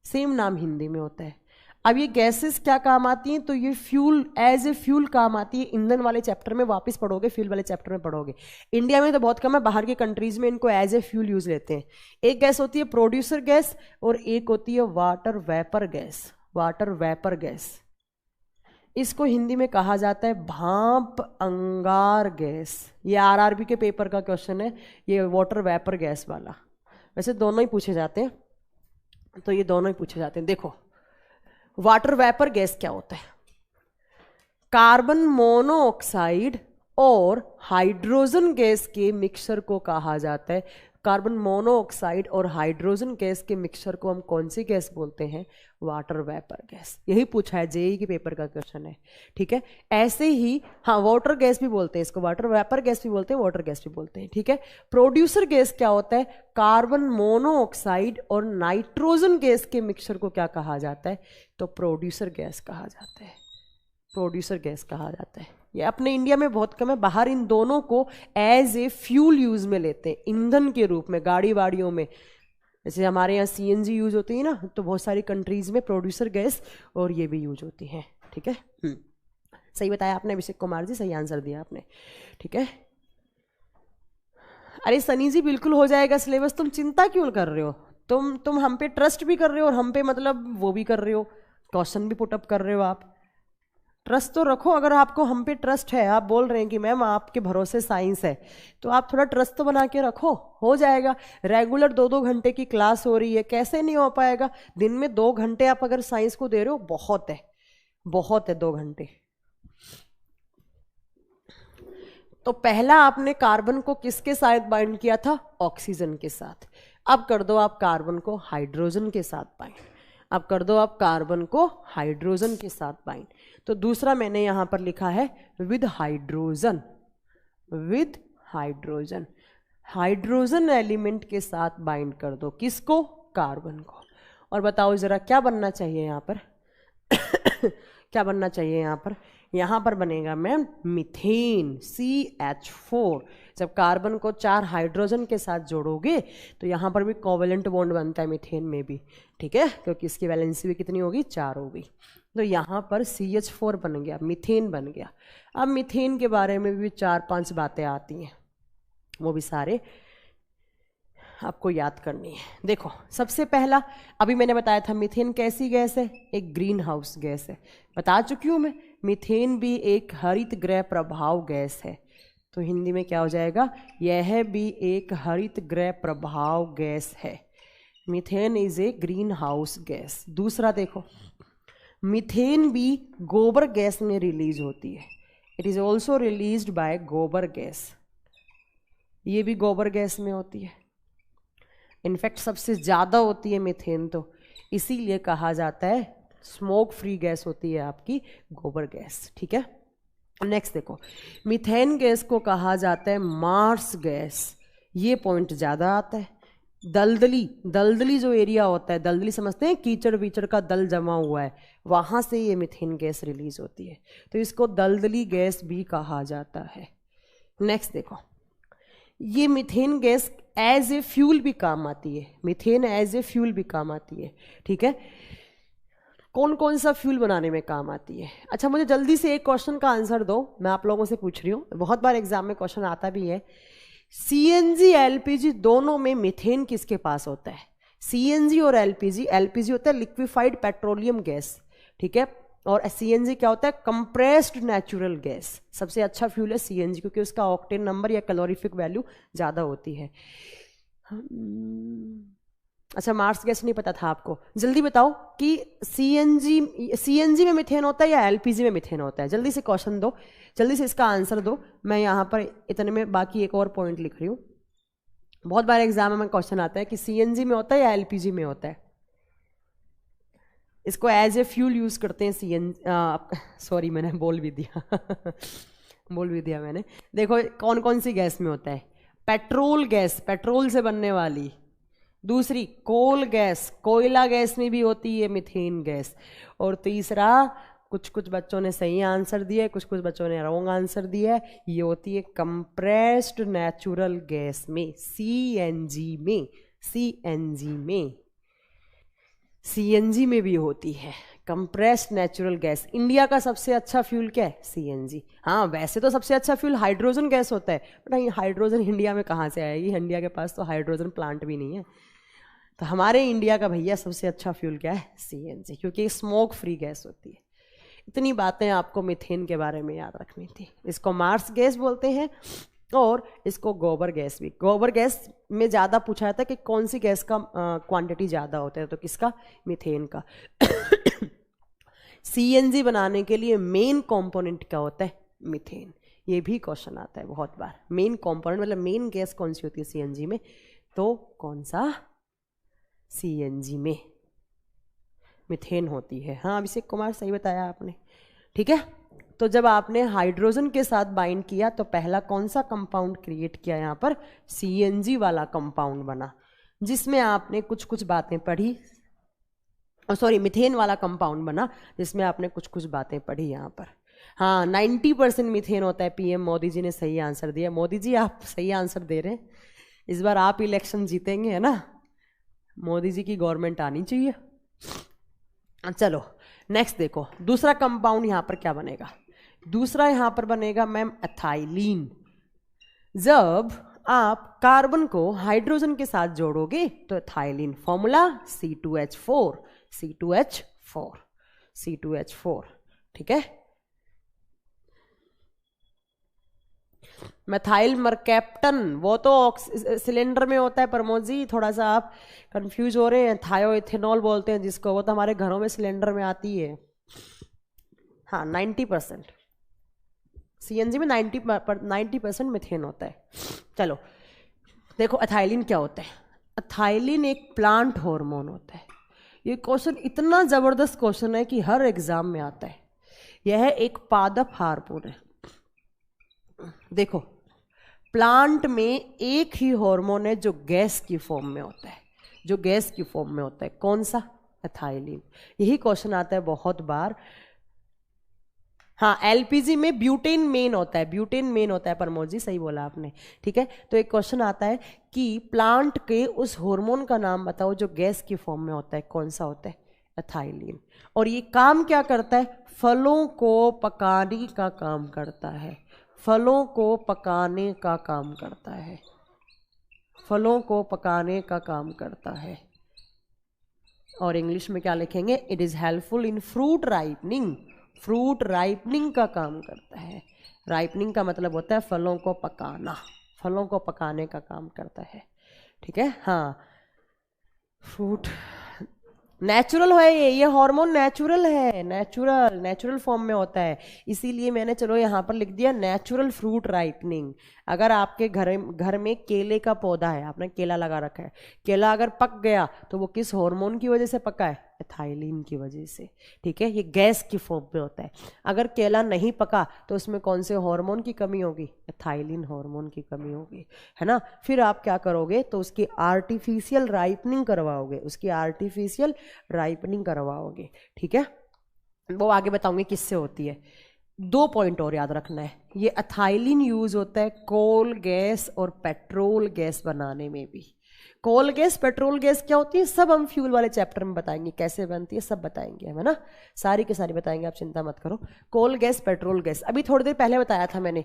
same नाम हिंदी में होता है। अब ये गैसेस क्या काम आती हैं, तो ये फ्यूल, एज ए फ्यूल काम आती है। ईंधन वाले चैप्टर में वापस पढ़ोगे, फ्यूल वाले चैप्टर में पढ़ोगे। इंडिया में तो बहुत कम है, बाहर की कंट्रीज में इनको एज ए फ्यूल यूज लेते हैं। एक गैस होती है प्रोड्यूसर गैस और एक होती है water vapour gas. Water vapour gas, इसको हिंदी में कहा जाता है भाप अंगार गैस। ये RRB के पेपर का क्वेश्चन है, ये वाटर वेपर गैस वाला। वैसे दोनों ही पूछे जाते हैं, तो ये दोनों ही पूछे जाते हैं। देखो वाटर वेपर गैस क्या होता है, कार्बन मोनोऑक्साइड और हाइड्रोजन गैस के मिक्सचर को कहा जाता है। कार्बन मोनोऑक्साइड और हाइड्रोजन गैस के मिक्सचर को हम कौन सी गैस बोलते हैं, वाटर वेपर गैस। यही पूछा है, JEE के पेपर का क्वेश्चन है। ठीक है, ऐसे ही हाँ वाटर गैस भी बोलते हैं इसको, वाटर वेपर गैस भी बोलते हैं, वाटर गैस भी बोलते हैं। ठीक है, प्रोड्यूसर गैस क्या होता है, कार्बन मोनोऑक्साइड और नाइट्रोजन गैस के मिक्सचर को क्या कहा जाता है, तो प्रोड्यूसर गैस कहा जाता है। प्रोड्यूसर गैस कहा जाता है। ये अपने इंडिया में बहुत कम है, बाहर इन दोनों को एज ए फ्यूल यूज में लेते हैं, ईंधन के रूप में गाड़ी वाड़ियों में। जैसे हमारे यहाँ सीएनजी यूज होती है ना, तो बहुत सारी कंट्रीज में प्रोड्यूसर गैस और ये भी यूज होती है। ठीक है, सही बताया आपने अभिषेक कुमार जी, सही आंसर दिया आपने। ठीक है, अरे सनी जी बिल्कुल हो जाएगा सिलेबस, तुम चिंता क्यों कर रहे हो? तुम हम पे ट्रस्ट भी कर रहे हो और हम पे मतलब वो भी कर रहे हो, क्वेश्चन भी पुटअप कर रहे हो। आप ट्रस्ट तो रखो, अगर आपको हम पे ट्रस्ट है, आप बोल रहे हैं कि मैम आपके भरोसे साइंस है, तो आप थोड़ा ट्रस्ट तो बना के रखो, हो जाएगा। रेगुलर 2-2 घंटे की क्लास हो रही है, कैसे नहीं हो पाएगा? दिन में 2 घंटे आप अगर साइंस को दे रहे हो, बहुत है, बहुत है 2 घंटे। तो पहला आपने कार्बन को किसके साथ बाइंड किया था? ऑक्सीजन के साथ। अब कर दो आप कार्बन को हाइड्रोजन के साथ बाइंड, अब कर दो आप कार्बन को हाइड्रोजन के साथ बाइंड। तो दूसरा मैंने यहां पर लिखा है with hydrogen, with hydrogen, hydrogen element के साथ बाइंड कर दो, किसको? कार्बन को। और बताओ जरा क्या बनना चाहिए यहां पर? क्या बनना चाहिए यहां पर? यहां पर बनेगा मैम मीथेन, CH4। जब कार्बन को 4 हाइड्रोजन के साथ जोड़ोगे तो यहां पर भी कोवेलेंट बॉन्ड बनता है मीथेन में भी, ठीक है, क्योंकि इसकी वैलेंसी भी कितनी होगी? 4 होगी। तो यहां पर CH4 बन गया, मीथेन बन गया। अब मीथेन के बारे में भी 4-5 बातें आती हैं, वो भी सारे आपको याद करनी है। देखो सबसे पहला, अभी मैंने बताया था मीथेन कैसी गैस है? एक ग्रीन हाउस गैस है, बता चुकी हूं मैं। मीथेन भी एक हरित गृह प्रभाव गैस है, तो हिंदी में क्या हो जाएगा? यह भी एक हरित गृह प्रभाव गैस है। Methane is a greenhouse gas. दूसरा देखो, मीथेन भी गोबर गैस में रिलीज होती है, it is also released by गोबर गैस, ये भी गोबर गैस में होती है। इनफैक्ट सबसे ज़्यादा होती है मीथेन, तो इसीलिए कहा जाता है स्मोक फ्री गैस होती है आपकी गोबर गैस। ठीक है, नेक्स्ट देखो, मीथेन गैस को कहा जाता है मार्स गैस, ये पॉइंट ज़्यादा आता है। दलदली, दलदली जो एरिया होता है, दलदली समझते हैं, कीचड़ वीचड़ का दल जमा हुआ है, वहाँ से ये मीथेन गैस रिलीज होती है, तो इसको दलदली गैस भी कहा जाता है। नेक्स्ट देखो, ये methane gas as a fuel भी काम आती है, मीथेन एज ए फ्यूल भी काम आती है। ठीक है, कौन कौन सा फ्यूल बनाने में काम आती है? अच्छा मुझे जल्दी से एक क्वेश्चन का आंसर दो, मैं आप लोगों से पूछ रही हूँ, बहुत बार एग्जाम में क्वेश्चन आता भी है। CNG LPG दोनों में मीथेन किसके पास होता है? CNG और LPG, LPG होता है लिक्विफाइड पेट्रोलियम गैस, ठीक है, और CNG क्या होता है? Compressed natural gas. सबसे अच्छा फ्यूल है CNG, क्योंकि उसका ऑक्टेन नंबर या कैलोरीफिक वैल्यू ज़्यादा होती है। अच्छा मार्स गैस नहीं पता था आपको, जल्दी बताओ कि CNG में मीथेन होता है या LPG में मीथेन होता है? जल्दी से क्वेश्चन दो, जल्दी से इसका आंसर दो। मैं यहाँ पर इतने में बाकी एक और पॉइंट लिख रही हूँ। बहुत बार एग्जाम में क्वेश्चन आता है कि CNG में होता है या LPG में होता है। इसको एज ए फ्यूल यूज करते हैं CNG, सॉरी मैंने बोल भी दिया बोल भी दिया मैंने। देखो कौन कौन सी गैस में होता है? पेट्रोल गैस, पेट्रोल से बनने वाली। दूसरी कोल गैस, कोयला गैस में भी होती है मीथेन गैस। और तीसरा, कुछ कुछ बच्चों ने सही आंसर दिया है, कुछ कुछ बच्चों ने रॉन्ग आंसर दिया है, ये होती है कंप्रेस्ड नेचुरल गैस में, CNG में। CNG में भी होती है कंप्रेस्ड नेचुरल गैस। इंडिया का सबसे अच्छा फ्यूल क्या है? CNG। हाँ वैसे तो सबसे अच्छा फ्यूल हाइड्रोजन गैस होता है, बट हाइड्रोजन इंडिया में कहाँ से आएगी? इंडिया के पास तो हाइड्रोजन प्लांट भी नहीं है। तो हमारे इंडिया का भैया सबसे अच्छा फ्यूल क्या है? CNG, क्योंकि स्मोक फ्री गैस होती है। इतनी बातें आपको मीथेन के बारे में याद रखनी थी। इसको मार्स गैस बोलते हैं और इसको गोबर गैस भी। गोबर गैस में ज़्यादा पूछा जाता है कि कौन सी गैस का क्वांटिटी ज़्यादा होता है, तो किसका? मीथेन का। CNG बनाने के लिए मेन कंपोनेंट क्या होता है? मीथेन। ये भी क्वेश्चन आता है बहुत बार। मेन कंपोनेंट मतलब मेन गैस कौन सी होती है CNG में? तो कौन सा? CNG में मीथेन होती है। हाँ अभिषेक कुमार सही बताया आपने। ठीक है, तो जब आपने हाइड्रोजन के साथ बाइंड किया तो पहला कौन सा कंपाउंड क्रिएट किया? यहाँ पर CNG वाला कंपाउंड बना, जिसमें आपने कुछ कुछ बातें पढ़ी। सॉरी, मीथेन वाला कंपाउंड बना जिसमें आपने कुछ कुछ बातें पढ़ी यहाँ पर। हाँ 90% मीथेन होता है। पीएम मोदी जी ने सही आंसर दिया। मोदी जी आप सही आंसर दे रहे हैं, इस बार आप इलेक्शन जीतेंगे, है ना। मोदी जी की गवर्नमेंट आनी चाहिए। चलो नेक्स्ट देखो, दूसरा कंपाउंड यहां पर क्या बनेगा। दूसरा यहां पर बनेगा मैम एथाइलिन। जब आप कार्बन को हाइड्रोजन के साथ जोड़ोगे तो ethylene, formula C2H4, C2H4, C2H4, ठीक है। मेथाइल मरकैप्टन वो तो सिलेंडर में होता है प्रमोद जी, थोड़ा सा आप कंफ्यूज हो रहे हैं। थायोइथेनॉल बोलते हैं जिसको, वो तो हमारे घरों में सिलेंडर में आती है। हाँ 90%, सीएनजी में 90% मिथेन होता है। चलो देखो एथाइलिन क्या होता है। एथाइलिन एक प्लांट हार्मोन होता है। ये क्वेश्चन इतना जबरदस्त क्वेश्चन है कि हर एग्जाम में आता है। यह एक पादप हार्मोन है। देखो प्लांट में एक ही हार्मोन है जो गैस की फॉर्म में होता है, जो गैस की फॉर्म में होता है, कौन सा? एथाइलिन। यही क्वेश्चन आता है बहुत बार। हाँ एलपीजी में ब्यूटेन मेन होता है, ब्यूटेन मेन होता है प्रमोद जी, सही बोला आपने, ठीक है। तो एक क्वेश्चन आता है कि प्लांट के उस हार्मोन का नाम बताओ जो गैस की फॉर्म में होता है, कौन सा होता है? एथाइलिन। और ये काम क्या करता है? फलों को पकाने का काम करता है, फलों को पकाने का काम करता है, फलों को पकाने का काम करता है। और इंग्लिश में क्या लिखेंगे? It is helpful in fruit ripening, fruit ripening का काम करता है। राइपनिंग का मतलब होता है फलों को पकाना, फलों को पकाने का काम करता है, ठीक है। हाँ फ्रूट नेचुरल है, ये हार्मोन नेचुरल है, नेचुरल नेचुरल फॉर्म में होता है, इसीलिए मैंने चलो यहाँ पर लिख दिया नेचुरल फ्रूट राइपनिंग। अगर आपके घर में केले का पौधा है, आपने केला लगा रखा है, केला अगर पक गया तो वो किस हार्मोन की वजह से पका है? एथाइलिन की वजह से, ठीक है। ये गैस की फॉर्म में होता है। अगर केला नहीं पका तो उसमें कौन से हार्मोन की कमी होगी? एथाइलिन हार्मोन की कमी होगी, है ना। फिर आप क्या करोगे? तो उसकी आर्टिफिशियल राइपनिंग करवाओगे, उसकी आर्टिफिशियल राइपनिंग करवाओगे, ठीक है। वो आगे बताऊंगी किससे होती है। 2 पॉइंट और याद रखना है, ये एथाइलिन यूज होता है कोल गैस और पेट्रोल गैस बनाने में भी। कोल गैस पेट्रोल गैस क्या होती है सब हम फ्यूल वाले चैप्टर में बताएंगे, कैसे बनती है सब बताएंगे, है ना। सारी की सारी बताएंगे, आप चिंता मत करो। कोल गैस पेट्रोल गैस अभी थोड़ी देर पहले बताया था मैंने।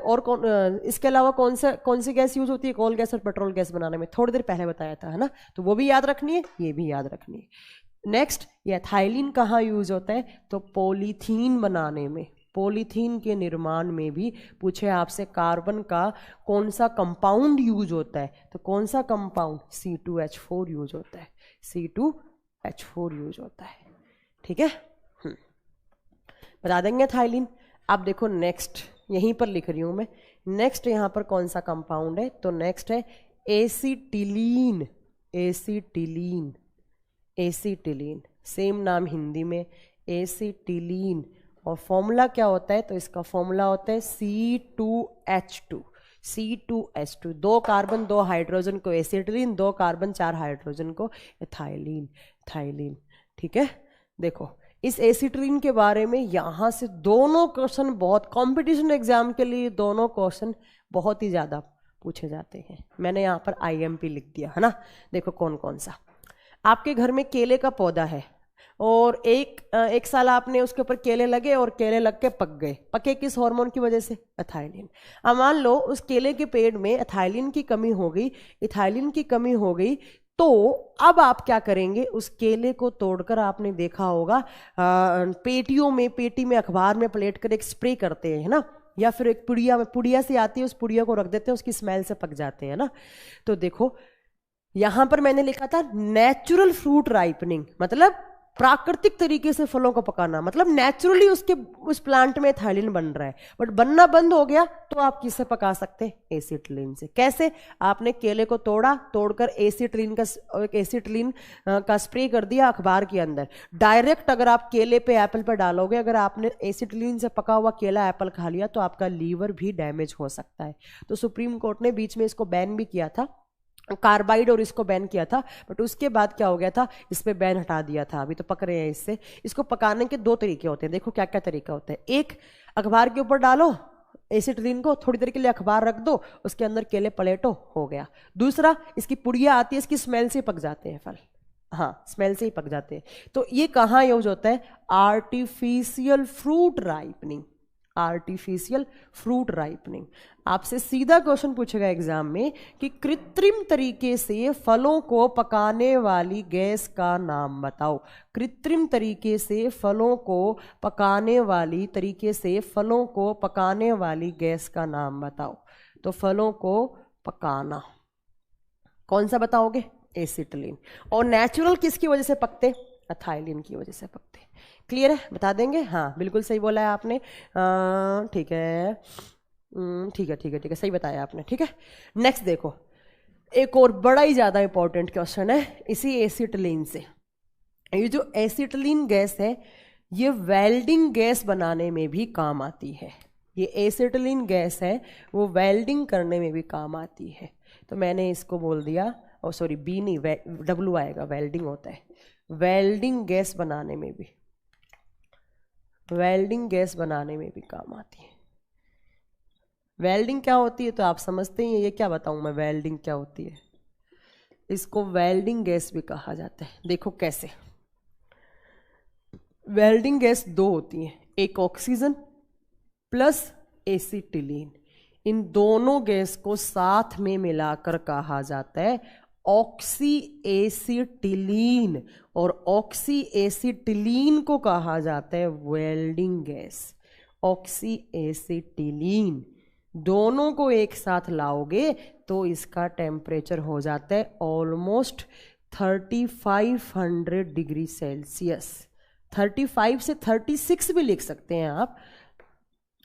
और इसके अलावा कौन सी गैस यूज होती है कोल गैस और पेट्रोल गैस बनाने में? थोड़ी देर पहले बताया था, है ना। तो वो भी याद रखनी है, ये भी याद रखनी है। नेक्स्ट, ये एथाइलिन कहाँ यूज होता है? तो पॉलीथीन बनाने में, पॉलीथीन के निर्माण में भी पूछे आपसे कार्बन का कौन सा कंपाउंड यूज होता है, तो कौन सा कंपाउंड? C2H4 यूज होता है, C2H4 यूज होता है, ठीक है। बता देंगे थाइलिन। अब देखो नेक्स्ट, यहीं पर लिख रही हूं मैं, नेक्स्ट यहां पर कौन सा कंपाउंड है? तो नेक्स्ट है एसिटिलीन, एसिटिलीन, एसिटिलीन, सेम नाम हिंदी में एसिटिलीन। और फॉर्मूला क्या होता है? तो इसका फॉर्मूला होता है C2H2, C2H2, 2 कार्बन 2 हाइड्रोजन को एसिटिलीन, 2 कार्बन 4 हाइड्रोजन को एथाइलिन, थाइलिन, ठीक है। देखो इस एसिटिलीन के बारे में यहाँ से दोनों क्वेश्चन बहुत, कंपटीशन एग्जाम के लिए दोनों क्वेश्चन बहुत ही ज़्यादा पूछे जाते हैं। मैंने यहाँ पर IMP लिख दिया, है ना। देखो कौन कौन सा। आपके घर में केले का पौधा है और एक साल आपने उसके ऊपर केले लगे और केले लग के पक गए। पके किस हार्मोन की वजह से? एथाइलिन। अब मान लो उस केले के पेड़ में एथाइलिन की कमी हो गई, एथाइलिन की कमी हो गई, तो अब आप क्या करेंगे? उस केले को तोड़कर, आपने देखा होगा पेटियों में, पेटी में अखबार में पलेट कर एक स्प्रे करते हैं ना, या फिर एक पुड़िया में, पुड़िया से आती है, उस पुड़िया को रख देते हैं, उसकी स्मेल से पक जाते हैं ना। तो देखो यहां पर मैंने लिखा था नेचुरल फ्रूट राइपनिंग, मतलब प्राकृतिक तरीके से फलों को पकाना, मतलब नेचुरली उसके उस प्लांट में एथाइलिन बन रहा है, बट बनना बंद हो गया तो आप किससे पका सकते हैं? एसिटिलीन से। कैसे? आपने केले को तोड़कर एसिटिलीन का स्प्रे कर दिया अखबार के अंदर। डायरेक्ट अगर आप केले पे, एप्पल पे डालोगे, अगर आपने एसिटिलीन से पका हुआ केला एप्पल खा लिया तो आपका लीवर भी डैमेज हो सकता है। तो सुप्रीम कोर्ट ने बीच में इसको बैन भी किया था, कार्बाइड और इसको बैन किया था, बट उसके बाद क्या हो गया था, इस पे बैन हटा दिया था। अभी तो पक रहे हैं इससे। इसको पकाने के 2 तरीके होते हैं, देखो क्या क्या तरीका होता है। एक, अखबार के ऊपर डालो एसिटिलीन को, थोड़ी देर के लिए अखबार रख दो, उसके अंदर केले पलेटो, हो गया। दूसरा, इसकी पुड़िया आती है, इसकी स्मेल से पक जाते हैं फल, हाँ स्मेल से ही पक जाते हैं। तो ये कहाँ यूज होता है, artificial fruit ripening, artificial fruit ripening. आपसे सीधा क्वेश्चन पूछेगा एग्जाम में कि कृत्रिम तरीके से फलों को पकाने वाली गैस का नाम बताओ। कृत्रिम तरीके से फलों को पकाने वाली गैस का नाम बताओ। तो फलों को पकाना कौन सा बताओगे, एसिटिलीन। और नेचुरल किसकी वजह से पकते, एथाइलिन की वजह से पकते। क्लियर है, बता देंगे, हाँ बिल्कुल सही बोला है आपने, ठीक है ठीक है ठीक है ठीक है, सही बताया आपने, ठीक है। नेक्स्ट देखो, एक और बड़ा ही ज्यादा इंपॉर्टेंट क्वेश्चन है इसी एसिटिलीन से। ये जो एसिटिलीन गैस है ये वेल्डिंग गैस बनाने में भी काम आती है। ये एसिटिलीन गैस है वो वेल्डिंग करने में भी काम आती है। तो मैंने इसको बोल दिया, और सॉरी बी नहीं, डब्लू आएगा, वेल्डिंग होता है। वेल्डिंग गैस बनाने में भी, वेल्डिंग गैस बनाने में भी काम आती है। वेल्डिंग क्या होती है तो आप समझते ही हैं, ये क्या बताऊं मैं वेल्डिंग क्या होती है। इसको वेल्डिंग गैस भी कहा जाता है। देखो कैसे, वेल्डिंग गैस 2 होती है, एक ऑक्सीजन प्लस एसिटिलीन। इन दोनों गैस को साथ में मिलाकर कहा जाता है ऑक्सी एसिटिलीन, और ऑक्सी एसिटिलीन को कहा जाता है वेल्डिंग गैस। ऑक्सी एसिटिलीन दोनों को एक साथ लाओगे तो इसका टेम्परेचर हो जाता है ऑलमोस्ट 3500 डिग्री सेल्सियस। 35 से 36 भी लिख सकते हैं आप,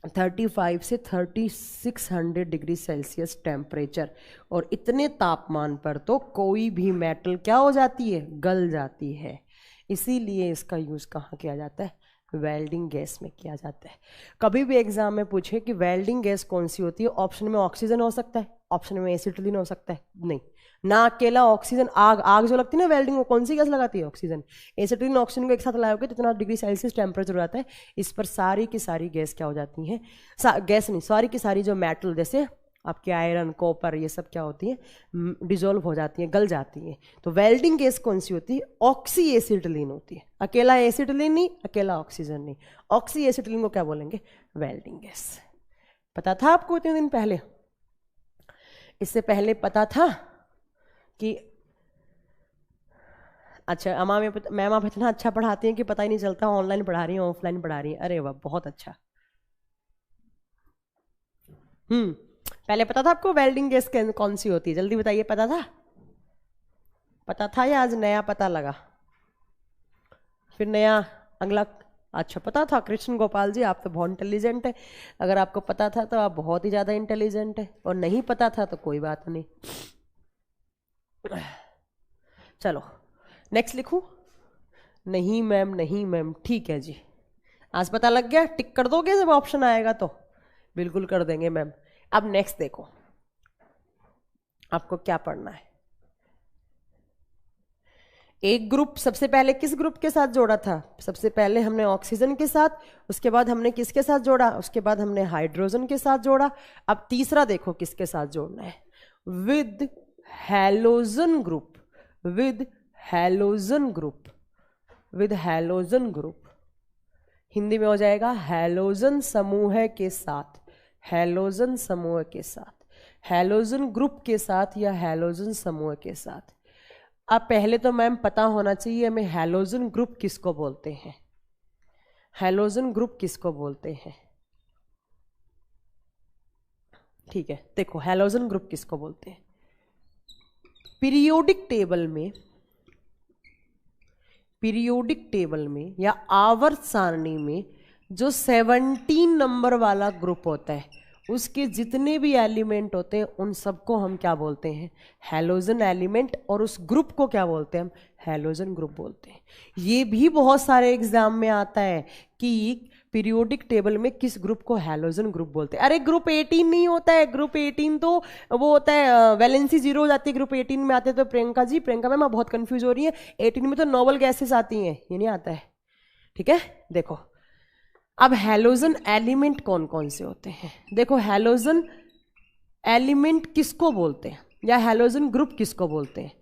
35 से 3600 डिग्री सेल्सियस टेम्परेचर। और इतने तापमान पर तो कोई भी मेटल क्या हो जाती है, गल जाती है। इसीलिए इसका यूज कहाँ किया जाता है, वेल्डिंग गैस में किया जाता है। कभी भी एग्जाम में पूछे कि वेल्डिंग गैस कौन सी होती है, ऑप्शन में ऑक्सीजन हो सकता है, ऑप्शन में एसिटिलीन हो सकता है, नहीं ना अकेला ऑक्सीजन। आग जो लगती है ना वेल्डिंग, वो कौन सी गैस लगाती है, ऑक्सीजन। एसिटिलीन ऑक्सीजन को एक साथ लगाओगे तो इतना डिग्री सेल्सियस टेम्परेचर हो जाता है। इस पर सारी की सारी गैस क्या हो जाती हैं, गैस नहीं सारी की सारी जो मेटल जैसे आपके आयरन कॉपर ये सब क्या होती है, डिजोल्व हो जाती हैं, गल जाती हैं। तो वेल्डिंग गैस कौन सी होती है, ऑक्सी एसिटिलीन होती है। अकेला एसिटिलीन नहीं, अकेला ऑक्सीजन नहीं, ऑक्सी एसिटिलीन को क्या बोलेंगे, वेल्डिंग गैस। पता था आपको इतने दिन पहले, इससे पहले पता था कि अच्छा मैम आप इतना अच्छा पढ़ाती हैं कि पता ही नहीं चलता ऑनलाइन पढ़ा रही हैं ऑफलाइन पढ़ा रही हैं। अरे वाह बहुत अच्छा। पहले पता था आपको वेल्डिंग गैस कौन सी होती है, जल्दी बताइए, पता था? पता था या आज नया पता लगा, फिर नया अगला? अच्छा पता था। कृष्ण गोपाल जी आप तो बहुत इंटेलिजेंट है, अगर आपको पता था तो आप बहुत ही ज़्यादा इंटेलिजेंट है, और नहीं पता था तो कोई बात नहीं। चलो नेक्स्ट लिखूं? नहीं मैम, नहीं मैम, ठीक है जी, आज पता लग गया, टिक कर दोगे जब ऑप्शन आएगा तो? बिल्कुल कर देंगे मैम। अब नेक्स्ट देखो आपको क्या पढ़ना है। एक ग्रुप सबसे पहले किस ग्रुप के साथ जोड़ा था, सबसे पहले हमने ऑक्सीजन के साथ, उसके बाद हमने किसके साथ जोड़ा, उसके बाद हमने हाइड्रोजन के साथ जोड़ा। अब तीसरा देखो किसके साथ जोड़ना है, with halogen group, with halogen group, with halogen group. Hindi में हो जाएगा हैलोजन समूह के साथ, हैलोजन समूह के साथ, हैलोजन ग्रुप के साथ या हैलोजन समूह के साथ। अब पहले तो मैम पता होना चाहिए हमें हैलोजन ग्रुप किसको बोलते हैं, हैलोजन ग्रुप किसको बोलते हैं। ठीक है देखो हैलोजन ग्रुप किसको बोलते हैं। पीरियोडिक टेबल में या आवर्त सारणी में जो 17 नंबर वाला ग्रुप होता है उसके जितने भी एलिमेंट होते हैं उन सबको हम क्या बोलते हैं, हैलोजन एलिमेंट, और उस ग्रुप को क्या बोलते हैं हम, हैलोजन ग्रुप बोलते हैं। ये भी बहुत सारे एग्जाम में आता है कि पीरियोडिक टेबल में किस ग्रुप को हैलोजन ग्रुप बोलते हैं? अरे ग्रुप 18 नहीं होता है, ग्रुप 18 तो वो होता है वैलेंसी 0 हो जाती है, ग्रुप 18 में आते हैं। तो प्रियंका जी, प्रियंका मैम आप बहुत कंफ्यूज हो रही है, 18 में तो नोबल गैसेस आती हैं, ये नहीं आता है। ठीक है, देखो अब हैलोजन एलिमेंट कौन कौन से होते हैं। देखो हैलोजन एलिमेंट किसको बोलते हैं या हैलोजन ग्रुप किसको बोलते हैं?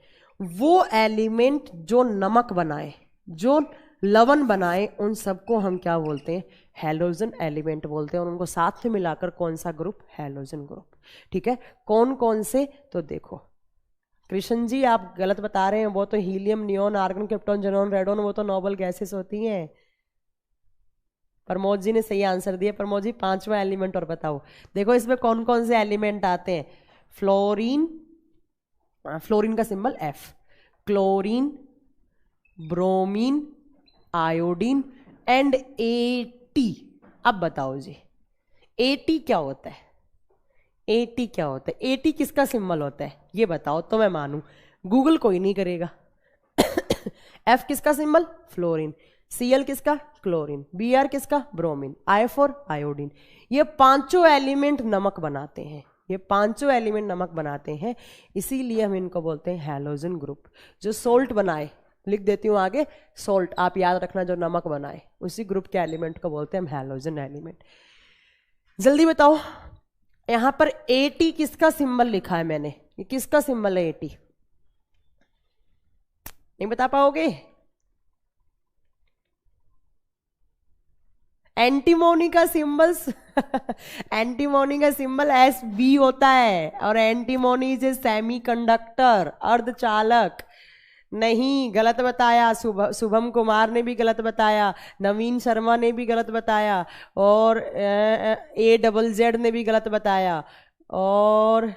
वो एलिमेंट जो नमक बनाए, जो लवण बनाए, उन सबको हम क्या बोलते हैं? हैलोजन एलिमेंट बोलते हैं। और उनको साथ में मिलाकर कौन सा ग्रुप? Halogen group. ठीक है, कौन कौन से? तो देखो कृष्ण जी आप गलत बता रहे हैं, वो तो helium, neon, argon, krypton, xenon, radon, वो तो नोबल गैसेस होती हैं। प्रमोद जी ने सही आंसर दिया। प्रमोद जी 5वां एलिमेंट और बताओ। देखो इसमें कौन कौन से एलिमेंट आते हैं? फ्लोरीन, फ्लोरीन का symbol F, chlorine, bromine, iodine and AT। अब बताओ जी AT क्या होता है? AT क्या होता है? AT किसका सिंबल होता है ये बताओ तो मैं मानूं। गूगल कोई नहीं करेगा। F किसका सिंबल? फ्लोरीन। Cl किसका? क्लोरीन। Br किसका? ब्रोमीन। I for iodine. ये पांचों एलिमेंट नमक बनाते हैं, ये पांचों एलिमेंट नमक बनाते हैं, इसीलिए हम इनको बोलते हैं हैलोजन ग्रुप। जो सोल्ट बनाए, लिख देती हूँ आगे, सोल्ट आप याद रखना, जो नमक बनाए उसी ग्रुप के एलिमेंट को बोलते हैं हम हैलोजन एलिमेंट। जल्दी बताओ यहां पर AT किसका सिंबल लिखा है मैंने? ये किसका सिंबल है AT? नहीं बता पाओगे? एंटीमोनी का सिंबल एंटीमोनी का सिंबल SB होता है। और एंटीमोनी इज ए सेमीकंडक्टर, अर्धचालक। नहीं, गलत बताया। शुभम कुमार ने भी गलत बताया, नवीन शर्मा ने भी गलत बताया, और AZZ ने भी गलत बताया, और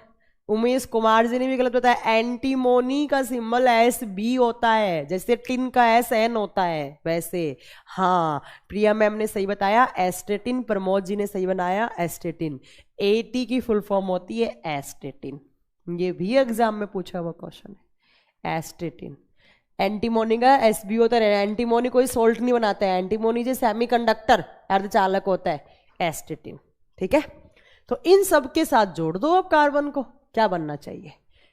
उमेश कुमार जी ने भी गलत बताया। एंटीमोनी का सिंबल SB होता है, जैसे टिन का SN होता है वैसे। हाँ, प्रिया मैम ने सही बताया एस्टेटिन। प्रमोद जी ने सही बनाया एस्टेटिन। AT की फुल फॉर्म होती है एस्टेटिन। ये भी एग्जाम में पूछा हुआ क्वेश्चन है, एस्टेटिन। एंटीमोनी का SB होता है। एंटीमोनी कोई सोल्ट नहीं बनाता है, एंटीमोनी जो सेमीकंडक्टर अर्धचालक होता है, एस्टेटिन। ठीक है, तो इन सब के साथ जोड़ दो अब कार्बन को, क्या बनना चाहिए?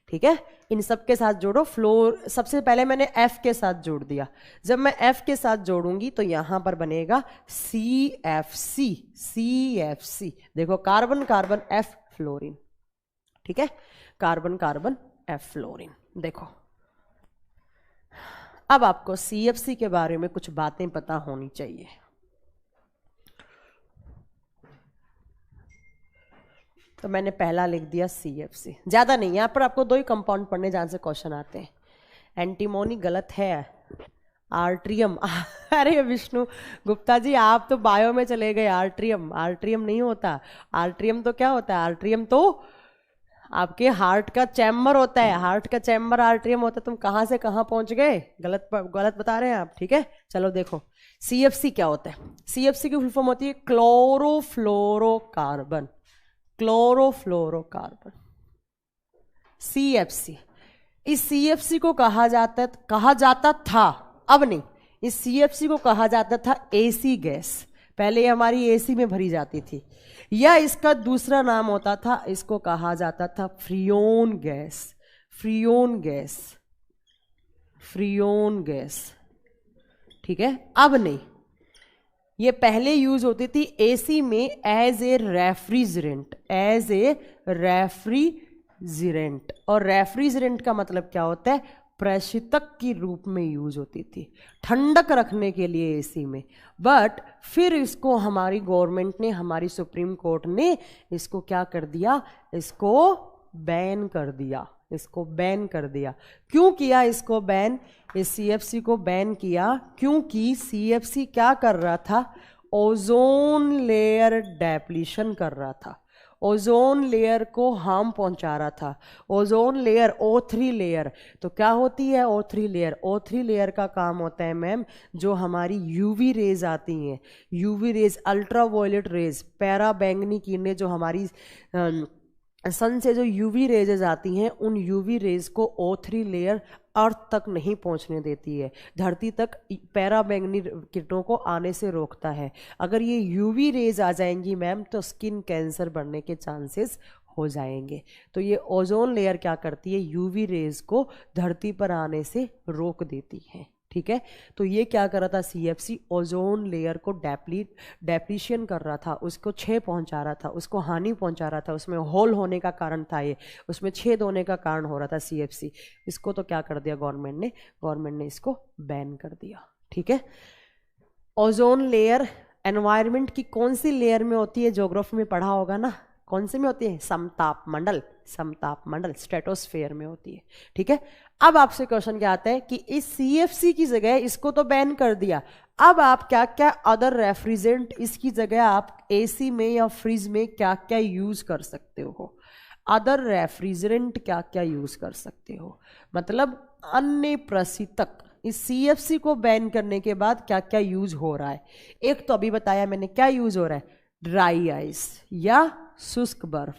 ठीक है, इन सब के साथ जोड़ो। फ्लोर सबसे पहले मैंने F के साथ जोड़ दिया, जब मैं F के साथ जोड़ूंगी तो यहां पर बनेगा CFC। CFC देखो, कार्बन कार्बन F फ्लोरीन। ठीक है, कार्बन कार्बन F फ्लोरीन। देखो अब आपको CFC के बारे में कुछ बातें पता होनी चाहिए। तो मैंने पहला लिख दिया CFC, ज्यादा नहीं, यहां पर आपको 2 ही कंपाउंड पढ़ने जहां से क्वेश्चन आते हैं। एंटीमोनी गलत है, आर्ट्रियम अरे विष्णु गुप्ता जी आप तो बायो में चले गए। आर्ट्रियम, आर्ट्रियम नहीं होता। आर्ट्रियम तो क्या होता है? आर्ट्रियम तो आपके हार्ट का चैम्बर होता है, हार्ट का चैम्बर आर्ट्रियम होता है। तुम कहां से कहां पहुंच गए? गलत बता रहे हैं आप। ठीक है, चलो देखो CFC क्या होता है। CFC की फुल फॉर्म होती है क्लोरोफ्लोरोकार्बन। Chlorofluorocarbon, CFC। इस CFC को कहा जाता था, अब नहीं, इस CFC को कहा जाता था AC गैस। पहले हमारी AC में भरी जाती थी, या इसका दूसरा नाम होता था, इसको कहा जाता था Freon gas. Freon gas, Freon gas. ठीक है, अब नहीं, ये पहले यूज होती थी AC में as a refrigerant, as a refrigerant. और रेफ्रिजरेंट का मतलब क्या होता है? प्रशीतक की रूप में यूज होती थी, ठंडक रखने के लिए AC में। बट फिर इसको हमारी गवर्नमेंट ने, हमारी सुप्रीम कोर्ट ने इसको क्या कर दिया? इसको बैन कर दिया, इसको बैन कर दिया। क्यों किया इसको बैन? इस CFC को बैन किया क्योंकि CFC क्या कर रहा था? ओजोन लेयर डेप्लीशन कर रहा था, ओजोन लेयर को हार्म पहुंचा रहा था। ओजोन लेयर O3 लेयर, तो क्या होती है O3 लेयर? O3 लेयर का काम होता है मैम, जो हमारी UV रेज आती हैं, UV रेज, अल्ट्रावायलेट रेज, पैरा बैंगनी किरणें, जो हमारी सन से जो UV रेजेस आती हैं, उन UV रेज को O3 लेयर अर्थ तक नहीं पहुंचने देती है, धरती तक पैराबैंगनी किरणों को आने से रोकता है। अगर ये यूवी रेज आ जाएंगी मैम तो स्किन कैंसर बढ़ने के चांसेस हो जाएंगे। तो ये ओजोन लेयर क्या करती है, यूवी रेज को धरती पर आने से रोक देती है। ठीक है, तो ये क्या कर रहा था, सीएफसी ओजोन लेयर को डेप्लीशन कर रहा था, उसको क्षय पहुंचा रहा था, उसको हानि पहुंचा रहा था, उसमें होल होने का कारण था, ये उसमें छेद होने का कारण हो रहा था सीएफसी। इसको तो क्या कर दिया गवर्नमेंट ने इसको बैन कर दिया। ठीक है, ओजोन लेयर एनवायरनमेंट की कौन सी लेयर में होती है, ज्योग्राफी में पढ़ा होगा ना, कौन से में होती है, समताप मंडल स्ट्रेटोस्फेयर में होती है। ठीक है, अब आपसे क्वेश्चन क्या आता है कि इस सीएफसी की जगह, इसको तो बैन कर दिया, अब आप क्या क्या अदर रेफ्रिजरेंट इसकी जगह आप एसी में या फ्रिज में क्या क्या यूज कर सकते हो, अदर रेफ्रिजरेंट क्या क्या यूज कर सकते हो, मतलब अन्य प्रशीतक इस सीएफसी को बैन करने के बाद क्या क्या यूज हो रहा है। एक तो अभी बताया मैंने क्या यूज हो रहा है, ड्राई आइस या शुष्क बर्फ।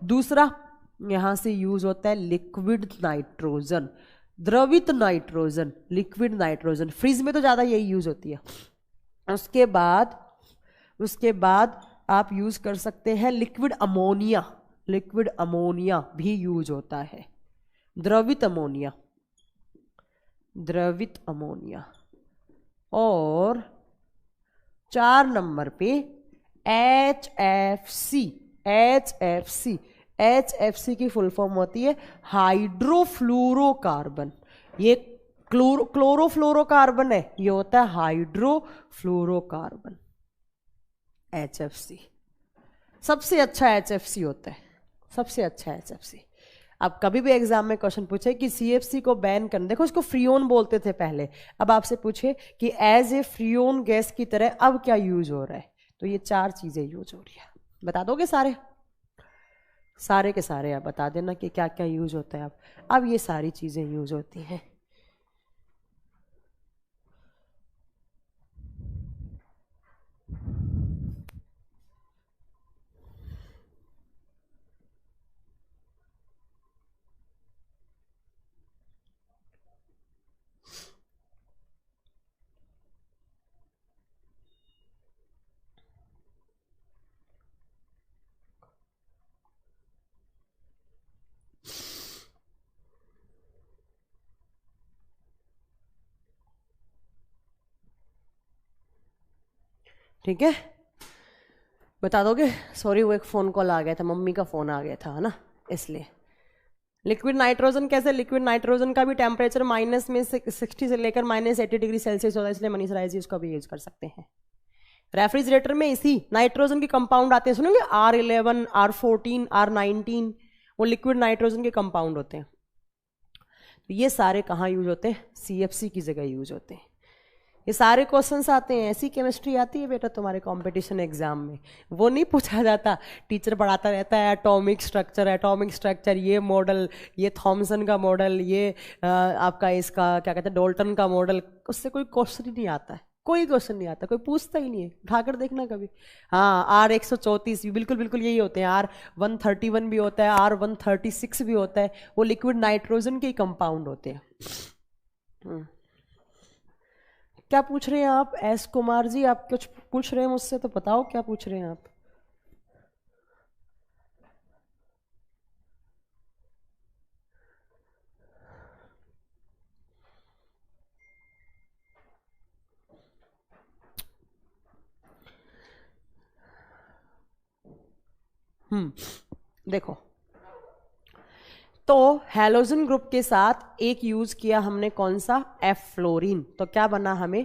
दूसरा यहां से यूज होता है लिक्विड नाइट्रोजन, द्रवित नाइट्रोजन, लिक्विड नाइट्रोजन, फ्रिज में तो ज्यादा यही यूज होती है। उसके बाद आप यूज कर सकते हैं लिक्विड अमोनिया भी यूज होता है, द्रवित अमोनिया। और 4 नंबर पे HFC की फुल फॉर्म होती है हाइड्रोफ्लोरोकार्बन। ये क्लोरोफ्लोरोकार्बन है, ये होता है हाइड्रोफ्लोरोकार्बन, HFC। सबसे अच्छा HFC होता है, सबसे अच्छा HFC। अब कभी भी एग्जाम में क्वेश्चन पूछे कि सीएफसी को बैन करना, देखो इसको फ्रीओन बोलते थे पहले, अब आपसे पूछे कि एज ए फ्रीओन गैस की तरह अब क्या यूज हो रहा है, तो ये 4 चीजें यूज हो रही है। बता दोगे सारे के सारे आप बता देना कि क्या क्या यूज होता है। अब ये सारी चीजें यूज होती हैं। ठीक है, बता दोगे। सॉरी वो एक फ़ोन कॉल आ गया था, मम्मी का फ़ोन आ गया था, है ना, इसलिए। लिक्विड नाइट्रोजन कैसे, लिक्विड नाइट्रोजन का भी टेम्परेचर -60 से लेकर -80 डिग्री सेल्सियस होता है, इसलिए मनीष राय जी उसका भी यूज कर सकते हैं। रेफ्रिजरेटर में इसी नाइट्रोजन के कंपाउंड आते हैं, सुनेंगे R11, R14, R19, वो लिक्विड नाइट्रोजन के कंपाउंड होते हैं। तो ये सारे कहाँ यूज होते हैं, सीएफसी की जगह यूज होते हैं। ये सारे क्वेश्चंस आते हैं, ऐसी केमिस्ट्री आती है बेटा तुम्हारे कंपटीशन एग्जाम में, वो नहीं पूछा जाता। टीचर पढ़ाता रहता है एटॉमिक स्ट्रक्चर, ये मॉडल, ये थॉमसन का मॉडल, ये आपका इसका क्या कहते हैं डोल्टन का मॉडल, उससे कोई क्वेश्चन ही नहीं आता है, कोई क्वेश्चन नहीं आता, कोई पूछता ही नहीं है, उठाकर देखना कभी। हाँ, R134 भी बिल्कुल यही होते हैं, R131 भी होता है, R136 भी होता है, वो लिक्विड नाइट्रोजन के ही कंपाउंड होते हैं। क्या पूछ रहे हैं आप एस कुमार जी, आप कुछ पूछ रहे हैं मुझसे, तो बताओ क्या पूछ रहे हैं आप। देखो, तो हैलोजन ग्रुप के साथ एक यूज किया हमने, कौन सा, एफ फ्लोरीन, तो क्या बना हमें,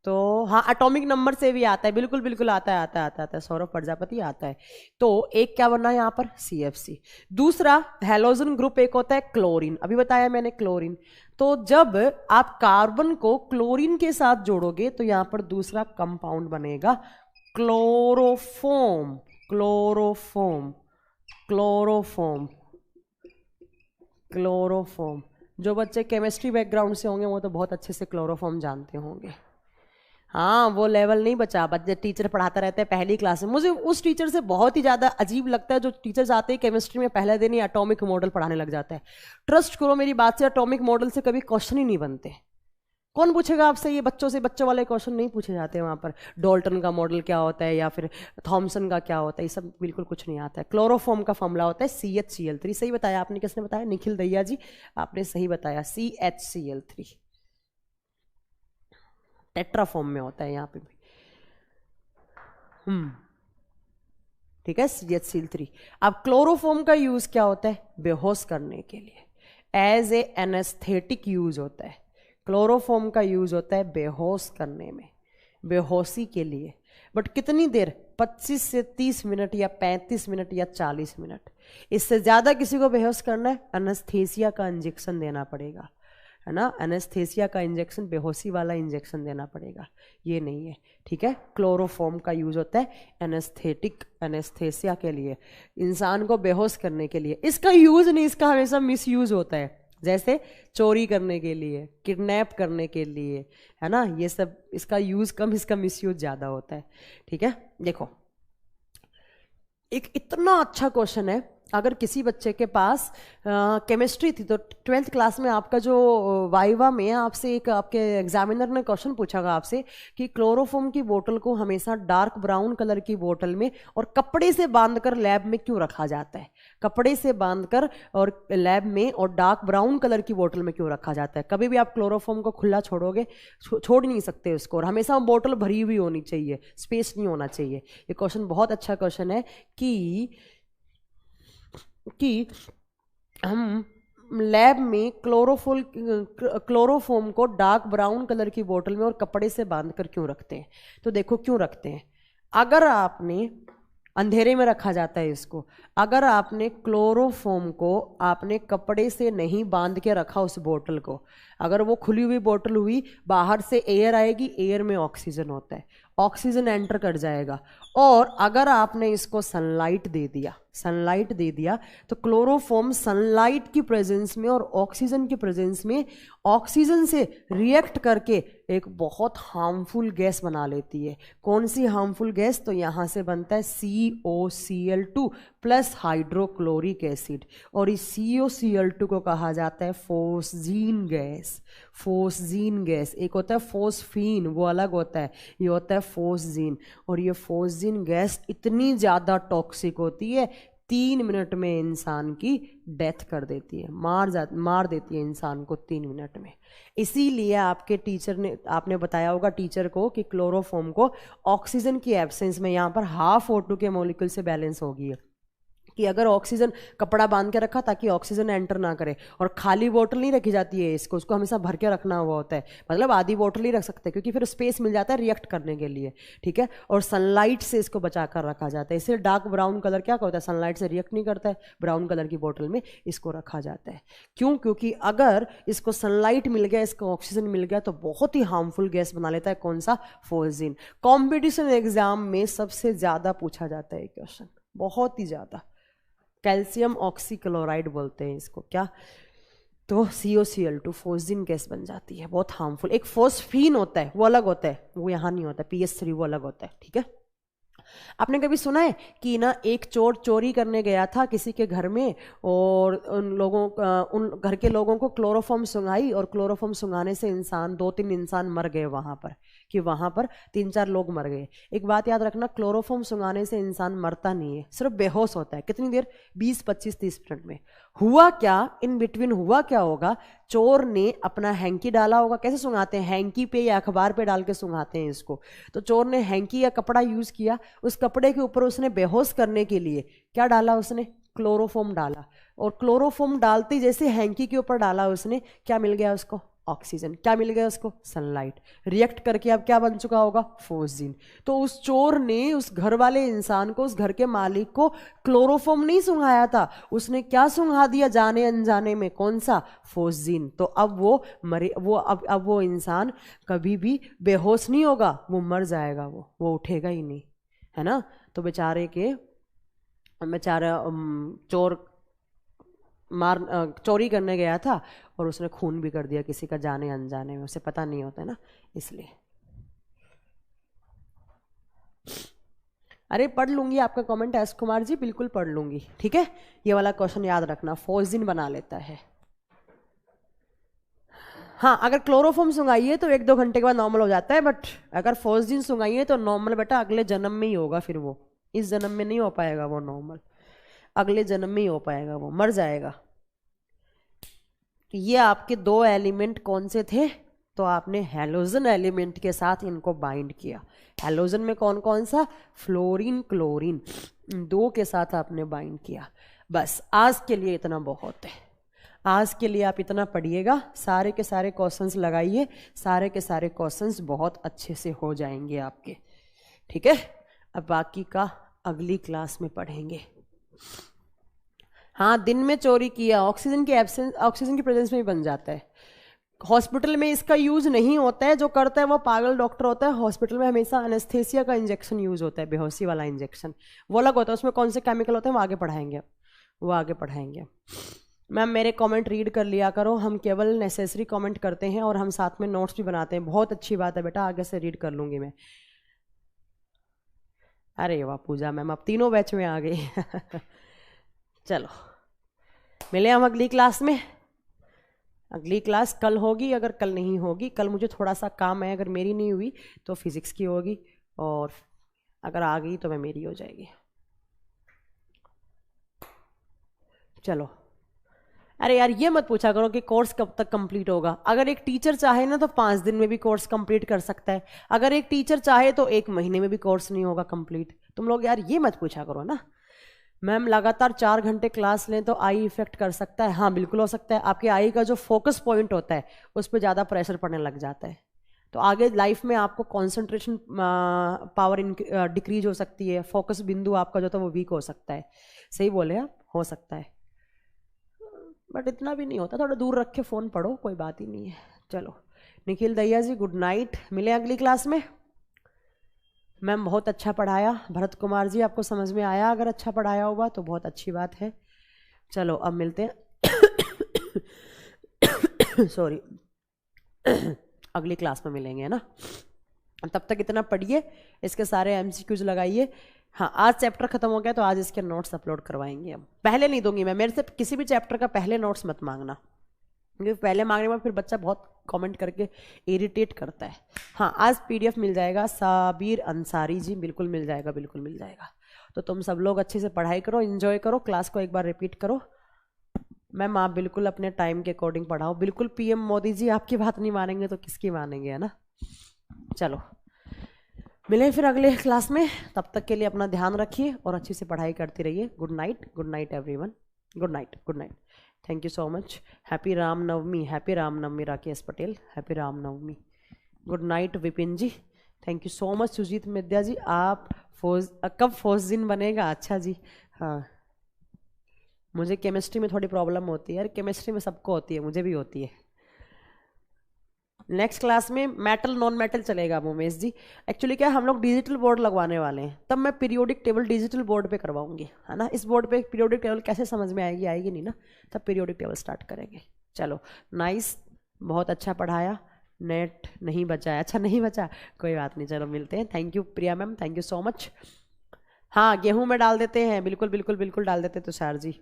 तो हाँ एटॉमिक नंबर से भी आता है, बिल्कुल आता है, सौरभ प्रजापति आता है। तो एक क्या बना यहाँ पर, CFC। दूसरा हैलोजन ग्रुप एक होता है क्लोरीन, अभी बताया मैंने क्लोरीन। तो जब आप कार्बन को क्लोरीन के साथ जोड़ोगे तो यहाँ पर दूसरा कंपाउंड बनेगा क्लोरोफॉर्म। जो बच्चे केमिस्ट्री बैकग्राउंड से होंगे वो तो बहुत अच्छे से क्लोरोफॉर्म जानते होंगे। हाँ वो लेवल नहीं बचा। बच्चे टीचर पढ़ाता रहता है पहली क्लास में। मुझे उस टीचर से बहुत ही ज़्यादा अजीब लगता है जो टीचर्स आते हैं केमिस्ट्री में पहले दिन ही एटॉमिक मॉडल पढ़ाने लग जाता है। ट्रस्ट करो मेरी बात से, एटॉमिक मॉडल से कभी क्वेश्चन ही नहीं बनते। कौन पूछेगा आपसे ये? बच्चों से बच्चों वाले क्वेश्चन नहीं पूछे जाते वहाँ पर। डॉल्टन का मॉडल क्या होता है या फिर थॉमसन का क्या होता है, ये सब बिल्कुल कुछ नहीं आता है। क्लोरोफॉर्म का फॉर्मूला होता है CHCl3। सही बताया आपने। किसने बताया? निखिल दैया जी, आपने सही बताया। CHCl3 टेट्राफॉर्म में होता है यहाँ पे भी। ठीक है, CHCl3। अब क्लोरोफॉर्म का यूज क्या होता है? बेहोश करने के लिए, एज ए एनेस्थेटिक यूज होता है। क्लोरोफॉर्म का यूज होता है बेहोश करने में, बेहोशी के लिए। बट कितनी देर? 25 से 30 मिनट या 35 मिनट या 40 मिनट। इससे ज्यादा किसी को बेहोश करना है, एनेस्थेसिया का इंजेक्शन देना पड़ेगा, है ना। एनेस्थेसिया का इंजेक्शन, बेहोशी वाला इंजेक्शन देना पड़ेगा, ये नहीं है। ठीक है, क्लोरोफॉर्म का यूज होता है एनेस्थेटिक, एनेस्थेसिया के लिए, इंसान को बेहोश करने के लिए। इसका यूज नहीं, इसका हमेशा मिस यूज होता है। जैसे चोरी करने के लिए, किडनैप करने के लिए, है ना, ये सब इसका यूज कम, इसका मिस यूज ज्यादा होता है। ठीक है, देखो एक इतना अच्छा क्वेश्चन है। अगर किसी बच्चे के पास केमिस्ट्री थी तो 12th क्लास में आपका जो वाइवा में आपसे एक आपके एग्जामिनर ने क्वेश्चन पूछागा आपसे कि क्लोरोफॉर्म की बोतल को हमेशा डार्क ब्राउन कलर की बोतल में और कपड़े से बांधकर लैब में क्यों रखा जाता है? कपड़े से बांधकर और लैब में और डार्क ब्राउन कलर की बोतल में क्यों रखा जाता है? कभी भी आप क्लोरोफॉर्म को खुला छोड़ोगे, छोड़ नहीं सकते उसको, और हमेशा बोतल भरी हुई होनी चाहिए, स्पेस नहीं होना चाहिए। ये क्वेश्चन बहुत अच्छा क्वेश्चन है कि हम लैब में क्लोरोफॉर्म को डार्क ब्राउन कलर की बोतल में और कपड़े से बांधकर क्यों रखते हैं? तो देखो क्यों रखते हैं। अगर आपने अंधेरे में रखा जाता है इसको, अगर आपने क्लोरोफॉर्म को आपने कपड़े से नहीं बांध के रखा उस बोतल को, अगर वो खुली हुई बोतल हुई, बाहर से एयर आएगी, एयर में ऑक्सीजन होता है, ऑक्सीजन एंटर कर जाएगा। और अगर आपने इसको सनलाइट दे दिया, सनलाइट दे दिया, तो क्लोरोफॉर्म सनलाइट की प्रेजेंस में और ऑक्सीजन की प्रेजेंस में ऑक्सीजन से रिएक्ट करके एक बहुत हार्मफुल गैस बना लेती है। कौन सी हार्मफुल गैस? तो यहाँ से बनता है COCl2 प्लस हाइड्रोक्लोरिक एसिड, और इस COCl2 को कहा जाता है फोस्जीन गैस। फोस्जीन गैस, एक होता है फोस्फीन, वो अलग होता है, ये होता है फोस्जीन। और ये फोस्जीन गैस इतनी ज़्यादा टॉक्सिक होती है, 3 मिनट में इंसान की डेथ कर देती है, मार देती है इंसान को 3 मिनट में। इसीलिए आपके टीचर ने, आपने बताया होगा टीचर को कि क्लोरोफॉर्म को ऑक्सीजन की एब्सेंस में यहाँ पर हाफ O2 के मॉलिक्यूल से बैलेंस होगी, कि अगर ऑक्सीजन, कपड़ा बांध के रखा ताकि ऑक्सीजन एंटर ना करे, और खाली बोतल नहीं रखी जाती है इसको, उसको हमेशा भर के रखना हुआ होता है। मतलब आधी बोतल ही रख सकते हैं क्योंकि फिर स्पेस मिल जाता है रिएक्ट करने के लिए। ठीक है, और सनलाइट से इसको बचा कर रखा जाता है। इसलिए डार्क ब्राउन कलर क्या होता है, सनलाइट से रिएक्ट नहीं करता है, ब्राउन कलर की बोतल में इसको रखा जाता है। क्यों? क्योंकि अगर इसको सनलाइट मिल गया, इसको ऑक्सीजन मिल गया, तो बहुत ही हार्मफुल गैस बना लेता है। कौन सा? फोस्जीन। कॉम्पिटिशन एग्जाम में सबसे ज्यादा पूछा जाता है क्वेश्चन, बहुत ही ज्यादा। कैल्शियम ऑक्सीक्लोराइड बोलते हैं इसको, क्या? तो COCl2 फोस्जीन गैस बन जाती है, बहुत हार्मफुल। एक फोस्फीन होता है, वो अलग होता है, वो यहाँ नहीं होता, PS3 वो अलग होता है। ठीक है, आपने कभी सुना है कि ना एक चोर चोरी करने गया था किसी के घर में, और उन घर के लोगों को क्लोरोफॉर्म सुंघाई, और क्लोरोफॉर्म सुंघाने से 2-3 इंसान मर गए वहां पर, कि वहां पर 3-4 लोग मर गए। एक बात याद रखना, क्लोरोफॉर्म सुंघाने से इंसान मरता नहीं है, सिर्फ बेहोश होता है। कितनी देर? 20, 25, 30 मिनट में। हुआ क्या इन बिटवीन? हुआ क्या होगा? चोर ने अपना हैंकी डाला होगा। कैसे सुंघाते हैं? हैंकी पे या अखबार पे डाल के सुंघाते हैं इसको। तो चोर ने हैंकी या कपड़ा यूज किया, उस कपड़े के ऊपर उसने बेहोश करने के लिए क्या डाला? उसने क्लोरोफॉर्म डाला, और क्लोरोफॉर्म डालते ही जैसे हैंकी के ऊपर डाला उसने, क्या मिल गया उसको? ऑक्सीजन। क्या मिल गया उसको? सनलाइट। रिएक्ट करके अब क्या बन चुका होगा? फोस्जीन। तो उस चोर ने उस घर वाले इंसान को, उस घर के मालिक को क्लोरोफॉर्म नहीं सुंघाया था, उसने क्या सुंघा दिया जाने अनजाने में? कौन सा? फोस्जीन। तो अब वो मरे, वो अब वो इंसान कभी भी बेहोश नहीं होगा, वो मर जाएगा, वो उठेगा ही नहीं, है ना। तो बेचारा चोर चोरी करने गया था, और उसने खून भी कर दिया किसी का जाने अनजाने में, उसे पता नहीं होता है ना, इसलिए। अरे पढ़ लूंगी आपका कमेंट एस कुमार जी, बिल्कुल पढ़ लूंगी, ठीक है। ये वाला क्वेश्चन याद रखना, फोर्जिन बना लेता है। हाँ, अगर क्लोरोफॉर्म सुंघाइए तो 1-2 घंटे के बाद नॉर्मल हो जाता है, बट अगर फोर्जिन सुंघाइए तो नॉर्मल बेटा अगले जन्म में ही होगा, फिर वो इस जन्म में नहीं हो पाएगा वो नॉर्मल, अगले जन्म में ही हो पाएगा, वो मर जाएगा। तो ये आपके 2 एलिमेंट कौन से थे, तो आपने हैलोजन एलिमेंट के साथ इनको बाइंड किया। हैलोजन में कौन कौन सा, फ्लोरीन क्लोरीन, 2 के साथ आपने बाइंड किया। बस आज के लिए इतना बहुत है, आज के लिए आप इतना पढ़िएगा, सारे के सारे क्वेश्चंस लगाइए, सारे के सारे क्वेश्चंस बहुत अच्छे से हो जाएंगे आपके, ठीक है। अब बाकी का अगली क्लास में पढ़ेंगे। हाँ, दिन में चोरी किया, ऑक्सीजन की एब्सेंस, ऑक्सीजन की प्रेजेंस में ही बन जाता है। हॉस्पिटल में इसका यूज नहीं होता है, जो करता है वो पागल डॉक्टर होता है। हॉस्पिटल में हमेशा एनेस्थेसिया का इंजेक्शन यूज होता है, बेहोशी वाला इंजेक्शन, वो अलग होता है, उसमें कौन से केमिकल होते हैं वो आगे पढ़ाएंगे, वो आगे पढ़ाएंगे। मैम मेरे कमेंट रीड कर लिया करो, हम केवल नेसेसरी कमेंट करते हैं और हम साथ में नोट्स भी बनाते हैं। बहुत अच्छी बात है बेटा, आगे से रीड कर लूंगी मैं। अरे वाह पूजा मैम, अब तीनों बैच में आ गई। चलो मिले हम अगली क्लास में। अगली क्लास कल होगी, अगर कल नहीं होगी, कल मुझे थोड़ा सा काम है, अगर मेरी नहीं हुई तो फिजिक्स की होगी, और अगर आ गई तो मैं मेरी हो जाएगी। चलो, अरे यार ये मत पूछा करो कि कोर्स कब तक कंप्लीट होगा। अगर एक टीचर चाहे ना तो 5 दिन में भी कोर्स कंप्लीट कर सकता है, अगर एक टीचर चाहे तो 1 महीने में भी कोर्स नहीं होगा कंप्लीट। तुम लोग यार ये मत पूछा करो ना। मैम लगातार 4 घंटे क्लास लें तो आई इफेक्ट कर सकता है, हाँ बिल्कुल हो सकता है। आपके आई का जो फोकस पॉइंट होता है उस पर ज़्यादा प्रेशर पड़ने लग जाता है, तो आगे लाइफ में आपको कॉन्सेंट्रेशन पावर डिक्रीज हो सकती है, फोकस बिंदु आपका जो था वो वीक हो सकता है। सही बोले आप, हो सकता है, बट इतना भी नहीं होता, थोड़ा दूर रख के फ़ोन पढ़ो, कोई बात ही नहीं है। चलो निखिल दैया जी गुड नाइट, मिले अगली क्लास में। मैम बहुत अच्छा पढ़ाया। भरत कुमार जी आपको समझ में आया, अगर अच्छा पढ़ाया होगा तो बहुत अच्छी बात है। चलो अब मिलते हैं। सॉरी, अगली क्लास में मिलेंगे, है ना। तब तक इतना पढ़िए, इसके सारे एमसीक्यूज लगाइए। हाँ, आज चैप्टर खत्म हो गया तो आज इसके नोट्स अपलोड करवाएंगे। अब पहले नहीं दूंगी मैं, मेरे से किसी भी चैप्टर का पहले नोट्स मत मांगना, क्योंकि पहले मांगने में फिर बच्चा बहुत कमेंट करके इरिटेट करता है। हाँ, आज पीडीएफ मिल जाएगा, साबिर अंसारी जी, बिल्कुल मिल जाएगा, बिल्कुल मिल जाएगा। तो तुम सब लोग अच्छे से पढ़ाई करो, एंजॉय करो, क्लास को एक बार रिपीट करो। मैम आप बिल्कुल अपने टाइम के अकॉर्डिंग पढ़ाओ, बिल्कुल पीएम मोदी जी आपकी बात नहीं मानेंगे तो किसकी मानेंगे, है ना। चलो मिलें फिर अगले क्लास में, तब तक के लिए अपना ध्यान रखिए और अच्छी से पढ़ाई करती रहिए। Good night everyone, good night, good night. Thank you so much. Happy Ramnavami, happy Ramnavami Rakesh Patel, happy Ramnavami. Good night Vipin ji, thank you so much. Sujeet Midya ji, आप कब फोर्जिन बनेगा? अच्छा जी, हाँ मुझे केमिस्ट्री में थोड़ी प्रॉब्लम होती है यार, केमिस्ट्री में सबको होती है, मुझे भी होती है। नेक्स्ट क्लास में मेटल नॉन मेटल चलेगा मोमेश जी। एक्चुअली क्या हम लोग डिजिटल बोर्ड लगवाने वाले हैं, तब मैं पीरियोडिक टेबल डिजिटल बोर्ड पे करवाऊंगी, है ना। इस बोर्ड पे पीरियोडिक टेबल कैसे समझ में आएगी, आएगी नहीं ना, तब पीरियोडिक टेबल स्टार्ट करेंगे। चलो नाइस, बहुत अच्छा पढ़ाया। नेट नहीं बचा है, अच्छा नहीं बचा, कोई बात नहीं, चलो मिलते हैं। Thank you Priya ma'am, thank you so much. हाँ गेहूँ में डाल देते हैं, बिल्कुल बिल्कुल बिल्कुल डाल देते तुषार जी।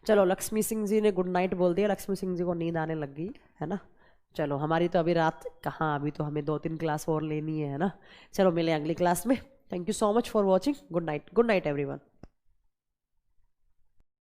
चलो लक्ष्मी सिंह जी ने गुड नाइट बोल दिया, लक्ष्मी सिंह जी को नींद आने लग गई, है ना। चलो हमारी तो अभी रात कहाँ, अभी तो हमें 2-3 क्लास और लेनी है ना। चलो मिले अगली क्लास में। Thank you so much for watching. Good night, good night everyone.